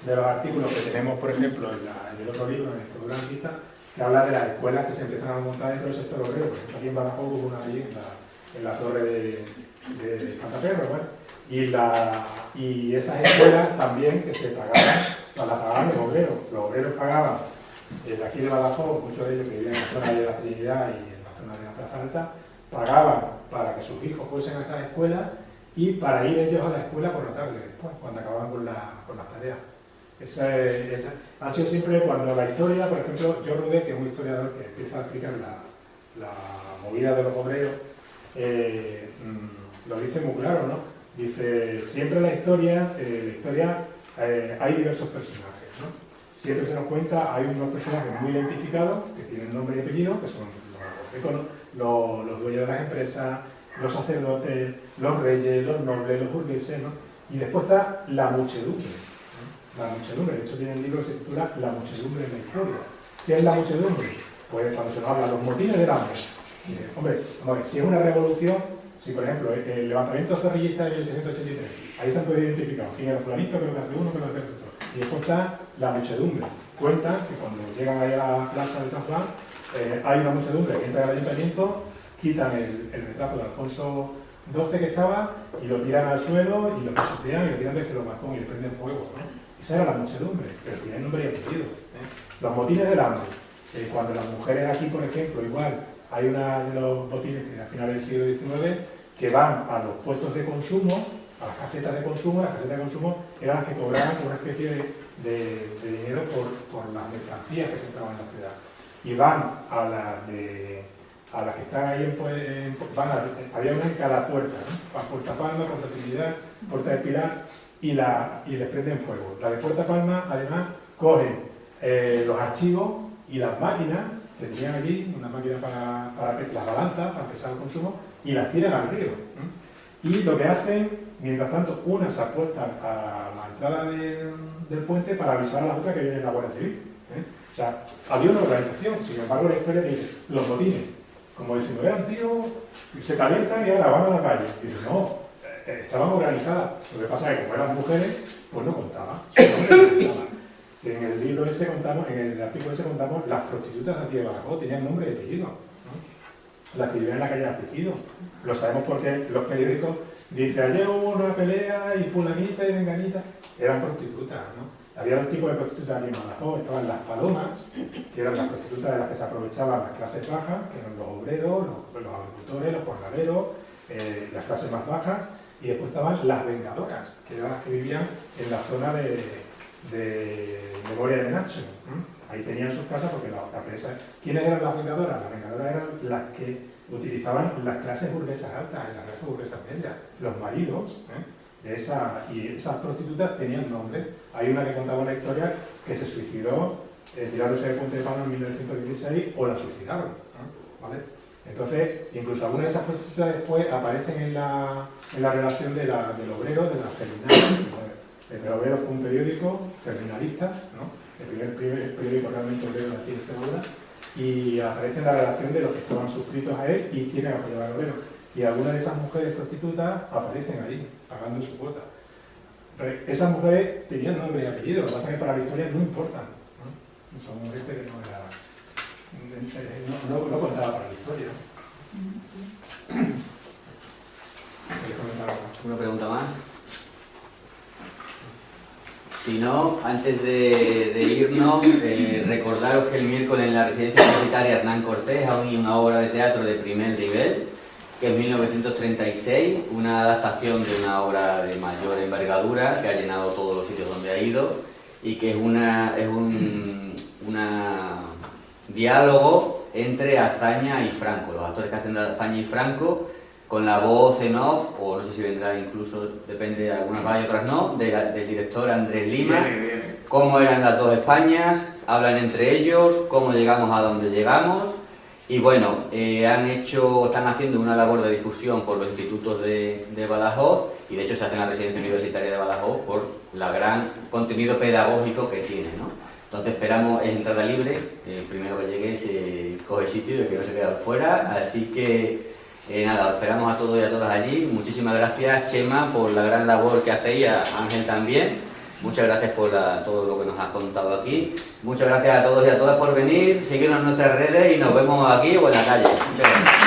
[SPEAKER 3] de los artículos que tenemos, por ejemplo, en el otro libro, en el Estado Anarquista, que habla de las escuelas que se empiezan a montar dentro del sector obrero. Por ejemplo, aquí en Badajoz hubo una allí en la torre de Cantaperro, bueno. Y esas escuelas también que se pagaban, las pagaban los obreros. Los obreros pagaban, de aquí de Badajoz, muchos de ellos que vivían en la zona de la Trinidad y en la zona de la Plaza Alta, pagaban para que sus hijos fuesen a esas escuelas y para ir ellos a la escuela por la tarde después, cuando acababan con las tareas. Esa ha sido siempre cuando la historia, por ejemplo, George Rudé, que es un historiador que empieza a explicar la movida de los obreros, lo dice muy claro, ¿no? Dice, siempre en la historia hay diversos personajes, ¿no? Siempre se nos cuenta, hay unos personajes muy identificados, que tienen nombre y apellido, que son los dueños de las empresas, los sacerdotes, los reyes, los nobles, los burgueses, ¿no? Y después está la muchedumbre, ¿no? La muchedumbre, de hecho tiene un libro que se titula La muchedumbre en la historia. ¿Qué es la muchedumbre? Pues cuando se nos habla de los motines del hambre. Hombre, si es una revolución, si por ejemplo el levantamiento zorrillista de 1883, ahí están todos identificados, quién era fulanito, qué es lo que hace uno, qué es lo que hace otro. Y después está la muchedumbre. Cuentan que cuando llegan ahí a la plaza de San Juan, hay una muchedumbre que entra al ayuntamiento, quitan el retrato de Alfonso XII que estaba y lo tiran al suelo y lo pisotean y lo tiran desde los balcones y le prenden fuego, ¿no? Esa era la muchedumbre, pero tiene nombre y apellido, ¿eh? Los motines del hambre, cuando las mujeres aquí, por ejemplo, igual, hay una de los motines que a finales del siglo XIX que van a los puestos de consumo, a las casetas de consumo. Las casetas de consumo eran las que cobraban una especie de dinero por las mercancías que se entraban en la ciudad. Y van a las que están ahí había una en cada puerta, ¿no? Puerta Palma, Puerta Trinidad, Puerta del Pilar, y les prenden fuego. La de Puerta Palma, además, cogen los archivos y las máquinas que tenían allí, una máquina para las balanzas, para pesar el consumo, y las tiran al río. Y lo que hacen, mientras tanto, una se apuesta a la entrada del puente para avisar a las otras que viene la Guardia Civil. O sea, había una organización. Sin embargo, la historia dice, los motines, como diciendo, vean, tío, se calientan y ahora van a la calle. Y dice, no, estaban organizadas. Lo que pasa es que como eran mujeres, pues no contaban. En el libro ese contamos, en el artículo ese contamos, las prostitutas de aquí de Badajoz tenían nombre y apellido, ¿no? Las que vivían en la calle Afligido. Lo sabemos porque los periódicos dicen, ayer hubo una pelea y fulanita y venganita. Eran prostitutas, ¿no? Había dos tipos de prostitutas aquí en Badajoz. Estaban las palomas, que eran las prostitutas de las que se aprovechaban las clases bajas, que eran los obreros, los agricultores, los jornaleros, las clases más bajas. Y después estaban las vengadoras, que eran las que vivían en la zona de Memoria de Nacho. Ahí tenían sus casas porque la prensa... ¿Quiénes eran las vengadoras? Las vengadoras eran las que utilizaban las clases burguesas altas y las clases burguesas medias, los maridos, y esas prostitutas tenían nombre. Hay una que contaba una historia que se suicidó tirándose de Puente de Palma en 1916 o la suicidaron, ¿vale? Entonces, incluso algunas de esas prostitutas después aparecen en la relación del obrero, de las terminales. El Obrero fue un periódico terminalista, ¿no? El primer periódico realmente obrero de aquí de Extremadura, y aparece en la relación de los que estaban suscritos a él y quienes apoyaban al obrero. Y algunas de esas mujeres prostitutas aparecen ahí, pagando su cuota. Esas mujeres tenían nombre y apellido, lo que pasa es que para la historia no importan, ¿no? Son gente que no contaba para la historia.
[SPEAKER 1] ¿Una pregunta más? Si no, antes de irnos, recordaros que el miércoles en la Residencia Universitaria Hernán Cortés hay una obra de teatro de primer nivel, que es 1936, una adaptación de una obra de mayor envergadura que ha llenado todos los sitios donde ha ido y que es un diálogo entre Azaña y Franco, los actores que hacen de Azaña y Franco, con la voz en off, o no sé si vendrá incluso, depende, algunas van y otras no, del director Andrés Lima, cómo eran las dos Españas, hablan entre ellos, cómo llegamos a donde llegamos, y bueno, están haciendo una labor de difusión por los institutos de Badajoz, y de hecho se hace en la Residencia Universitaria de Badajoz por la gran contenido pedagógico que tiene, ¿no? Entonces esperamos, es entrada libre, el primero que llegue se coge sitio y que no se quede fuera, así que nada, esperamos a todos y a todas allí. Muchísimas gracias, Chema, por la gran labor que hacéis, a Ángel también. Muchas gracias por todo lo que nos has contado aquí. Muchas gracias a todos y a todas por venir. Síguenos en nuestras redes y nos vemos aquí o en la calle. Muchas gracias.